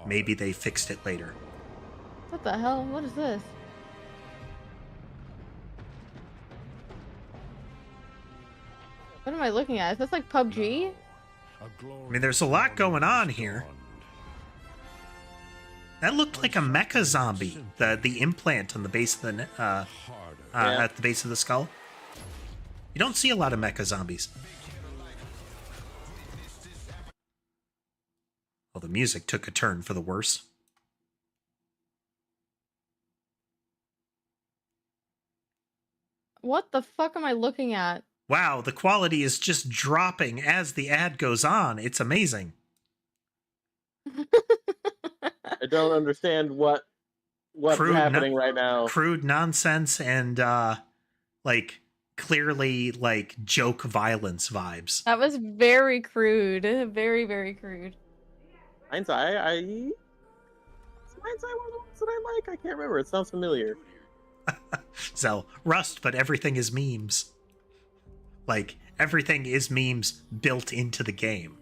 Maybe they fixed it later. What the hell? What is this? What am I looking at? Is this like PUBG? I mean, there's a lot going on here. That looked like a mecha zombie. The implant on the base of the at the base of the skull. You don't see a lot of mecha zombies. Well, the music took a turn for the worse. What the fuck am I looking at? Wow, the quality is just dropping as the ad goes on. It's amazing. I don't understand what's happening right now. Crude nonsense and like clearly like joke violence vibes. That was very crude. Very, very crude. Hindsight, Hindsight one of the ones that I like. I can't remember. It sounds familiar. So, Rust, but everything is memes. Like, everything is memes built into the game.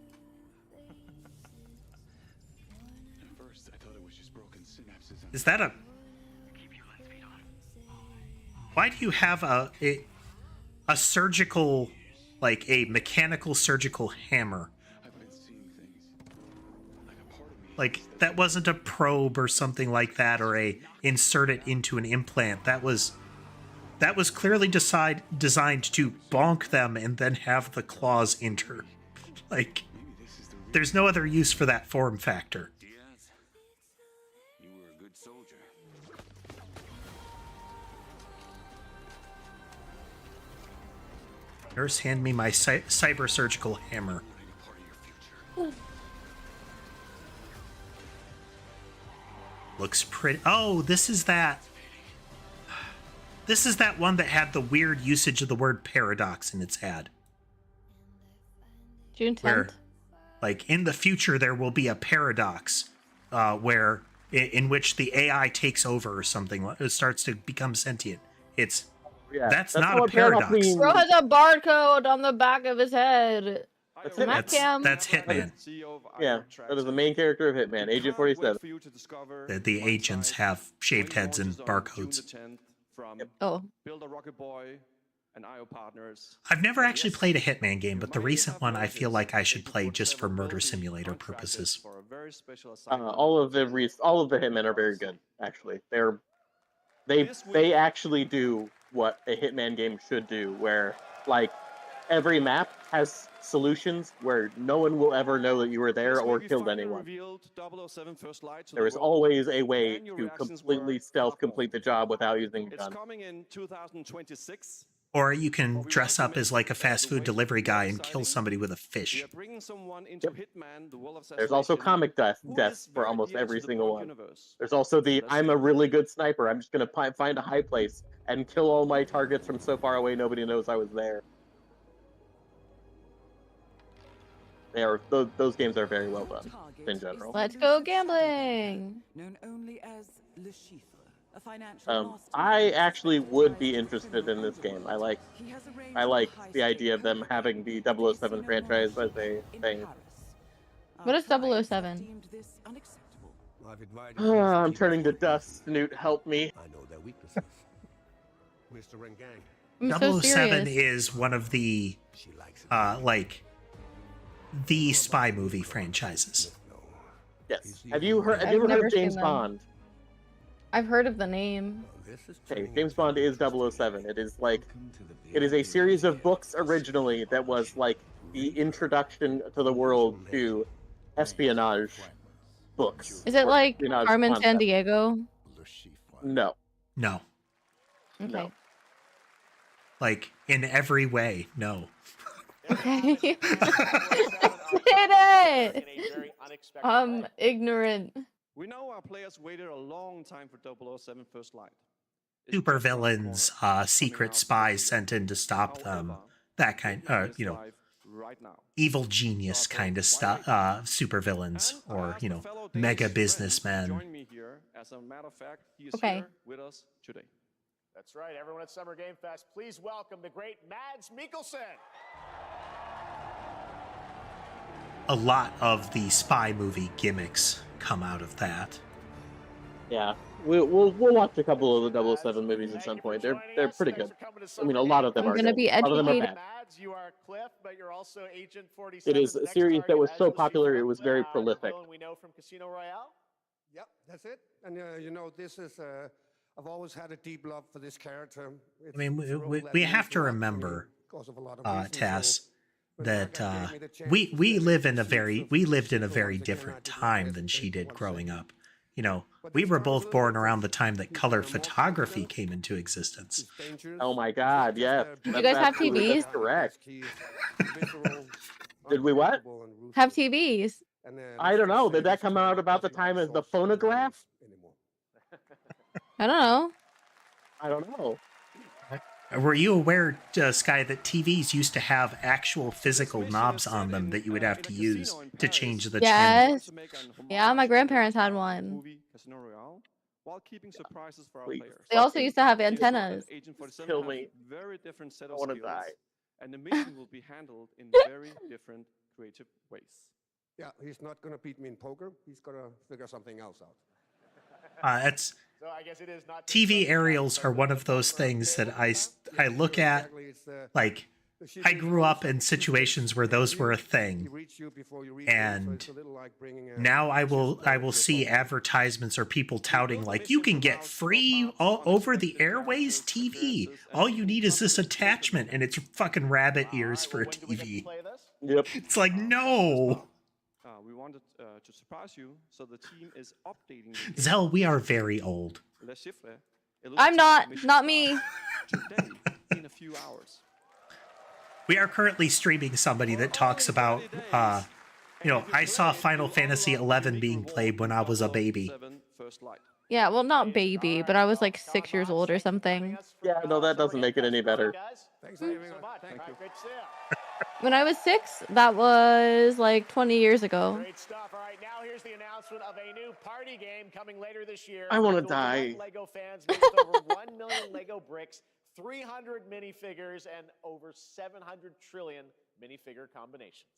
Is that a... Why do you have a surgical, like a mechanical surgical hammer? Like, that wasn't a probe or something like that, or a insert it into an implant. That was clearly designed to bonk them and then have the claws enter. Like, there's no other use for that form factor. You were a good soldier. Nurse, hand me my cyber surgical hammer. Looks pretty. Oh, this is that. This is that one that had the weird usage of the word paradox in its ad. June 10th. Where, like, in the future, there will be a paradox where in which the AI takes over or something. It starts to become sentient. That's not a paradox. Bro has a barcode on the back of his head. That's Hitman. Yeah, that is the main character of Hitman, Agent 47. The agents have shaved heads and barcodes. Oh. Build a Rocket Boy and IO partners. I've never actually played a Hitman game, but the recent one I feel like I should play just for murder simulator purposes. All of the Hitmen are very good, actually. They actually do what a Hitman game should do, where like every map has solutions where no one will ever know that you were there or killed anyone. There is always a way to completely stealth complete the job without using a gun. It's coming in 2026. Or you can dress up as like a fast food delivery guy and kill somebody with a fish. There's also comic deaths for almost every single one. There's also the I'm a really good sniper. I'm just going to find a high place and kill all my targets from so far away nobody knows I was there. Those games are very well done in general. Let's go gambling. Known only as Le Chiffre, a financial I actually would be interested in this game. I like the idea of them having the 007 franchise as a thing. What is 007? I'm turning to dust. Newt, help me. I know their weaknesses. Mr. Rengang. I'm so 007 serious. is one of the like the spy movie franchises. Yes. Have you heard I've of never James seen them. Bond? I've heard of the name. Okay, James Bond is 007. It is like, it is a series of books originally that was like the introduction to the world to espionage books. Is it or like espionage Carmen concepts. Sandiego? No. No. Okay. No. Like, in every way, no. Okay. Did it! I'm ignorant. We know our players waited a long time for 007 First Light. Supervillains, secret spies sent in to stop them. That kind, evil genius kind of stuff, supervillains, or, mega businessmen. Join me here. As a matter of fact, he is Okay. here with us today. That's right, everyone at Summer Game Fest, please welcome the great Mads Mikkelsen. A lot of the spy movie gimmicks come out of that. Yeah, we'll watch a couple of the 007 movies at some point. They're pretty good. I mean, a lot of them I'm are gonna good. be A lot of them are educated. bad. Mads, you are Cliff, but you're also Agent 47. It is a series that was so popular, it was very prolific. Villain we know from Casino Royale. Yep, that's it. And this is. I've always had a deep love for this character. I mean, we have to remember, Tess, that we lived in a very different time than she did growing up. We were both born around the time that color photography came into existence. Oh my God, yes. You guys have TVs? That's correct. Did we what? Have TVs? I don't know. Did that come out about the time as the phonograph? I don't know. I don't know. Were you aware, Sky, that TVs used to have actual physical knobs on them that you would have to use to change the channel? Yes. Yeah, my grandparents had one. While keeping surprises for our players. They also used to have antennas. Agent 47 Kill has me. a very different set I of wanna skills, die. and the mission will be handled in very different creative ways. Yeah, he's not going to beat me in poker. He's going to figure something else out. It's So I guess it is not TV aerials are one of those things that I look at, like, I grew up in situations where those were a thing, and now I will see advertisements or people touting like, you can get free all over the airways TV. All you need is this attachment, and it's fucking rabbit ears for a TV. Yep. It's like, no. We wanted to surprise you, so the team is updating. Zell, we are very old. I'm not me. Today, in a few hours. We are currently streaming somebody that talks about, I saw Final Fantasy XI being played when I was a baby. Yeah, well, not baby, but I was like 6 years old or something. Yeah, no, that doesn't make it any better. Thanks so much. Thank you. Great to see you. When I was 6, that was like 20 years ago. Great stuff. All right, now here's the announcement of a new party game coming later this year. I wanna You'll die. want Lego fans made with over 1 million Lego bricks, 300 minifigures, and over 700 trillion minifigure combinations.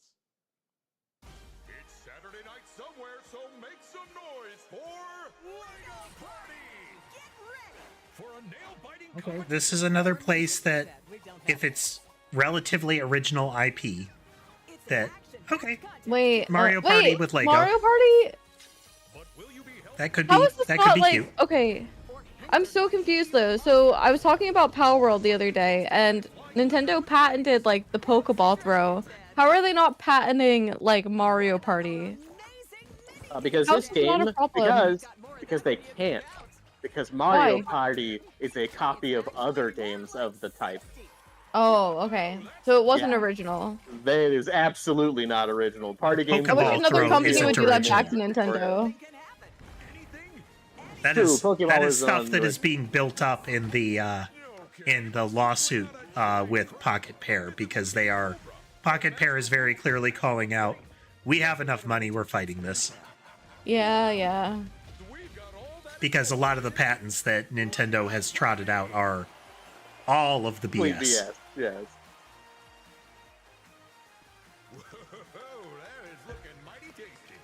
It's Saturday night somewhere, so make some noise for Lego Party! Get ready for a nail-biting Okay. This is another place that, if it's relatively original IP, that, okay, Wait, Mario Party with Lego. Mario Party? That could How be, is this that not could be like, cute. okay, I'm so confused though. So I was talking about Power World the other day, and Nintendo patented like the Pokeball throw. How are they not patenting like Mario Party? Because How's this this not a game, problem? because they can't. Because Mario Why? Party is a copy of other games of the type. Oh, okay. So it wasn't Yeah. original. That is absolutely not original. Party games. I wish Pokeball another throw company isn't would do that back to original. Nintendo. That True, is Pokeball that is is stuff on that the- is being built up in the lawsuit with Pocket Pair, because Pocket Pair is very clearly calling out, we have enough money, we're fighting this. Yeah. Because a lot of the patents that Nintendo has trotted out are all of the Complete BS. BS. Yes. That is looking mighty tasty.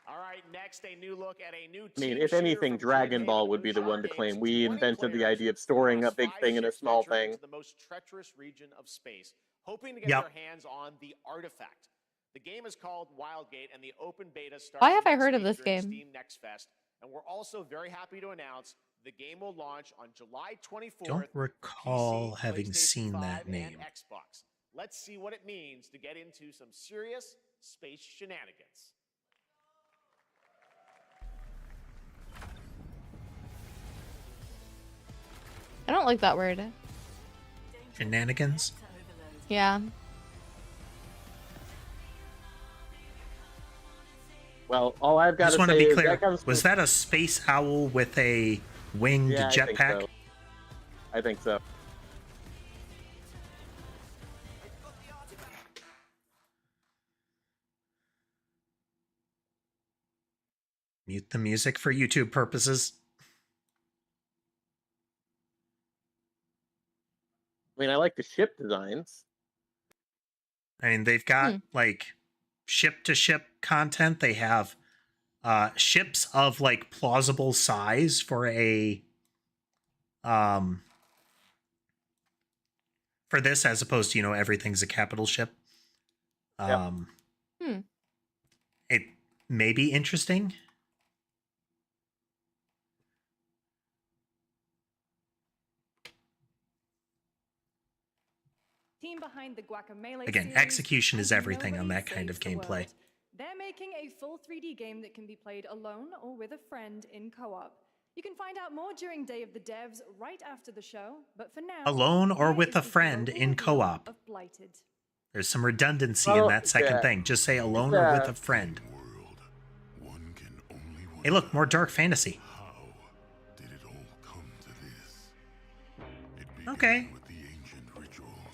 All right, next a new look at a new I mean, team if shooter anything, from Dragon Ball would be the one to claim. We invented the idea of storing a big thing in a small thing. The most treacherous region of space, hoping to get Yep. their hands on the artifact. The game is called Wildgate, and the open beta starts Why have I next heard of week this during game? Steam Next Fest, and we're also very happy to announce the game will launch on July 24th. Don't recall having PlayStation seen 5, that and name. Xbox. Let's see what it means to get into some serious space shenanigans. I don't like that word. Shenanigans? Yeah. Well, all I've I got just to want to say be is clear. that comes Was that a space owl with a winged Yeah, jetpack? I think so. Mute the music for YouTube purposes. I mean, I like the ship designs. I mean, they've got like ship-to-ship content. They have ships of like plausible size for a for this, as opposed to, you know, everything's a capital ship. It may be interesting. Team behind the Guacamelee Again, series, execution is and everything on nobody that kind of saves the gameplay. world. They're making a full 3D game that can be played alone or with a friend in co-op. You can find out more during Day of the Devs right after the show, but for now, Alone or here with is a the friend global in reveal co-op. of Blighted. There's some redundancy in Well, that second yeah. thing. Just say alone or with a friend. Hey, look, more dark fantasy. Okay.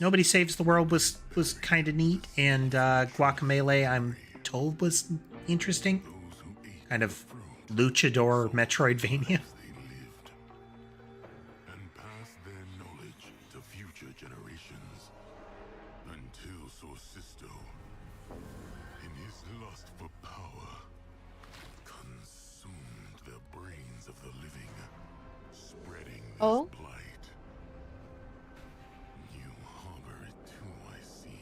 Nobody Saves the World was kind of neat, and Guacamelee, I'm told, was interesting. Kind of luchador Metroidvania. And pass their knowledge to future generations until Sorcisto, in his lust for power, consumed the brains of the living, spreading this blight. You harbor it too, I see.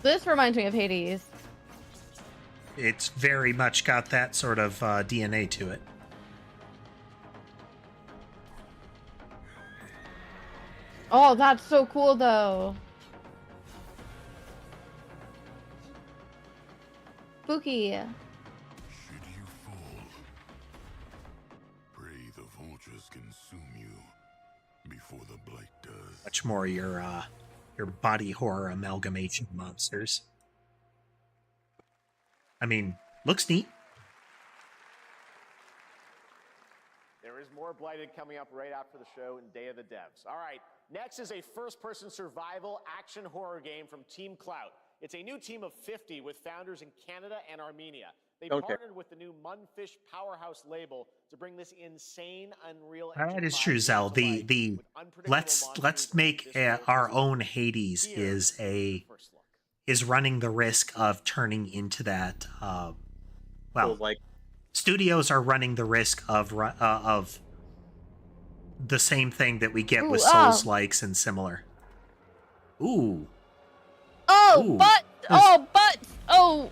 This reminds me of Hades. It's very much got that sort of DNA to it. Oh, that's so cool, though. Spooky. Should you fall, pray the vultures consume you before the blight does. Much more your body horror amalgamation monsters. I mean, looks neat. There is more Blighted coming up right after the show in Day of the Devs. All right, next is a first-person survival action horror game from Team Clout. It's a new team of 50 with founders in Canada and Armenia. They partnered with the new Munfish Powerhouse label to bring this insane Unreal Engine That is 5 true, game Zell. to The life the with unpredictable let's monsters make and visceral our results. own Hades Here is running the risk of turning into that. Well, like studios are running the risk of the same thing that we get with Ooh, oh. Souls likes and similar. Ooh. Oh, Ooh. but oh.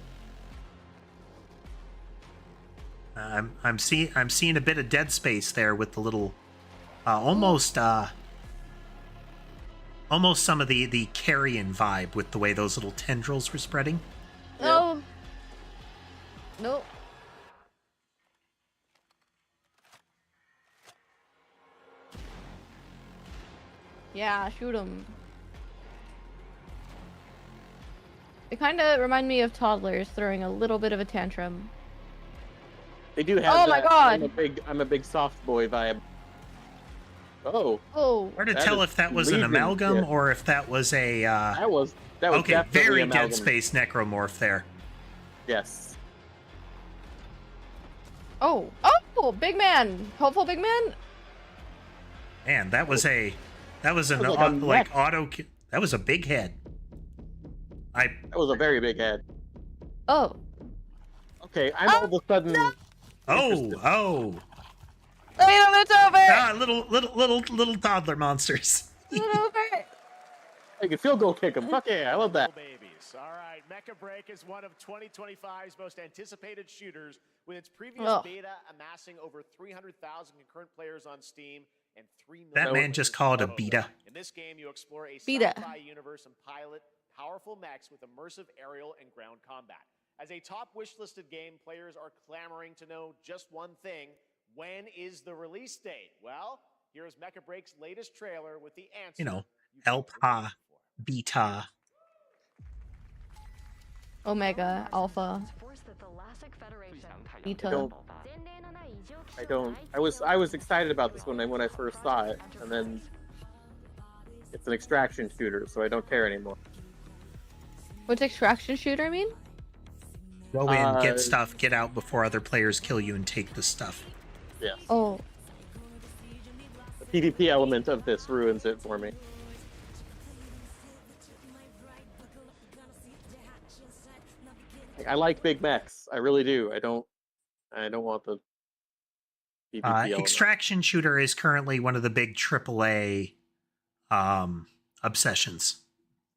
I'm seeing a bit of Dead Space there with the little almost some of the carrion vibe with the way those little tendrils were spreading. Oh. Nope. Yeah, shoot him. They kind of remind me of toddlers throwing a little bit of a tantrum. They do have. Oh my God. I'm a big soft boy vibe. Oh. Oh. Hard to tell if that was an amalgam or if that was a. That was okay. definitely Very amalgam. Dead Space necromorph there. Yes. Oh, big man, hopeful big man. Man, that was an That was like a like mech. auto. That was a big head. That was a very big head. Oh. Okay, I'm all of a sudden. Oh. It's over. Ah, little toddler monsters. I can field goal kick him. Fuck yeah, I love that. Babies. Nice. All right. Mecha Break is one of 2025's most anticipated shooters, with its previous beta amassing over 300,000 concurrent players on Steam and 3 million. That man just called it a beta. In this game, you explore a Beta. sci-fi universe and pilot powerful mechs with immersive aerial and ground combat. As a top wish-listed game, players are clamoring to know just one thing: when is the release date? Well, here's Mecha Break's latest trailer with the answer. You know, alpha, beta. Omega, Alpha, Beta. I was excited about this one when I first saw it, and then it's an extraction shooter, so I don't care anymore. What's extraction shooter mean? Go in, get stuff, get out before other players kill you, and take the stuff. Yeah. Oh. The PvP element of this ruins it for me. I like big mechs. I really do. I don't want the PvP element. Extraction shooter is currently one of the big AAA obsessions.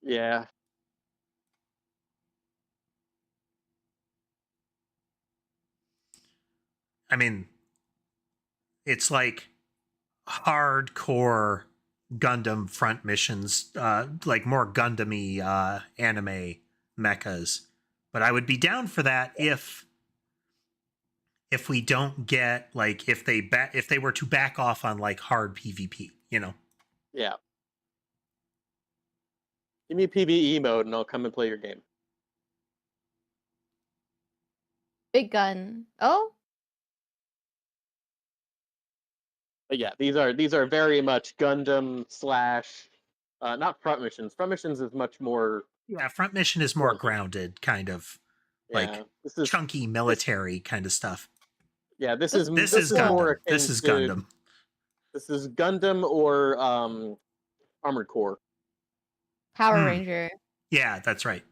Yeah. I mean, it's like hardcore Gundam front missions, like more Gundam-y anime mechas. But I would be down for that if we don't get, like, if they were to back off on like hard PvP, you know. Yeah. Give me a PvE mode and I'll come and play your game. Big gun. Oh? But yeah, these are very much Gundam slash not front missions. Front missions is much more. Yeah, front mission is more grounded, kind of like this is, chunky military kind of stuff. Yeah, this is Gundam. More this is to, Gundam. This is Gundam or Armored Core. Power Ranger. Yeah, that's right.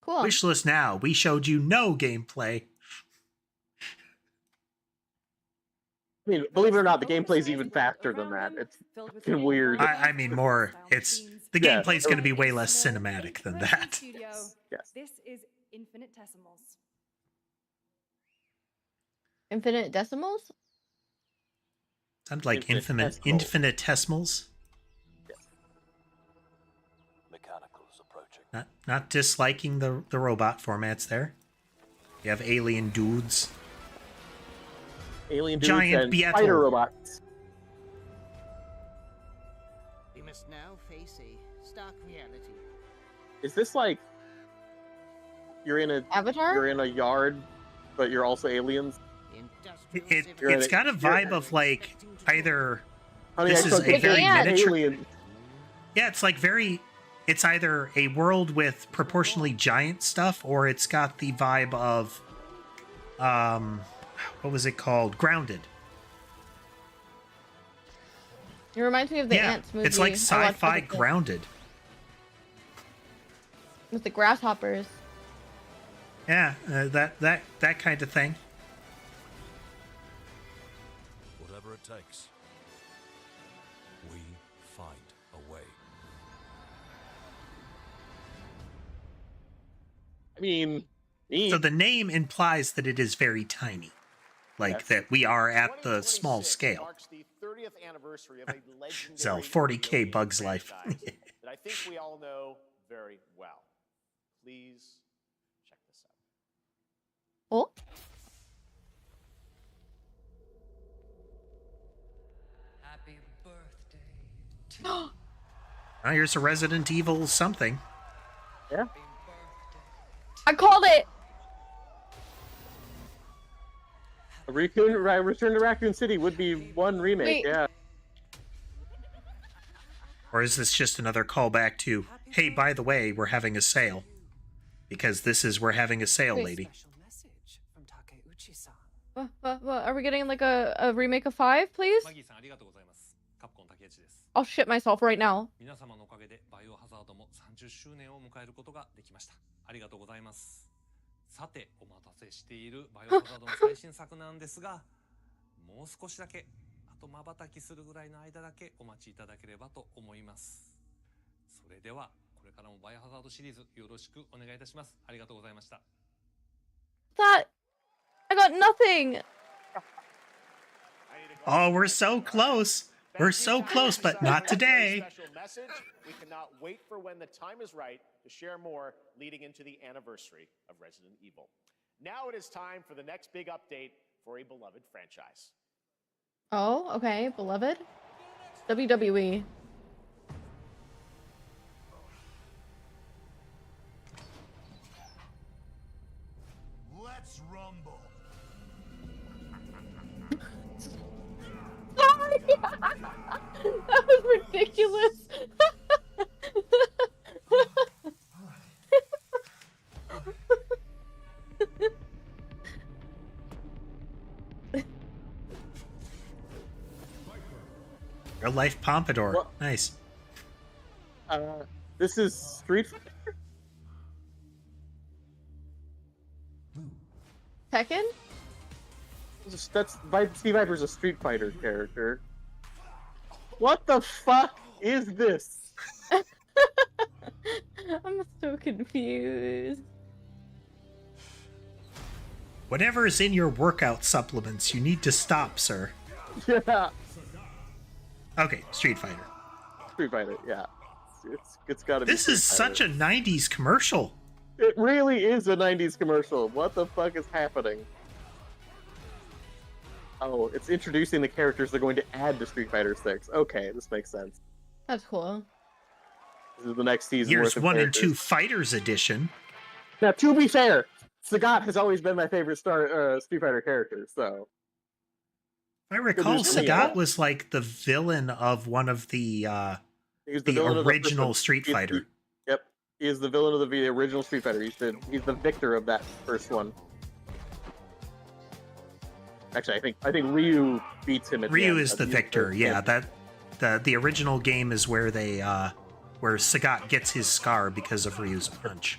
Cool. Wishlist now. We showed you no gameplay. I mean, believe it or not, the gameplay is even faster than that. It's fucking weird. I mean, more. It's the gameplay is going to be way less cinematic than that. Yes. This is Infinitesimals. Infinite decimals? Sounds like infinitesimals. Not disliking the robot formats there. You have alien dudes. Alien dudes giant and Beetle. fighter robots. We must now face a stark reality. Is this like you're in a Avatar? You're in a yard, but you're also aliens? It's got a vibe of like either Honey, this I is took a a very miniature. alien. Yeah, it's like very. It's either a world with proportionally giant stuff, or it's got the vibe of, what was it called? Grounded. It reminds me of the Ants movie. It's like I watched sci-fi with the- Grounded. With the grasshoppers. Yeah, that kind of thing. Whatever it takes, we find a way. I mean, So the name implies that it is very tiny, like that we are at the small scale. Marks the 30th anniversary of a legendary So 40K Bugs Life. that I think we all know very well. Please check this out. Oh. Happy birthday. Oh, here's a Resident Evil something. Yeah. I called it. Return to Raccoon City would be one remake. Wait. Yeah. Or is this just another callback to, hey, by the way, we're having a sale? Because this is we're having a sale, Wait. lady. What? Are we getting like a remake of 5, please? I'll shit myself right now. 10周年を迎えることができました。ありがとうございます。さて、お待たせしているバイオハザードの最新作なんですが、もう少しだけ、あと瞬きするぐらいの間だけお待ちいただければと思います。それでは、これからもバイオハザードシリーズよろしくお願いいたします。ありがとうございました。That I got nothing. Oh, we're so close. We're so close, but not today. Special message. We cannot wait for when the time is right to share more leading into the anniversary of Resident Evil. Now it is time for the next big update for a beloved franchise. Oh, okay, beloved. WWE. Let's rumble. Sorry. That was ridiculous. Real life pompadour. What? Nice. This is Street Fighter? Tekken? That's Steve Viper's a Street Fighter character. What the fuck is this? I'm so confused. Whatever is in your workout supplements, you need to stop, sir. Yeah. Okay, Street Fighter. Street Fighter, yeah. It's gotta be. This is such a 90s commercial. It really is a 90s commercial. What the fuck is happening? Oh, it's introducing the characters they're going to add to Street Fighter 6. Okay, this makes sense. That's cool. This is the next season. Here's worth of 1 and characters. 2 Fighters Edition. Now, to be fair, Sagat has always been my favorite Street Fighter character, so... If I recall, Sagat was like the villain of one of the original Street Fighter. Yep, he is the villain of the original Street Fighter. He's the victor of that first one. Actually, I think Ryu beats him at Ryu the end. is the victor. Yeah, that the original game is where they where Sagat gets his scar because of Ryu's punch.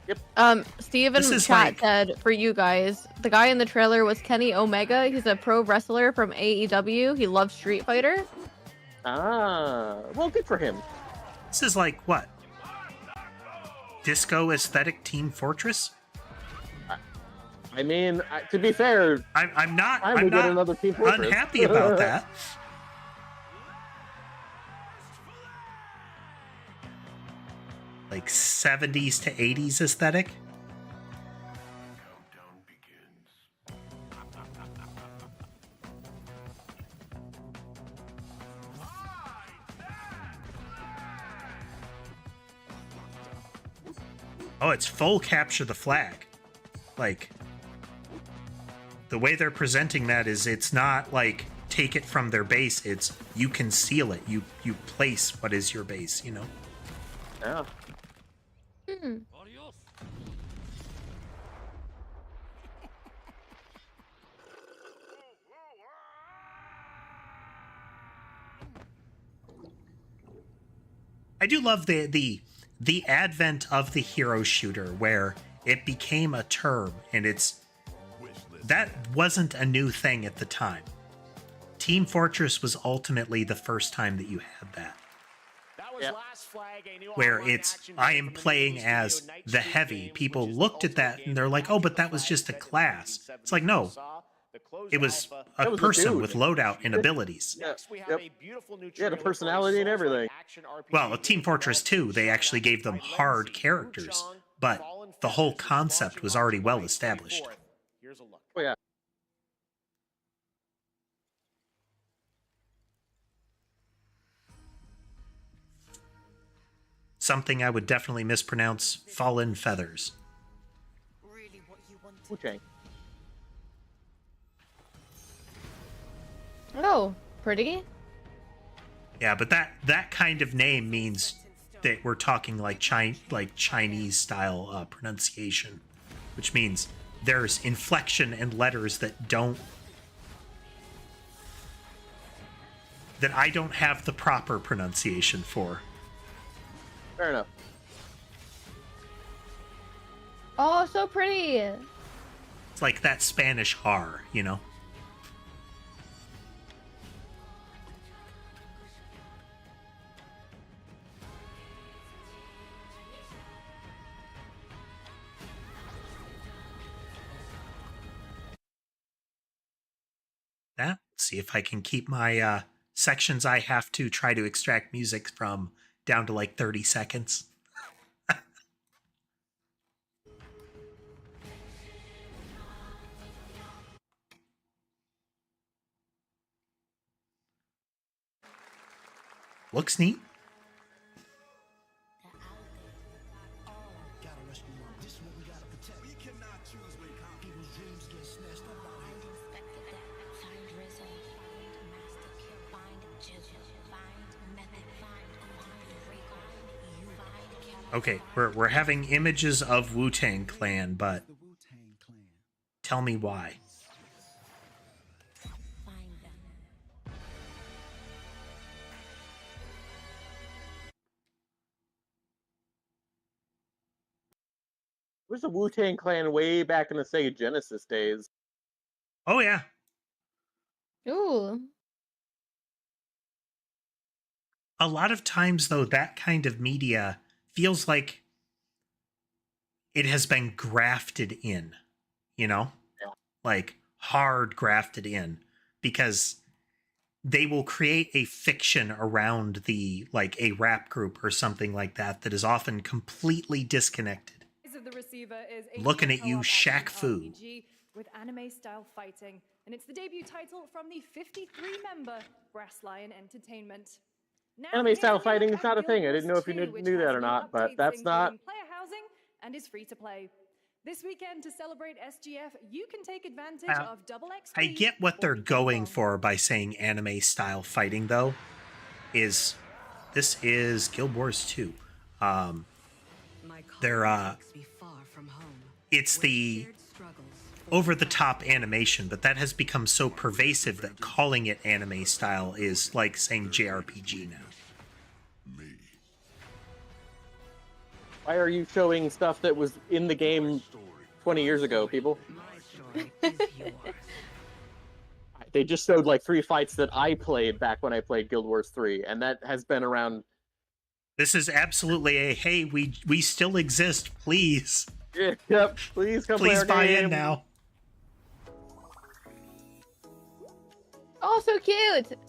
Yep. Steven in chat said, for you guys, the guy in the trailer was Kenny Omega. He's a pro wrestler from AEW. He loves Street Fighter. Ah, well, good for him. This is like, what? Disco aesthetic Team Fortress? I mean, to be fair, I'm not another Team Fortress. Unhappy about that. Like 70s to 80s aesthetic. Oh, it's full capture the flag. Like, the way they're presenting that is it's not like take it from their base, it's you conceal it. You place what is your base, you know? Yeah. I do love the advent of the hero shooter where it became a term and that wasn't a new thing at the time. Team Fortress was ultimately the first time that you had that. Where I am playing as the heavy. People looked at that and they're like, oh, but that was just a class. It's like, no, it was a person with loadout and abilities. Yep. Yeah, the personality and everything. Well, Team Fortress 2, they actually gave them hard characters, but the whole concept was already well established. Oh, yeah. Something I would definitely mispronounce, Fallen Feathers. Okay. Oh, pretty. Yeah, but that kind of name means that we're talking like Chinese style pronunciation, which means there's inflection and letters that I don't have the proper pronunciation for. Fair enough. Oh, so pretty. It's like that Spanish R, you know? That. See if I can keep my sections I have to try to extract music from down to like 30 seconds. Looks neat. Okay, we're having images of Wu-Tang Clan, but tell me why. There's a Wu-Tang Clan way back in the Sega Genesis days. Oh yeah. Ooh. A lot of times, though, that kind of media feels like it has been grafted in, you know? Yeah. Like hard grafted in, because they will create a fiction around the, like a rap group or something like that, that is often completely disconnected. Of the Receiver is a Looking new at you, co-op Shaq action Fu. RPG with anime-style fighting, and it's the debut title from the 53-member Brass Lion Entertainment. Now, Anime-style here's a fighting look is at not a thing. I Guild didn't know Wars if you 2, which knew has that or new not, but updates, that's not. including player housing and is free to play. This weekend, to celebrate SGF, you can take advantage of double XP. I get what they're going for by saying anime-style fighting, though. This is Guild Wars 2. It's the over-the-top animation, but that has become so pervasive that calling it anime style is like saying JRPG now. Why are you showing stuff that was in the game 20 years ago, people? They just showed like 3 fights that I played back when I played Guild Wars 3, and that has been around. This is absolutely a, hey, we still exist, please. Yep, please come play our buy game. in now. Oh, so cute.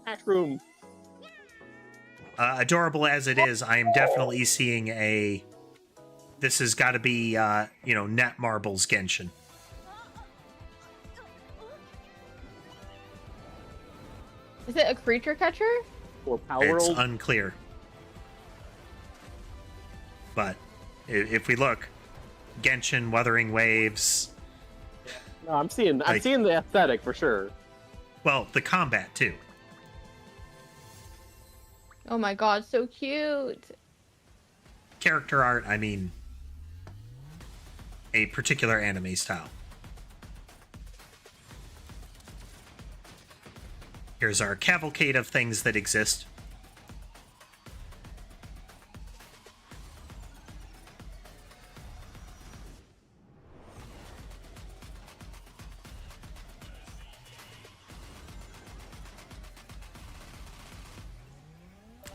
Hack room. Adorable as it is, I am definitely seeing a. This has got to be, Netmarble's Genshin. Is it a creature catcher? Or Power It's World? unclear. But if we look, Genshin, Wuthering Waves. No, I'm seeing the aesthetic for sure. Well, the combat too. Oh my god, so cute. Character art, I mean, a particular anime style. Here's our cavalcade of things that exist.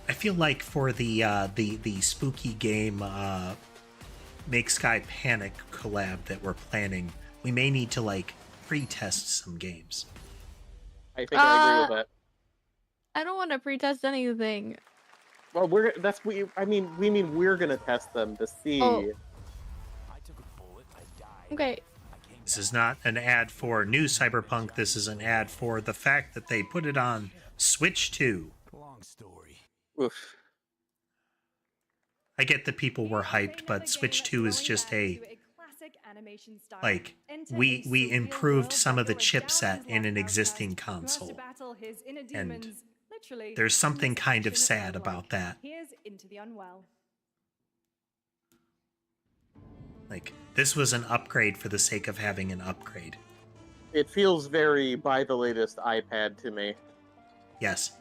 I feel like for the spooky game Make Sky Panic collab that we're planning, we may need to like pre-test some games. I think I agree with that. I don't want to pre-test anything. Well, we mean we're gonna test them to see. Oh. Okay. This is not an ad for new Cyberpunk. This is an ad for the fact that they put it on Switch 2. Long story. Oof. I get that people were hyped, but Switch 2 is just a like we improved some of the chipset in an existing console. And there's something kind of sad about that. Like, this was an upgrade for the sake of having an upgrade. It feels very buy the latest iPad to me. Yes.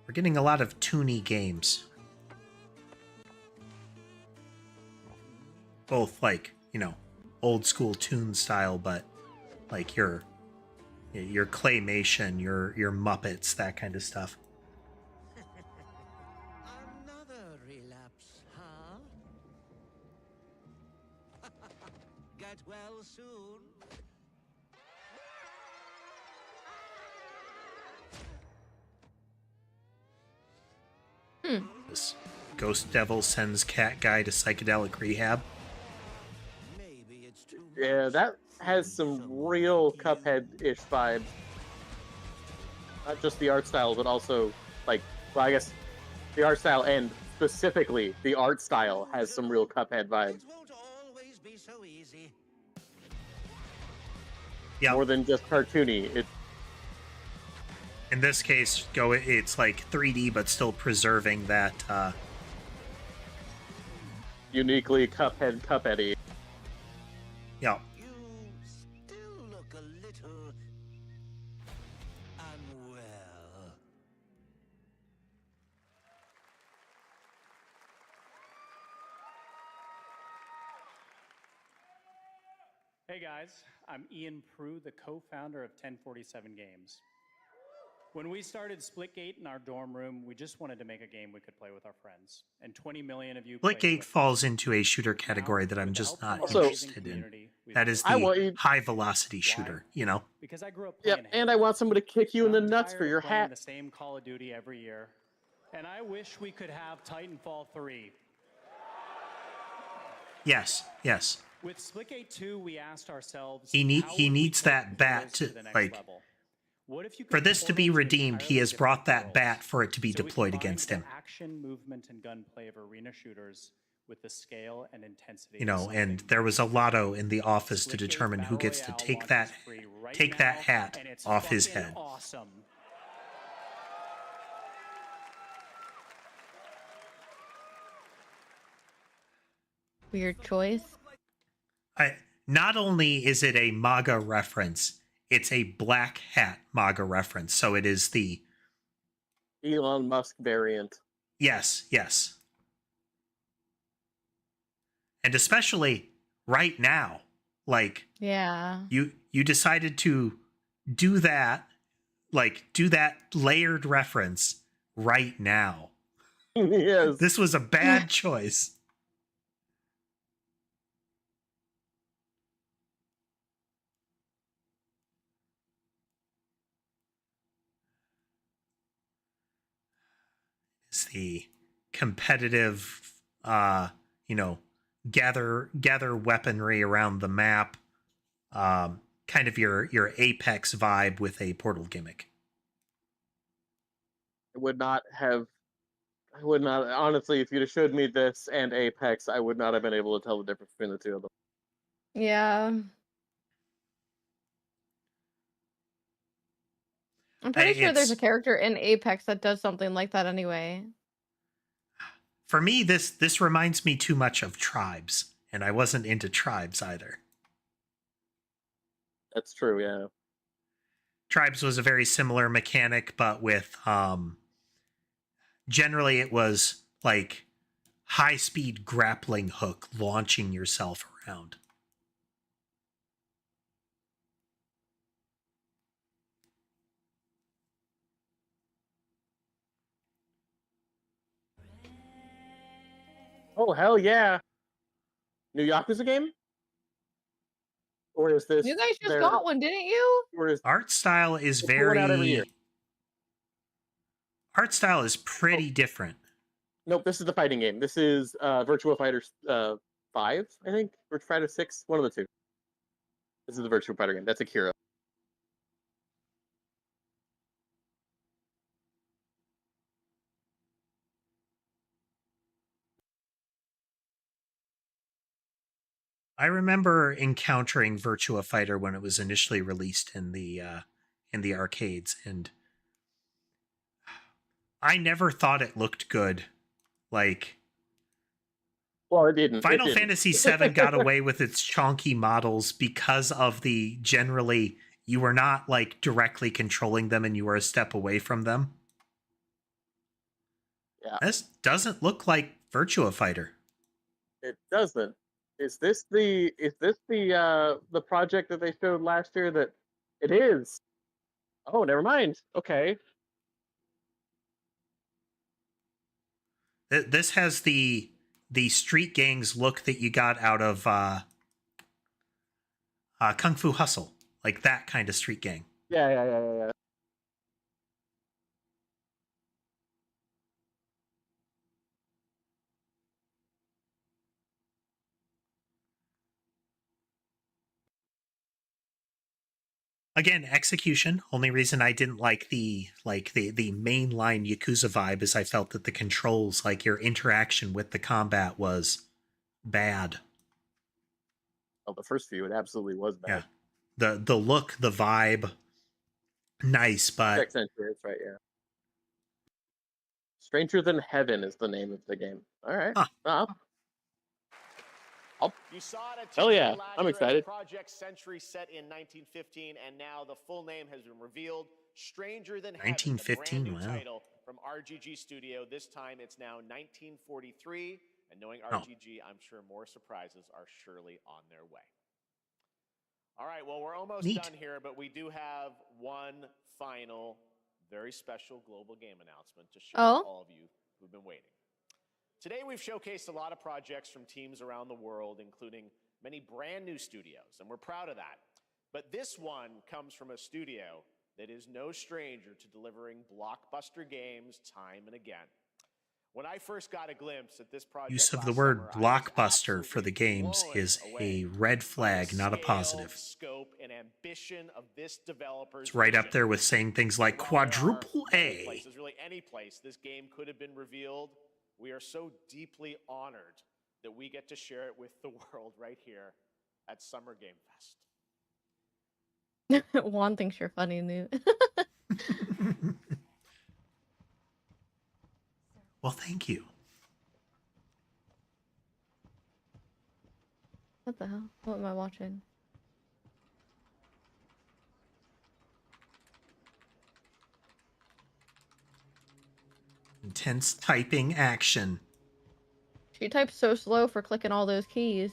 We're getting a lot of toony games. Both like, old school toon style, but like your claymation, your Muppets, that kind of stuff. Another relapse, huh? Get well soon. This Ghost Devil sends cat guy to psychedelic rehab. Yeah, that has some real Cuphead-ish vibes. Not just the art style, but also, like, well, I guess the art style and specifically the art style has some real Cuphead vibes. Always be so easy. Yeah. More than just cartoony. In this case, it's like 3D, but still preserving that uniquely Cuphead-y. Yeah. You still look a little unwell. Hey guys, I'm Ian Prue, the co-founder of 1047 Games. When we started Splitgate in our dorm room, we just wanted to make a game we could play with our friends. And 20 million of you played Splitgate with us. falls into a shooter category that I'm just not interested in. That is the high velocity shooter, Because I grew up Yep, playing and I want someone to kick you in the nuts tired for of your playing hat. the same Call of Duty every year. And I wish we could have Titanfall 3. Yes. With Splitgate 2, we asked ourselves, He how would we needs take that bat Portals to the next like level? What if you for could this to be portal redeemed, he entirely has different brought that worlds? bat for it to be So we deployed combined against the him. action, movement, and gunplay of arena shooters with the scale and intensity. And there was a lotto in the office to determine who gets to take that hat off his head. Awesome. Weird choice. Not only is it a MAGA reference, it's a black hat MAGA reference. So it is the Elon Musk variant. Yes. And especially right now, like Yeah. you decided to do that layered reference right now. Yes. This was a bad choice. It's the competitive gather weaponry around the map, kind of your Apex vibe with a Portal gimmick. I would not, honestly, if you'd have showed me this and Apex, I would not have been able to tell the difference between the two of them. Yeah. I'm pretty sure there's a character in Apex that does something like that anyway. For me, this reminds me too much of Tribes, and I wasn't into Tribes either. That's true, yeah. Tribes was a very similar mechanic, but with generally it was like high-speed grappling hook launching yourself around. Oh, hell yeah. New Yakuza game? Or is this... You guys just got one, didn't you? Art style is It's going out every year. Art style is pretty different. Nope, this is the fighting game. This is Virtua Fighter 5, I think? Virtua Fighter 6? One of the two. This is the Virtua Fighter game. That's Akira. I remember encountering Virtua Fighter when it was initially released in the arcades, and I never thought it looked good. Like, well, it didn't. Final Fantasy VII got away with its chonky models because of the generally you were not like directly controlling them and you were a step away from them. Yeah. This doesn't look like Virtua Fighter. It doesn't. Is this the project that they showed last year that it is? Oh, never mind. Okay. This has the street gangs look that you got out of Kung Fu Hustle, like that kind of street gang. Yeah. Again, execution. Only reason I didn't like the mainline Yakuza vibe is I felt that the controls, like your interaction with the combat, was bad. Oh, the first few, it absolutely was bad. Yeah, the look, the vibe, nice, but That's right. Yeah. Stranger Than Heaven is the name of the game. All right. You saw it at Hell yeah, TGA last I'm year as excited. Project Century set in 1915, and now the full name has been revealed. Stranger Than Heaven, 1915, the brand new wow. title from RGG Studio. This time it's now 1943, and knowing Oh. RGG, I'm sure more surprises are surely on their way. All right, well, we're almost Neat. done here, but we do have one final, very special global game announcement to share with all of you who've been waiting. Today, we've showcased a lot of projects from teams around the world, including many brand new studios, and we're proud of that. But this one comes from a studio that is no stranger to delivering blockbuster games time and again. When I first got a glimpse at this project Use of last the word summer, blockbuster for the games is a red flag, not a positive. Scope and ambition of this developer's It's right up vision. there with saying things like quadruple Many A. places, really any place this game could have been revealed. We are so deeply honored that we get to share it with the world right here at Summer Game Fest. Juan thinks you're funny, Newt. Well, thank you. What the hell? What am I watching? Intense typing action. She types so slow for clicking all those keys.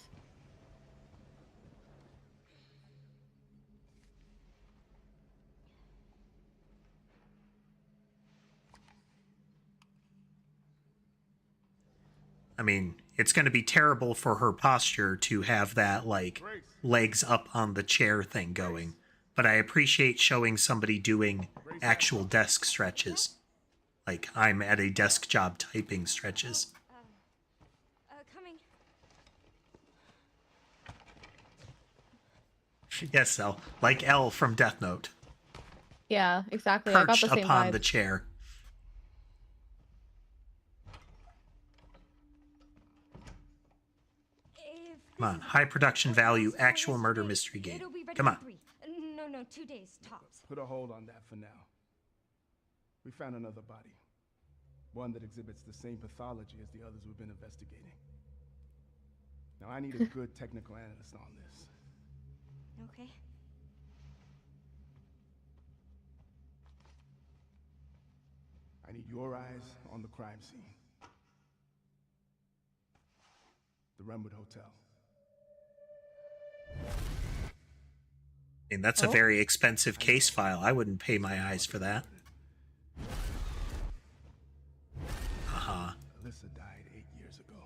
I mean, it's going to be terrible for her posture to have that, like, legs up on the chair thing going. But I appreciate showing somebody doing actual desk stretches. Like, I'm at a desk job typing stretches. Coming. Yes, Elle. Like Elle from Death Note. Yeah, exactly. I got Perched the same upon vibe. the chair. Come on, high production value, actual murder mystery game. Come on. No, 2 days tops. Put a hold on that for now. We found another body. One that exhibits the same pathology as the others we've been investigating. Now, I need a good technical analyst on this. Okay. I need your eyes on the crime scene. The Renwood Hotel. I mean, that's a very expensive case file. I wouldn't pay my eyes for that. Alyssa died 8 years ago.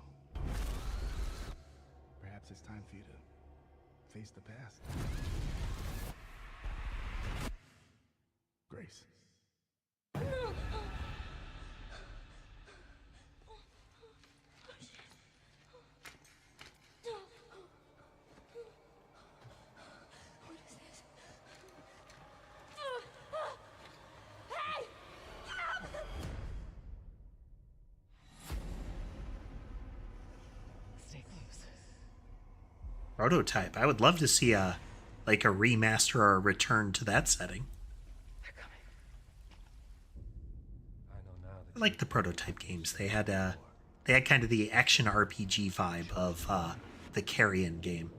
Perhaps it's time for you to face the past. Grace. Prototype. I would love to see a remaster or a return to that setting. I like the Prototype games. They had kind of the action RPG vibe of the Carrion game.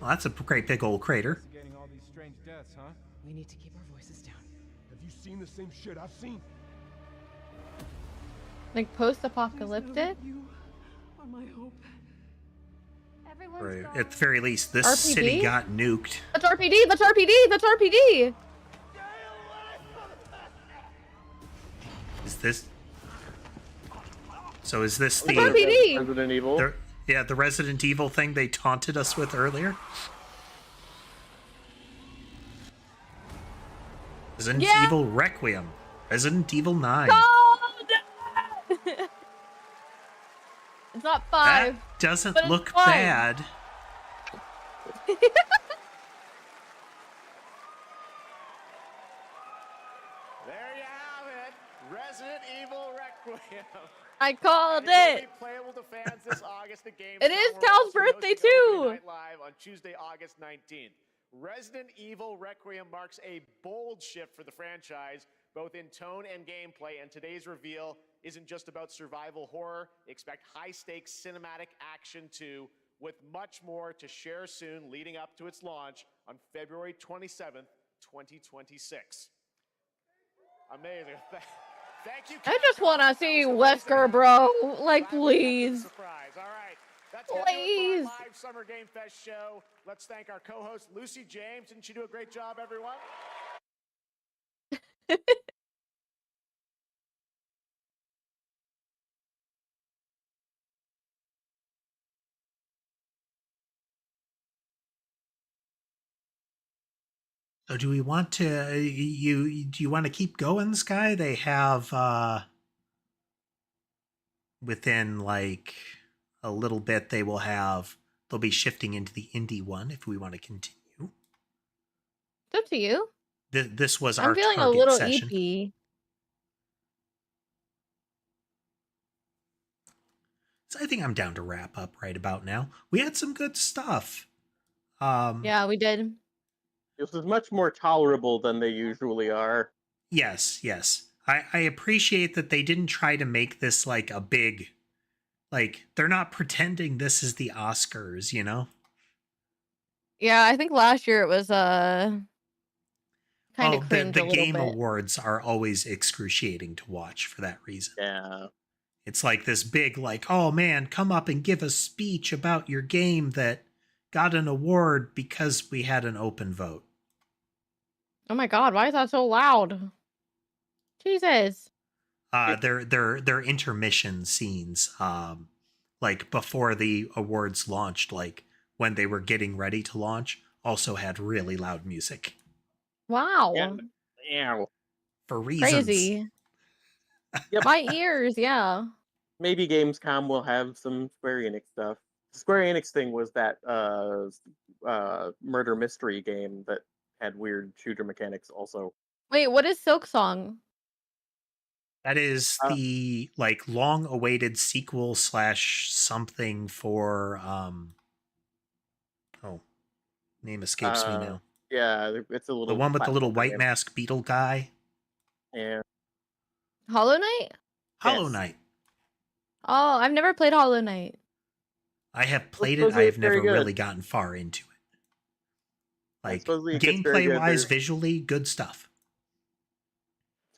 Well, that's a great big old crater. Getting all these strange deaths, huh? We need to keep our voices down. Have you you seen the same shit I've seen? Like post-apocalyptic? You are my hope. Or at the very least, this RPG? city got nuked. That's RPD! That's RPD! That's RPD! Is this? So is this That's the RPD! Resident Evil? The Resident Evil thing they taunted us with earlier? Resident Evil Requiem. Resident Evil 9. It's not 5. That doesn't but it's look fine. bad. There you have it, Resident Evil Requiem. I called And it will it. be playable to fans this August at Gamescom. It is We're Cal's also birthday hosting too. Opening Night Live on Tuesday, August 19th. Resident Evil Requiem marks a bold shift for the franchise, both in tone and gameplay, and today's reveal isn't just about survival horror. Expect high-stakes cinematic action too, with much more to share soon leading up to its launch on February 27th, 2026. Amazing. Thank you. I just want to see Wesker, bro. Like, please. Surprise. All right. That's gonna do it Please. for our live Summer Game Fest show. Let's thank our co-host Lucy James. Didn't she do a great job, everyone? So do we want to do you want to keep going, Sky? They have within like a little bit they'll be shifting into the indie one if we want to continue. It's up to you. This was I'm our feeling a target little session. EP. So I think I'm down to wrap up right about now. We had some good stuff. Yeah, we did. This is much more tolerable than they usually are. Yes. I appreciate that they didn't try to make this like a big, like they're not pretending this is the Oscars, you know? Yeah, I think last year it was kind of cringe the a little Game bit. Awards are always excruciating to watch for that reason. Yeah. It's like this big, like, oh man, come up and give a speech about your game that got an award because we had an open vote. Oh my god, why is that so loud? Jesus. Their intermission scenes, like before the awards launched, like when they were getting ready to launch, also had really loud music. Wow. Yeah. For reasons. Crazy. Yep. My ears, yeah. Maybe Gamescom will have some Square Enix stuff. The Square Enix thing was that murder mystery game that had weird shooter mechanics also. Wait, what is Silk Song? That is the like long awaited sequel / something for name escapes me now. Yeah, it's a little The one with the little white game. mask beetle guy. Yeah. Hollow Knight? Hollow Knight. Oh, I've never played Hollow Knight. I have played it. supposedly I it's have very never good. really gotten far into it. Like supposedly it gets very gameplay good. wise, There's- visually, good stuff.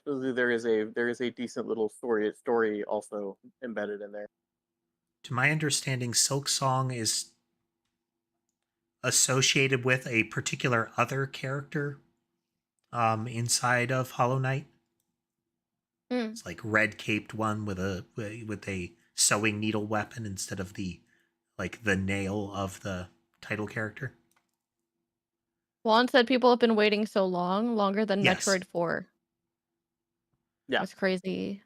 Supposedly there is a decent little story also embedded in there. To my understanding, Silk Song is associated with a particular other character inside of Hollow Knight. It's like red caped one with a sewing needle weapon instead of the nail of the title character. Juan said people have been waiting so long, longer than Yes. Metroid 4. Yeah. That's crazy.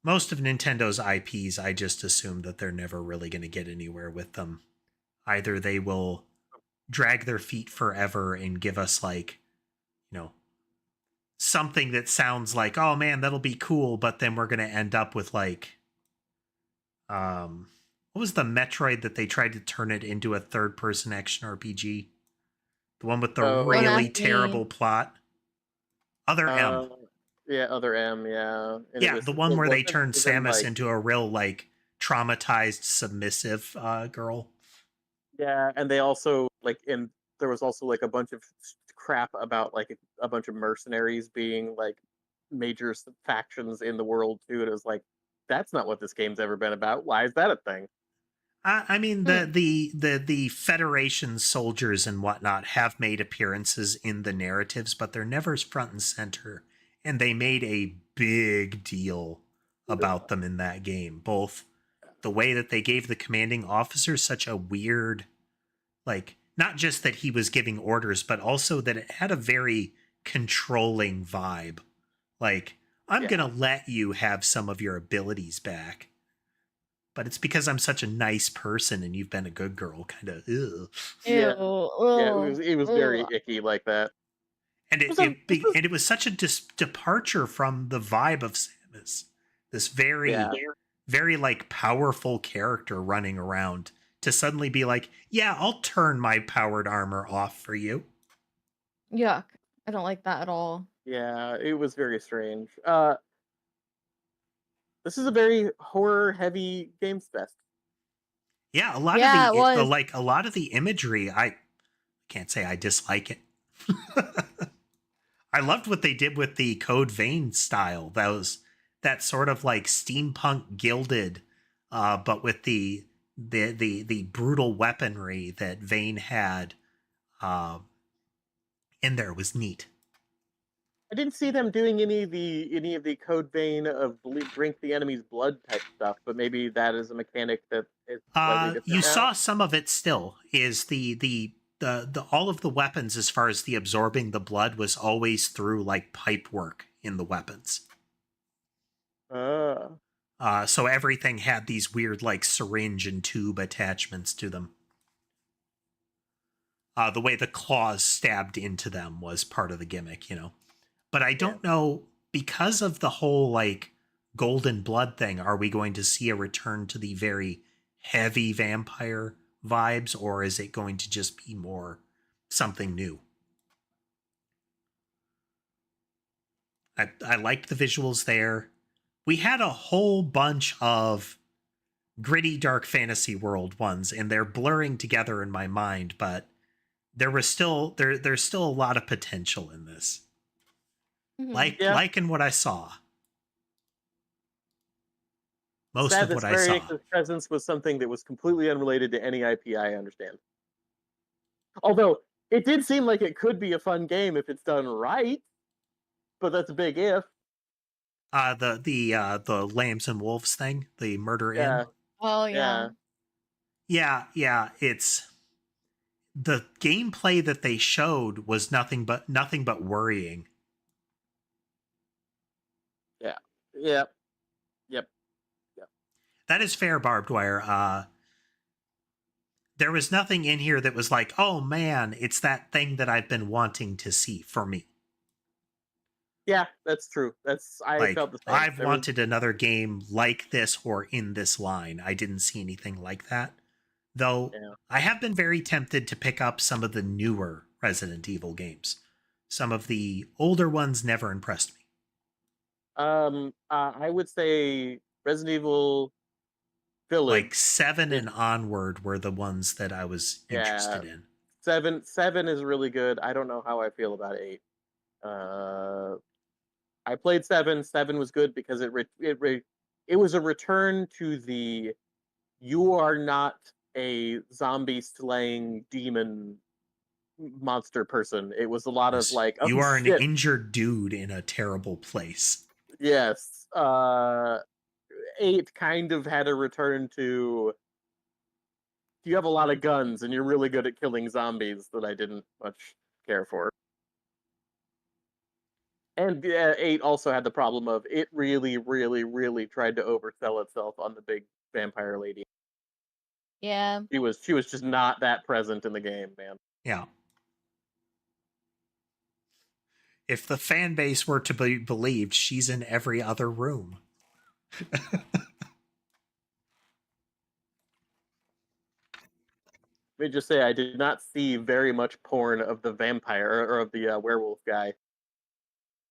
Most of Nintendo's IPs, I just assume that they're never really going to get anywhere with them. Either they will drag their feet forever and give us something that sounds like, oh man, that'll be cool, but then we're going to end up with what was the Metroid that they tried to turn it into a third-person action RPG? The one with the really terrible plot? Other M. Yeah, Other M, yeah. And Yeah, the one where they turned Samus into a real, traumatized, submissive girl. Yeah, and they also, there was also, a bunch of crap about like a bunch of mercenaries being like major factions in the world too. And it was like, that's not what this game's ever been about. Why is that a thing? I mean, the Federation soldiers and whatnot have made appearances in the narratives, but they're never front and center. And they made a big deal about them in that game. Both the way that they gave the commanding officer such a weird, like, not just that he was giving orders, but also that it had a very controlling vibe. Like, I'm Yeah. going to let you have some of your abilities back. But it's because I'm such a nice person and you've been a good girl, kind of. Yeah, Ew. it was very icky like that. And it was such a departure from the vibe of Samus. This very like powerful character running around to suddenly be like, yeah, I'll turn my powered armor off for you. Yuck. I don't like that at all. Yeah, it was very strange. This is a very horror heavy games fest. Yeah, a lot Yeah, of it was. like a lot of the imagery, I can't say I dislike it. I loved what they did with the Code Vein style. That sort of like steampunk gilded, but with the brutal weaponry that Vane had in there was neat. I didn't see them doing any of the Code Vein of drink the enemy's blood type stuff, but maybe that is a mechanic that is slightly different. You now. saw some of it still. Is the all of the weapons as far as the absorbing the blood was always through like pipe work in the weapons. So everything had these weird like syringe and tube attachments to them. The way the claws stabbed into them was part of the gimmick, you know. But I don't know, because of the whole like golden blood thing, are we going to see a return to the very heavy vampire vibes, or is it going to just be more something new? I liked the visuals there. We had a whole bunch of gritty dark fantasy world ones, and they're blurring together in my mind, but there was still there's still a lot of potential in this. Liking what I saw. Most of what I saw. Square Enix's presence was something that was completely unrelated to any IP I understand. Although it did seem like it could be a fun game if it's done right, but that's a big if. The Lambs and Wolves thing, the Murder Inn. Oh yeah. Yeah. It's the gameplay that they showed was nothing but worrying. Yep. That is fair, Barbed Wire. There was nothing in here that was like, oh man, it's that thing that I've been wanting to see for me. Yeah, that's true. I felt the same. I've wanted another game like this or in this line. I didn't see anything like that. Though I have been very tempted to pick up some of the newer Resident Evil games. Some of the older ones never impressed me. I would say Resident Evil Village. Like 7 and onward were the ones that I was interested in. 7 is really good. I don't know how I feel about 8. I played 7. 7 was good because it was a return to the you are not a zombie slaying demon monster person. It was a lot of like you are an injured dude in a terrible place. Yes. 8 kind of had a return to you have a lot of guns and you're really good at killing zombies that I didn't much care for. And 8 also had the problem of it really, really, really tried to oversell itself on the big vampire lady. Yeah. She was just not that present in the game, man. Yeah. If the fan base were to be believed, she's in every other room. Let me just say, I did not see very much porn of the vampire or of the werewolf guy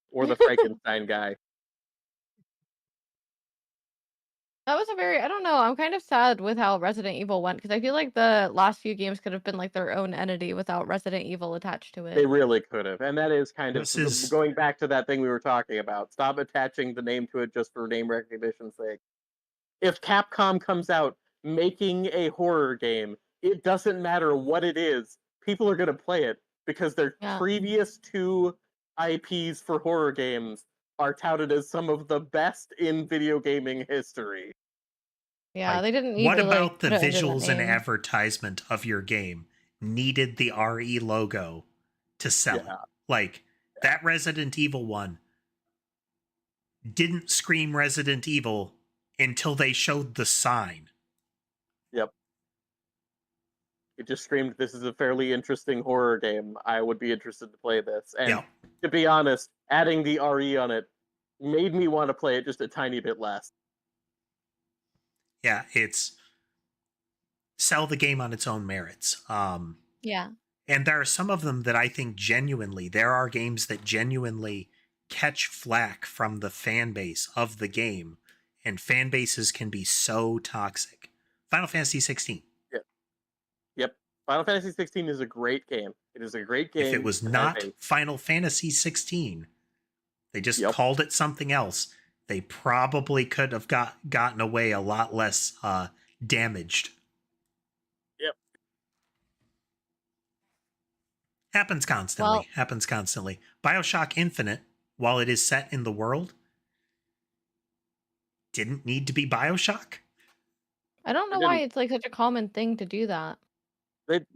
or the Frankenstein guy. That was a very, I don't know, I'm kind of sad with how Resident Evil went because I feel like the last few games could have been like their own entity without Resident Evil attached to They it. really could have, and that is kind of This is going back to that thing we were talking about. Stop attaching the name to it just for name recognition's sake. If Capcom comes out making a horror game, it doesn't matter what it is. People are going to play it because their Yeah. previous 2 IPs for horror games are touted as some of the best in video gaming history. Yeah, like, they didn't need what to like about the put it under that visuals and name. advertisement of your game needed the RE logo to sell it? Like that Resident Evil one didn't scream Resident Evil until they showed the sign. Yep. It just screamed, this is a fairly interesting horror game. I would be interested to play this. And to be honest, adding the RE on it made me want to play it just a tiny bit less. Yeah, it's sell the game on its own merits. Yeah. And there are some of them that I think there are games that genuinely catch flack from the fan base of the game, and fan bases can be so toxic. Final Fantasy 16. Yep. Final Fantasy 16 is a great game. It is a great game. If it was not Final Fantasy 16, they just called it something else, they probably could have gotten away a lot less damaged. Yep. Happens constantly. BioShock Infinite, while it is set in the world, didn't need to be BioShock. I don't know why it's like such a common thing to do that.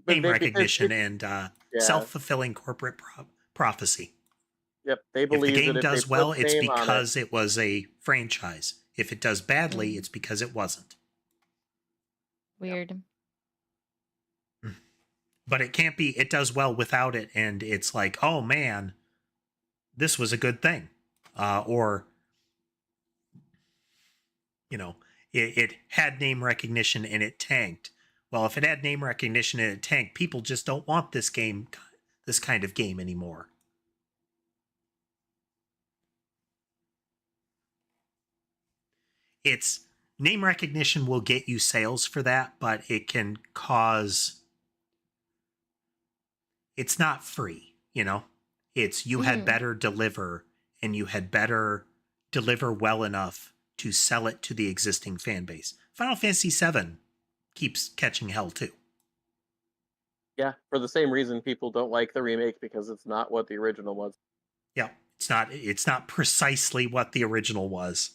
Name recognition and self-fulfilling corporate prophecy. Yep, they believe if the game that does if well, they it's put name on because it was a franchise. If it does badly, it's because it wasn't. Weird. But it can't be, it does well without it, and it's like, oh man, this was a good thing. Or, you know, it had name recognition and it tanked. Well, if it had name recognition and it tanked, people just don't want this kind of game anymore. It's name recognition will get you sales for that, but it can cause, it's not free, you know? It's you had better deliver, and you had better deliver well enough to sell it to the existing fan base. Final Fantasy VII keeps catching hell too. Yeah, for the same reason people don't like the remake, because it's not what the original was. Yeah, it's not precisely what the original was.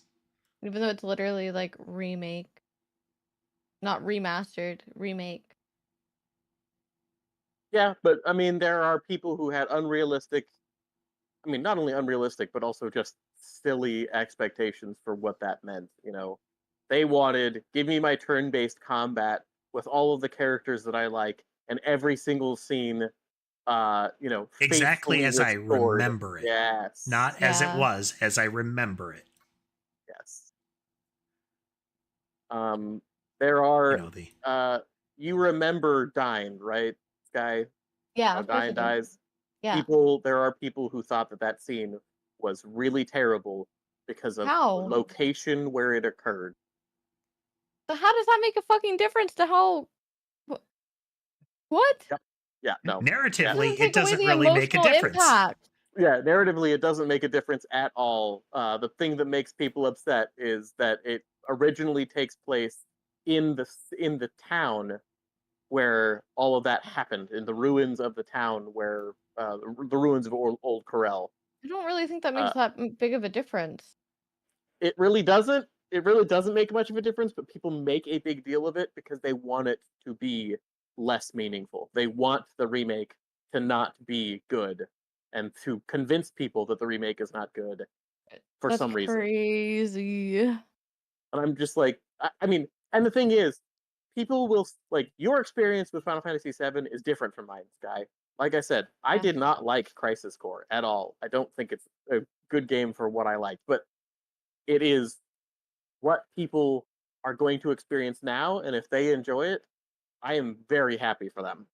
Even though it's literally like remake. Not remastered, remake. Yeah, but I mean, there are people who had unrealistic, I mean, not only unrealistic, but also just silly expectations for what that meant, you know? They wanted, give me my turn-based combat with all of the characters that I like, and every single scene, you know, exactly as I remember it. Yes. Not as it was, as I remember it. Yes. There are, you know, you remember Dyne, right, Sky? Yeah, Dyne dies. Yeah. There are people who thought that scene was really terrible because of the How? location where it occurred. But how does that make a fucking difference to how? What? Yep. Yeah, no. Narratively, it doesn't really make a difference. Impact. Yeah, narratively, it doesn't make a difference at all. The thing that makes people upset is that it originally takes place in the town where all of that happened, in the ruins of the town where the ruins of Old Corel. I don't really think that makes that big of a difference. It really doesn't. It really doesn't make much of a difference, but people make a big deal of it because they want it to be less meaningful. They want the remake to not be good, and to convince people that the remake is not good for some reason. Crazy. And I'm just like, I mean, and the thing is, people will, like, your experience with Final Fantasy VII is different from mine, Sky. Like I said, I did not like Crisis Core at all. I don't think it's a good game for what I liked, but it is what people are going to experience now, and if they enjoy it, I am very happy for them.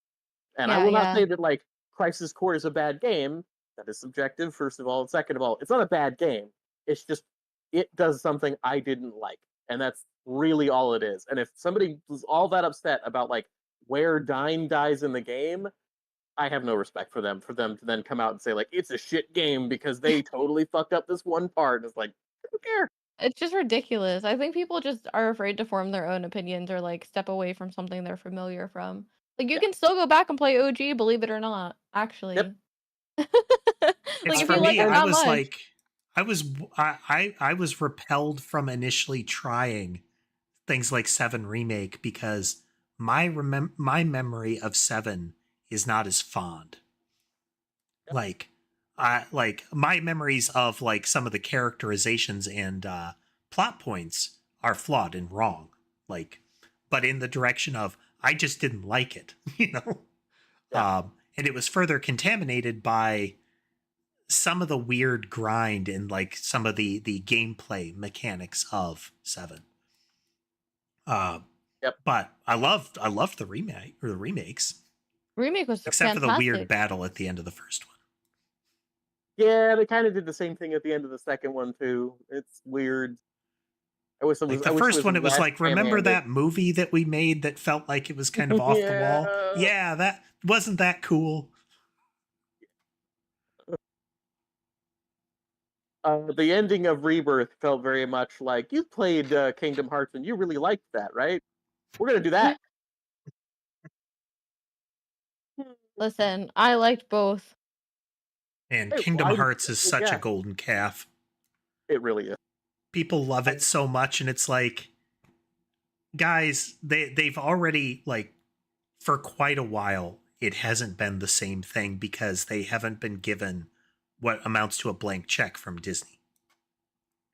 And I will not say that, like, Crisis Core is a bad game. That is subjective, first of all. And second of all, it's not a bad game. It's just, it does something I didn't like. and that's really all it is. And if somebody was all that upset about like where Dyne dies in the game, I have no respect for them to then come out and say like it's a shit game because they totally fucked up this one part. It's like, I don't care. It's just ridiculous. I think people just are afraid to form their own opinions or like step away from something they're familiar from. Like you can still go back and play OG, believe it or not, actually. It's Like if for you like me, it I that was much. like, I was repelled from initially trying things like 7 Remake because my memory of 7 is not as fond. Like like my memories of like some of the characterizations and plot points are flawed and wrong. Like, but in the direction of I just didn't like it, you know. And it was further contaminated by some of the weird grind and like some of the gameplay mechanics of 7. But I loved the remake or the remakes, Remake was except for the weird fantastic. battle at the end of the first one. Yeah, they kind of did the same thing at the end of the second one too. It's weird. I wish it was. Like the I wish first one, it was less like, remember ham-handed. that movie that we made that felt like it was kind of off the wall? Yeah, that wasn't that cool. The ending of Rebirth felt very much like you played Kingdom Hearts and you really liked that, right? We're gonna do that. Listen, I liked both. And Hey, Kingdom why- Hearts is such a yeah. golden calf. It really is. People love it so much, and it's like, guys, they've already, like, for quite a while, it hasn't been the same thing because they haven't been given what amounts to a blank check from Disney.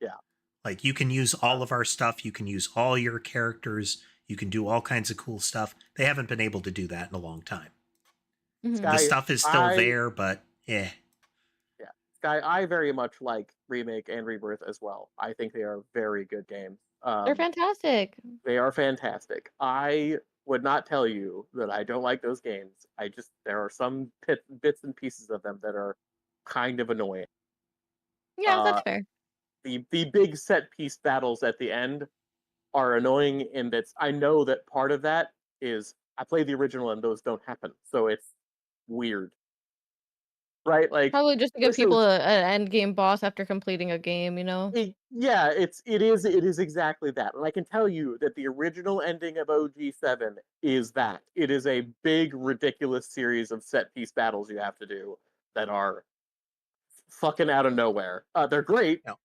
Yeah. Like, you can use all of our stuff, you can use all your characters, you can do all kinds of cool stuff. They haven't been able to do that in a long time. Mm-hmm. The stuff is still there, but Yeah, Sky, I very much like Remake and Rebirth as well. I think they are very good games. They're fantastic. They are fantastic. I would not tell you that I don't like those games. There are some bits and pieces of them that are kind of annoying. Yeah, that's fair. The big set piece battles at the end are annoying in that I know that part of that is I play the original and those don't happen, so it's weird, right? Like Probably just to give so people an end game boss after completing a game, you know? yeah, it is exactly that. And I can tell you that the original ending of OG7 is that. It is a big, ridiculous series of set piece battles you have to do that are fucking out of nowhere. They're great. No.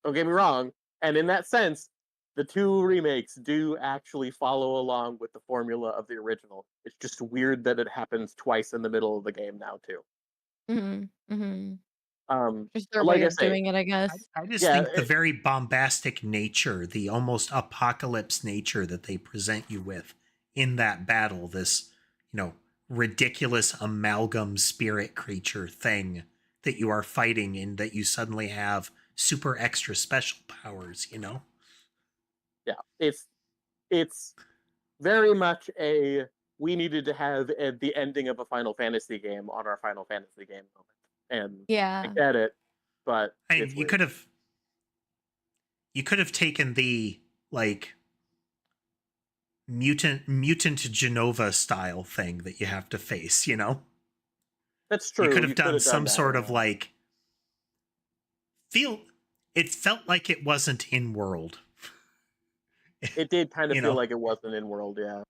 Don't get me wrong. And in that sense, the 2 remakes do actually follow along with the formula of the original. It's just weird that it happens twice in the middle of the game now too. Mm-hmm. Mm-hmm. Just their But like way I of say, doing it, I guess. I just think the very bombastic nature, the almost apocalypse nature that they present you with in that battle, this, you know, ridiculous amalgam spirit creature thing that you are fighting and that you suddenly have super extra special powers, you know? Yeah, it's very much a we needed to have the ending of a Final Fantasy game on our Final Fantasy game moment, and Yeah. I get it, but I mean, it's you weird. could have taken the like mutant Genova style thing that you have to face, you know? That's true. You could have could done some that, sort of yeah. like it felt like it wasn't in world. It did kind of You feel know? like it wasn't in world, yeah.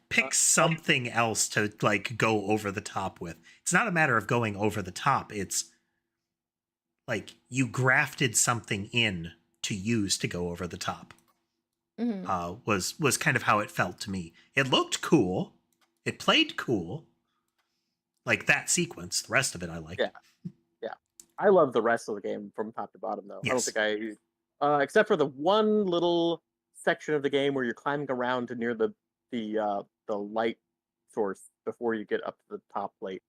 Pick something else to like go over the top with. It's not a matter of going over the top. It's like you grafted something in to use to go over the top. Mm-hmm. Was kind of how it felt to me. It looked cool. It played cool. Like that sequence. The rest of it I liked. Yeah. I love the rest of the game from top to bottom, though. Yes. I don't think except for the one little section of the game where you're climbing around to near the light source before you get up to the top plate.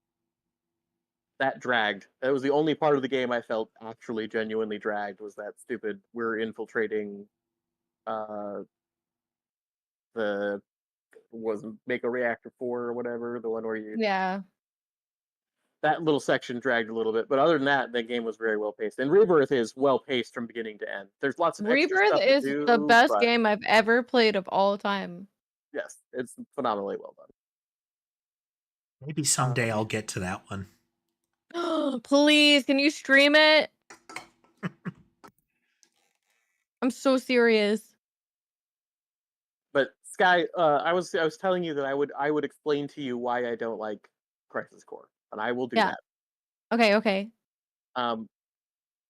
That dragged. That was the only part of the game I felt actually genuinely dragged. Was that stupid? We're infiltrating. Was Make a Reactor 4 or whatever, the one where you Yeah. that little section dragged a little bit, but other than that, the game was very well paced. And Rebirth is well paced from beginning to end. There's lots of extra Rebirth stuff to is do, the best but game I've ever played of all time. yes, it's phenomenally well done. Maybe someday I'll get to that one. Please, can you stream it? I'm so serious. But Sky, I was telling you that I would explain to you why I don't like Crisis Core, and I will do Yeah. that. Okay.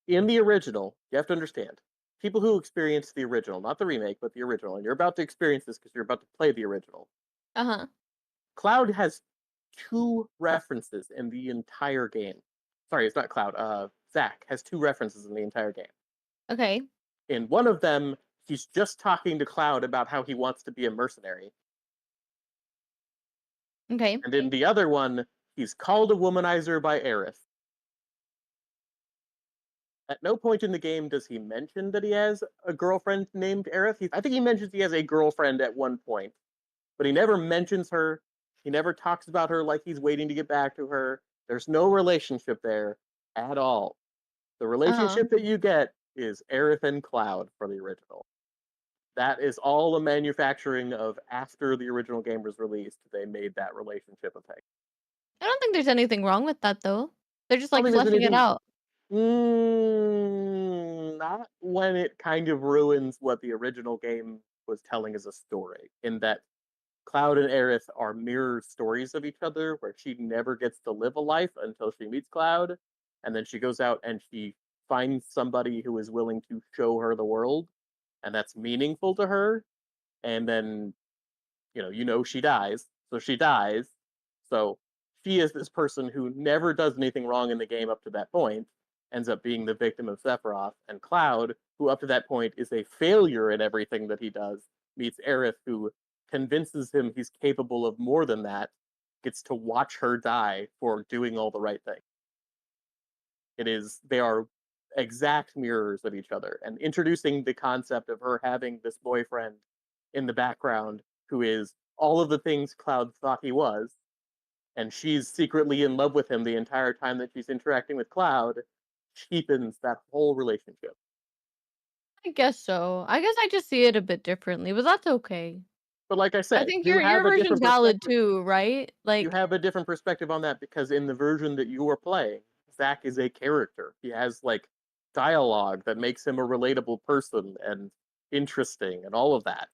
In the original, you have to understand, people who experience the original, not the remake, but the original, and you're about to experience this because you're about to play the original. Uh-huh. Cloud has 2 references in the entire game. Sorry, it's not Cloud. Zack has 2 references in the entire game. Okay. In one of them, he's just talking to Cloud about how he wants to be a mercenary. Okay. And in the other one, he's called a womanizer by Aerith. At no point in the game does he mention that he has a girlfriend named Aerith. I think he mentions he has a girlfriend at one point, but he never mentions her. He never talks about her like he's waiting to get back to her. There's no relationship there at all. The relationship that you get is Aerith and Cloud for the original. That is all a manufacturing of after the original game was released. They made that relationship a thing. I don't think there's anything wrong with that, though. They're just, I like, don't think there's fleshing it anything. out. Not when it kind of ruins what the original game was telling as a story, in that Cloud and Aerith are mirror stories of each other, where she never gets to live a life until she meets Cloud, and then she goes out and she finds somebody who is willing to show her the world, and that's meaningful to her, and then she dies, so she dies. So she is this person who never does anything wrong in the game up to that point, ends up being the victim of Sephiroth, and Cloud, who up to that point is a failure in everything that he does, meets Aerith, who convinces him he's capable of more than that, gets to watch her die for doing all the right thing. They are exact mirrors of each other, and introducing the concept of her having this boyfriend in the background who is all of the things Cloud thought he was, and she's secretly in love with him the entire time that she's interacting with Cloud, cheapens that whole relationship. I guess so. I guess I just see it a bit differently, but that's okay. But like I I said, think you your have a version's different valid perspective. too, right? You Like, have a different perspective on that because in the version that you are playing, Zack is a character. He has like dialogue that makes him a relatable person and interesting and all of that.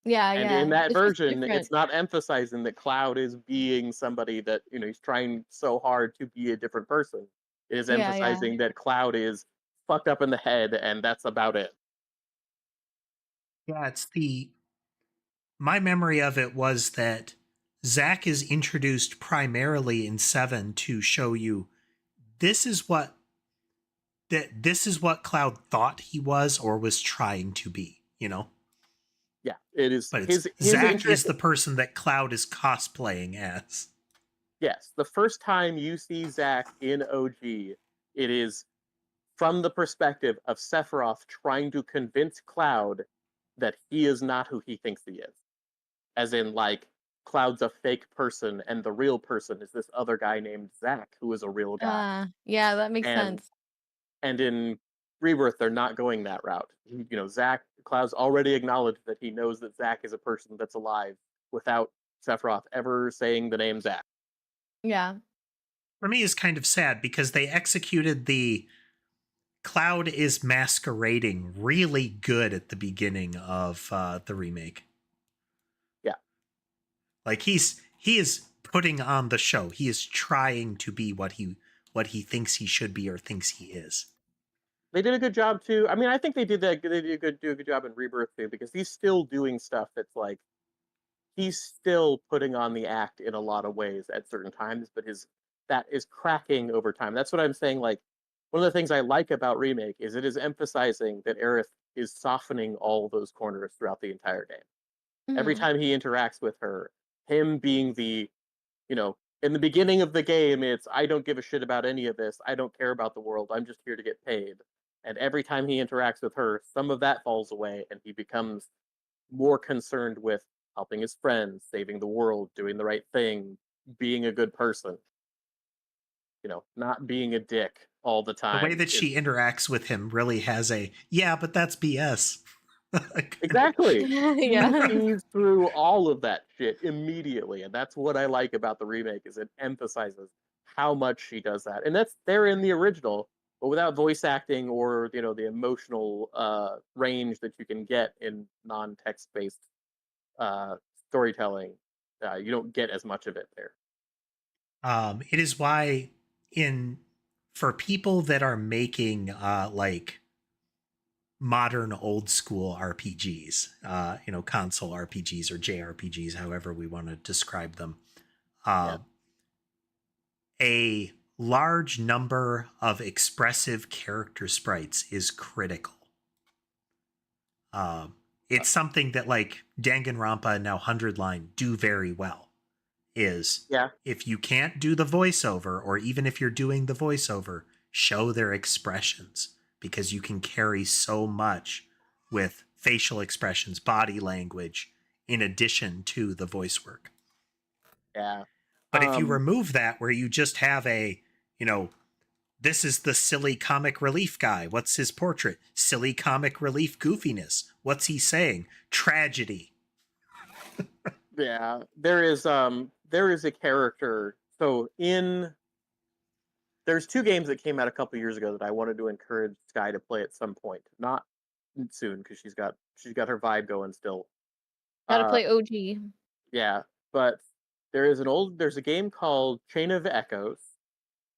yeah, And in that it's just version, different. it's not emphasizing that Cloud is being somebody that, he's trying so hard to be a different person. It is Yeah. emphasizing that Cloud is fucked up in the head, and that's about it. Yeah, my memory of it was that Zack is introduced primarily in 7 to show you this is what Cloud thought he was or was trying to be, Yeah, it is. But it's Zack is the person that Cloud is cosplaying as. Yes, the first time you see Zack in OG, it is from the perspective of Sephiroth trying to convince Cloud that he is not who he thinks he is. As in, like, Cloud's a fake person and the real person is this other guy named Zack, who is a real guy. Yeah, that makes And sense. and in Rebirth, they're not going that route. Cloud's already acknowledged that he knows that Zack is a person that's alive without Sephiroth ever saying the name Zack. Yeah. For me, is kind of sad because they executed the Cloud is masquerading really good at the beginning of the remake. Yeah. Like he is putting on the show. He is trying to be what he thinks he should be or thinks he is. They did a good job too. I mean, I think they did that. They do a good job in Rebirth too, because he's still doing stuff that's like he's still putting on the act in a lot of ways at certain times, but that is cracking over time. That's what I'm saying. Like, one of the things I like about Remake is it is emphasizing that Aerith is softening all those corners throughout the entire game. Every time he interacts with her, him being in the beginning of the game, it's I don't give a shit about any of this. I don't care about the world. I'm just here to get paid. And every time he interacts with her, some of that falls away and he becomes more concerned with helping his friends, saving the world, doing the right thing, being a good person. not being a dick all the time. The way that she interacts with him really has a, yeah, but that's BS. Exactly. Yeah. She sees through all of that shit immediately, and that's what I like about the remake, is it emphasizes how much she does that. And that's there in the original, but without voice acting or, the emotional range that you can get in non-text based storytelling. You don't get as much of it there. It is why for people that are making like modern old school RPGs, console RPGs or JRPGs, however we want to describe them, a large number of expressive character sprites is critical. It's something that like Danganronpa and now 100 Line do very well. If you can't do the voiceover, or even if you're doing the voiceover, show their expressions, because you can carry so much with facial expressions, body language, in addition to the voice work. Yeah. But if you remove that, where you just have this is the silly comic relief guy. What's his portrait? Silly comic relief goofiness. What's he saying? Tragedy. Yeah. There is a character. So there's two games that came out a couple years ago that I wanted to encourage Sky to play at some point. Not soon, because she's got her vibe going still. Gotta play OG. Yeah, but there's a game called Chain of Echoes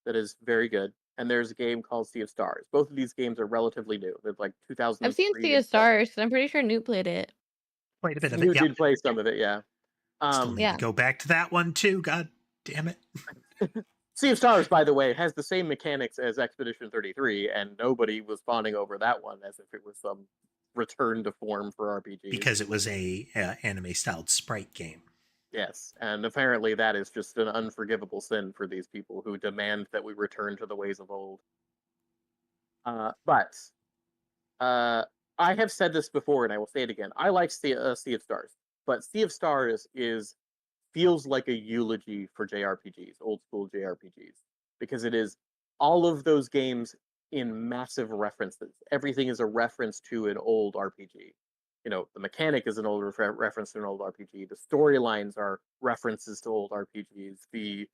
that is very good, and there's a game called Sea of Stars. Both of these games are relatively new. They're like 2003. I've seen Sea of Stars, and I'm pretty sure Newt played it. Played a bit of it. You did play some of it, yeah. Still need to go back to that one too. God damn it. Sea of Stars, by the way, has the same mechanics as Expedition 33, and nobody was fawning over that one as if it was some return to form for RPGs. Because it was a anime-styled sprite game. Yes, and apparently that is just an unforgivable sin for these people who demand that we return to the ways of old. But I have said this before, and I will say it again. I like Sea of Stars, but Sea of Stars feels like a eulogy for JRPGs, old school JRPGs, because it is all of those games in massive references. Everything is a reference to an old RPG. The mechanic is an old reference to an old RPG. The storylines are references to old RPGs. The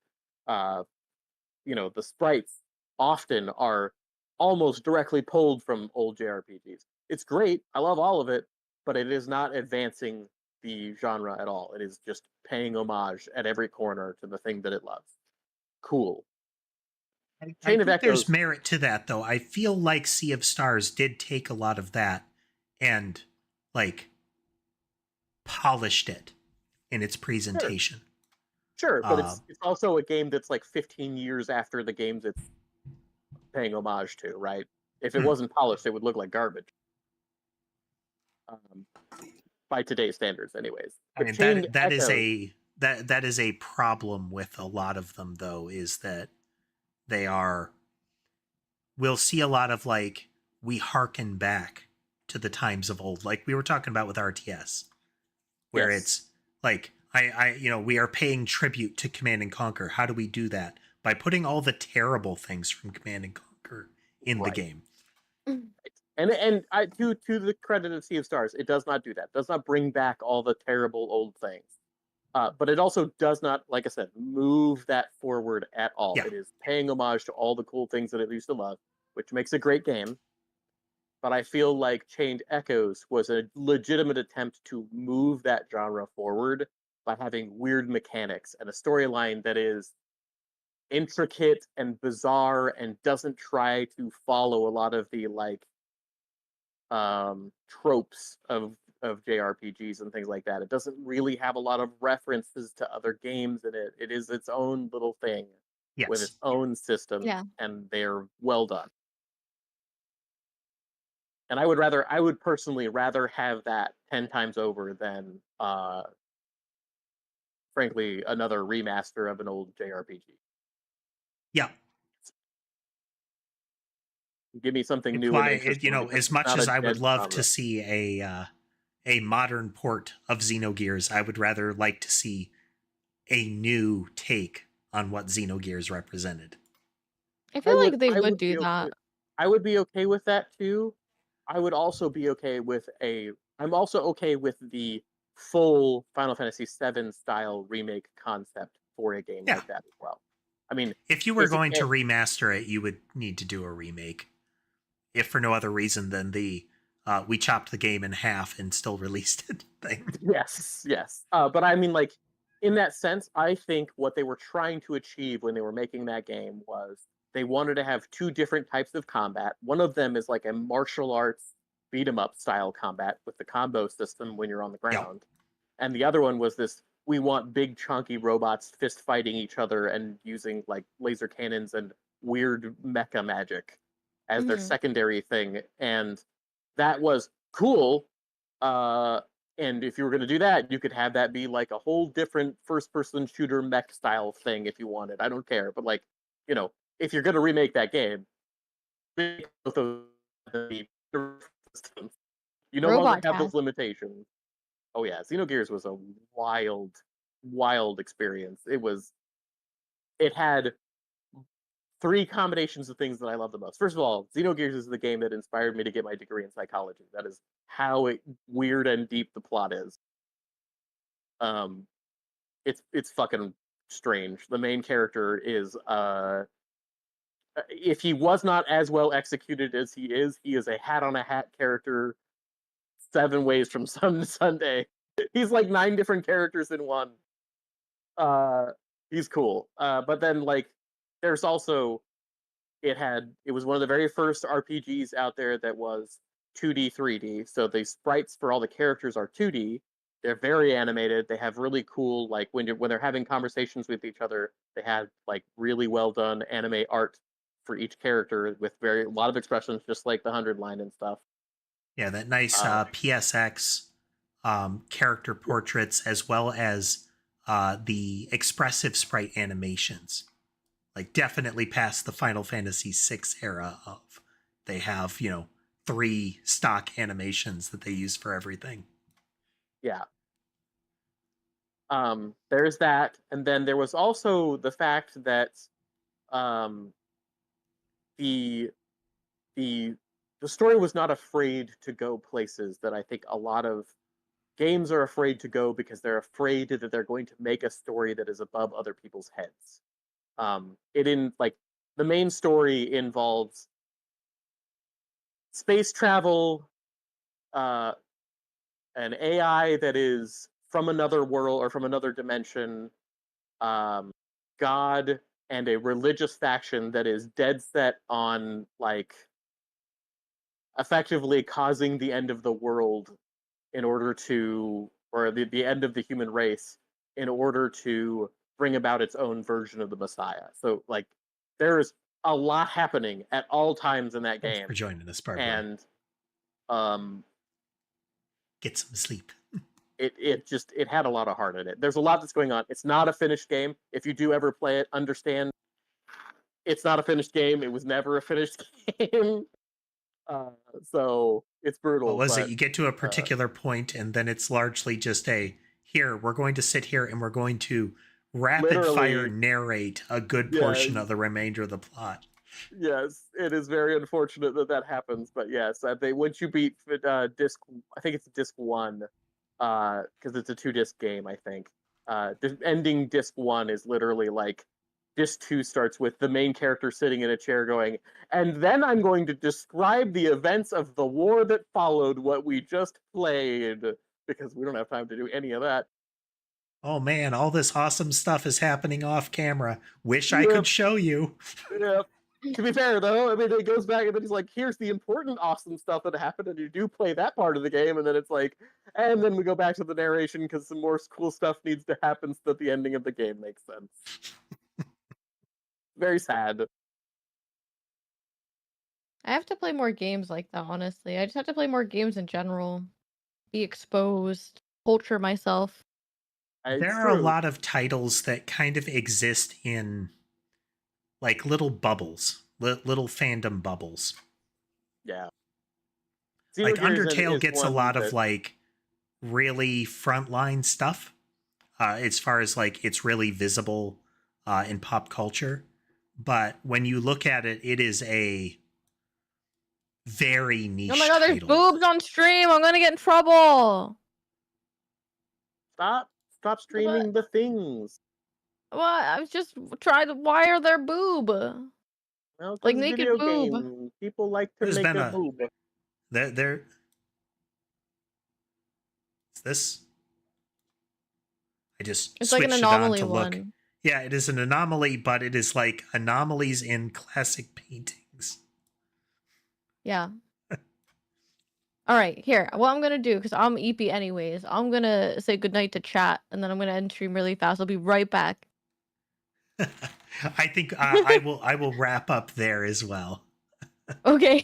sprites often are almost directly pulled from old JRPGs. It's great. I love all of it, but it is not advancing the genre at all. It is just paying homage at every corner to the thing that it loves. Cool. I think there's merit to that, though. I feel like Sea of Stars did take a lot of that and like polished it in its presentation. Sure, but it's also a game that's like 15 years after the games it's paying homage to, right? If it wasn't polished, it would look like garbage. By today's standards, anyways. I mean, that is a problem with a lot of them, though, is that we'll see a lot of like, we hearken back to the times of old, like we were talking about with RTS, where it's like, we are paying tribute to Command and Conquer. How do we do that? By putting all the terrible things from Command and Conquer in the game. And to the credit of Sea of Stars, it does not do that. It does not bring back all the terrible old things. But it also does not, like I said, move that forward at all. Yeah. It is paying homage to all the cool things that it used to love, which makes a great game. But I feel like Chained Echoes was a legitimate attempt to move that genre forward by having weird mechanics and a storyline that is intricate and bizarre and doesn't try to follow a lot of the tropes of JRPGs and things like that. It doesn't really have a lot of references to other games in it. It is its own little thing with its own system, and they're well done. And I would personally rather have that 10 times over than, frankly, another remaster of an old JRPG. Yeah. Give me something new. Why, as much as I would love to see a modern port of Xenogears, I would rather like to see a new take on what Xenogears represented. I feel like they would do be okay. that. I would be okay with that too. I would also be okay with I'm also okay with the full Final Fantasy VII style remake concept for a game like that as well. I mean, if you were going to remaster it, you would need to do a remake, if for no other reason than the we chopped the game in half and still released it thing. Yes. But I mean, like, in that sense, I think what they were trying to achieve when they were making that game was they wanted to have two different types of combat. One of them is like a martial arts beat 'em up style combat with the combo system when you're on the ground. And the other one was this, we want big chunky robots fist fighting each other and using like laser cannons and weird mecha magic as their secondary thing. And that was cool. And if you were going to do that, you could have that be like a whole different first-person shooter mech style thing if you wanted. I don't care, but like, you know, if you're going to remake that game, make both of the systems. You no longer have those limitations. Oh yeah, Xenogears was a wild experience. It had three combinations of things that I love the most. First of all, Xenogears is the game that inspired me to get my degree in psychology. That is how weird and deep the plot is. It's fucking strange. The main character is if he was not as well executed as he is a hat on a hat character 7 ways from Sunday. He's like 9 different characters in one. He's cool. But then like there's also it was one of the very first RPGs out there that was 2D, 3D. So the sprites for all the characters are 2D. They're very animated. They have really cool, like when they're having conversations with each other, they have like really well done anime art for each character with a lot of expressions, just like the 100 line and stuff. Yeah, that nice PSX character portraits, as well as the expressive sprite animations. Like definitely past the Final Fantasy VI era of they have, 3 stock animations that they use for everything. Yeah. There's that, and then there was also the fact that the story was not afraid to go places that I think a lot of games are afraid to go because they're afraid that they're going to make a story that is above other people's heads. The main story involves space travel, an AI that is from another world or from another dimension, God, and a religious faction that is dead set on like effectively causing the end of the world in order to, or the end of the human race in order to bring about its own version of the Messiah. So like there's a lot happening at all times in that game. Thanks for joining us, Barbara. And get some sleep. It had a lot of heart in it. There's a lot that's going on. It's not a finished game. If you do ever play it, understand it's not a finished game. It was never a finished game. So it's brutal. What was it? You get to a particular point, and then it's largely just here, we're going to sit here and we're going to rapid fire narrate a good portion of the remainder of the plot. Yes, it is very unfortunate that happens, but yes, once you beat disc, I think it's disc 1, because it's a 2-disc game, I think. Ending disc 1 is literally like, disc 2 starts with the main character sitting in a chair going, and then I'm going to describe the events of the war that followed what we just played, because we don't have time to do any of that. Oh man, all this awesome stuff is happening off camera. Wish I could show you. Yep. To be fair, though, I mean, it goes back and then he's like, here's the important awesome stuff that happened, and you do play that part of the game, and then it's like, and then we go back to the narration because some more cool stuff needs to happen so that the ending of the game makes sense. Very sad. I have to play more games like that, honestly. I just have to play more games in general. Be exposed, culture myself. There are a lot of titles that kind of exist in like little bubbles, little fandom bubbles. Yeah. Like Undertale gets a lot of like really frontline stuff as far as like it's really visible in pop culture. but when you look at it, it is a very niche Oh my god, there's title. boobs on stream. I'm gonna get in trouble. Stop streaming the things. Well, I was just trying to. Why are there boob? Well, Like it's a naked video boob. game. People like to There's make been a a- boob. There. Is this? I just It's switched like an it on anomaly to look. one. Yeah, it is an anomaly, but it is like anomalies in classic paintings. Yeah. All right, here. What I'm gonna do, because I'm EP anyways, I'm gonna say goodnight to chat, and then I'm gonna end stream really fast. I'll be right back. I think I will wrap up there as well. Okay.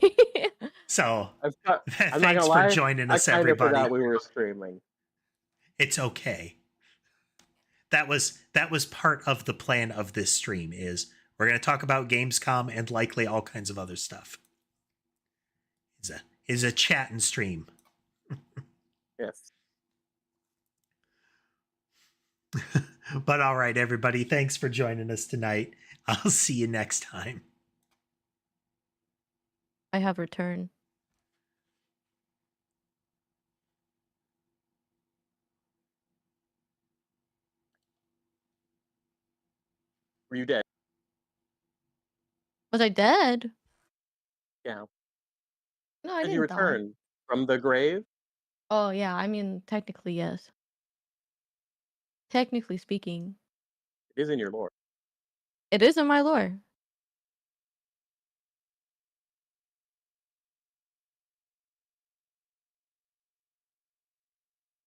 So I'm not thanks gonna for lie, joining us, I kind of everybody. forgot we were streaming. It's okay. That was part of the plan of this stream. Is we're going to talk about Gamescom and likely all kinds of other stuff. Is a chat and stream. Yes. But all right, everybody, thanks for joining us tonight. I'll see you next time. I have returned. Were you dead? Was I dead? Yeah. No, I Did you didn't die. return from the grave? Oh yeah, I mean technically yes. Technically speaking, It is in your lore. it is in my lore.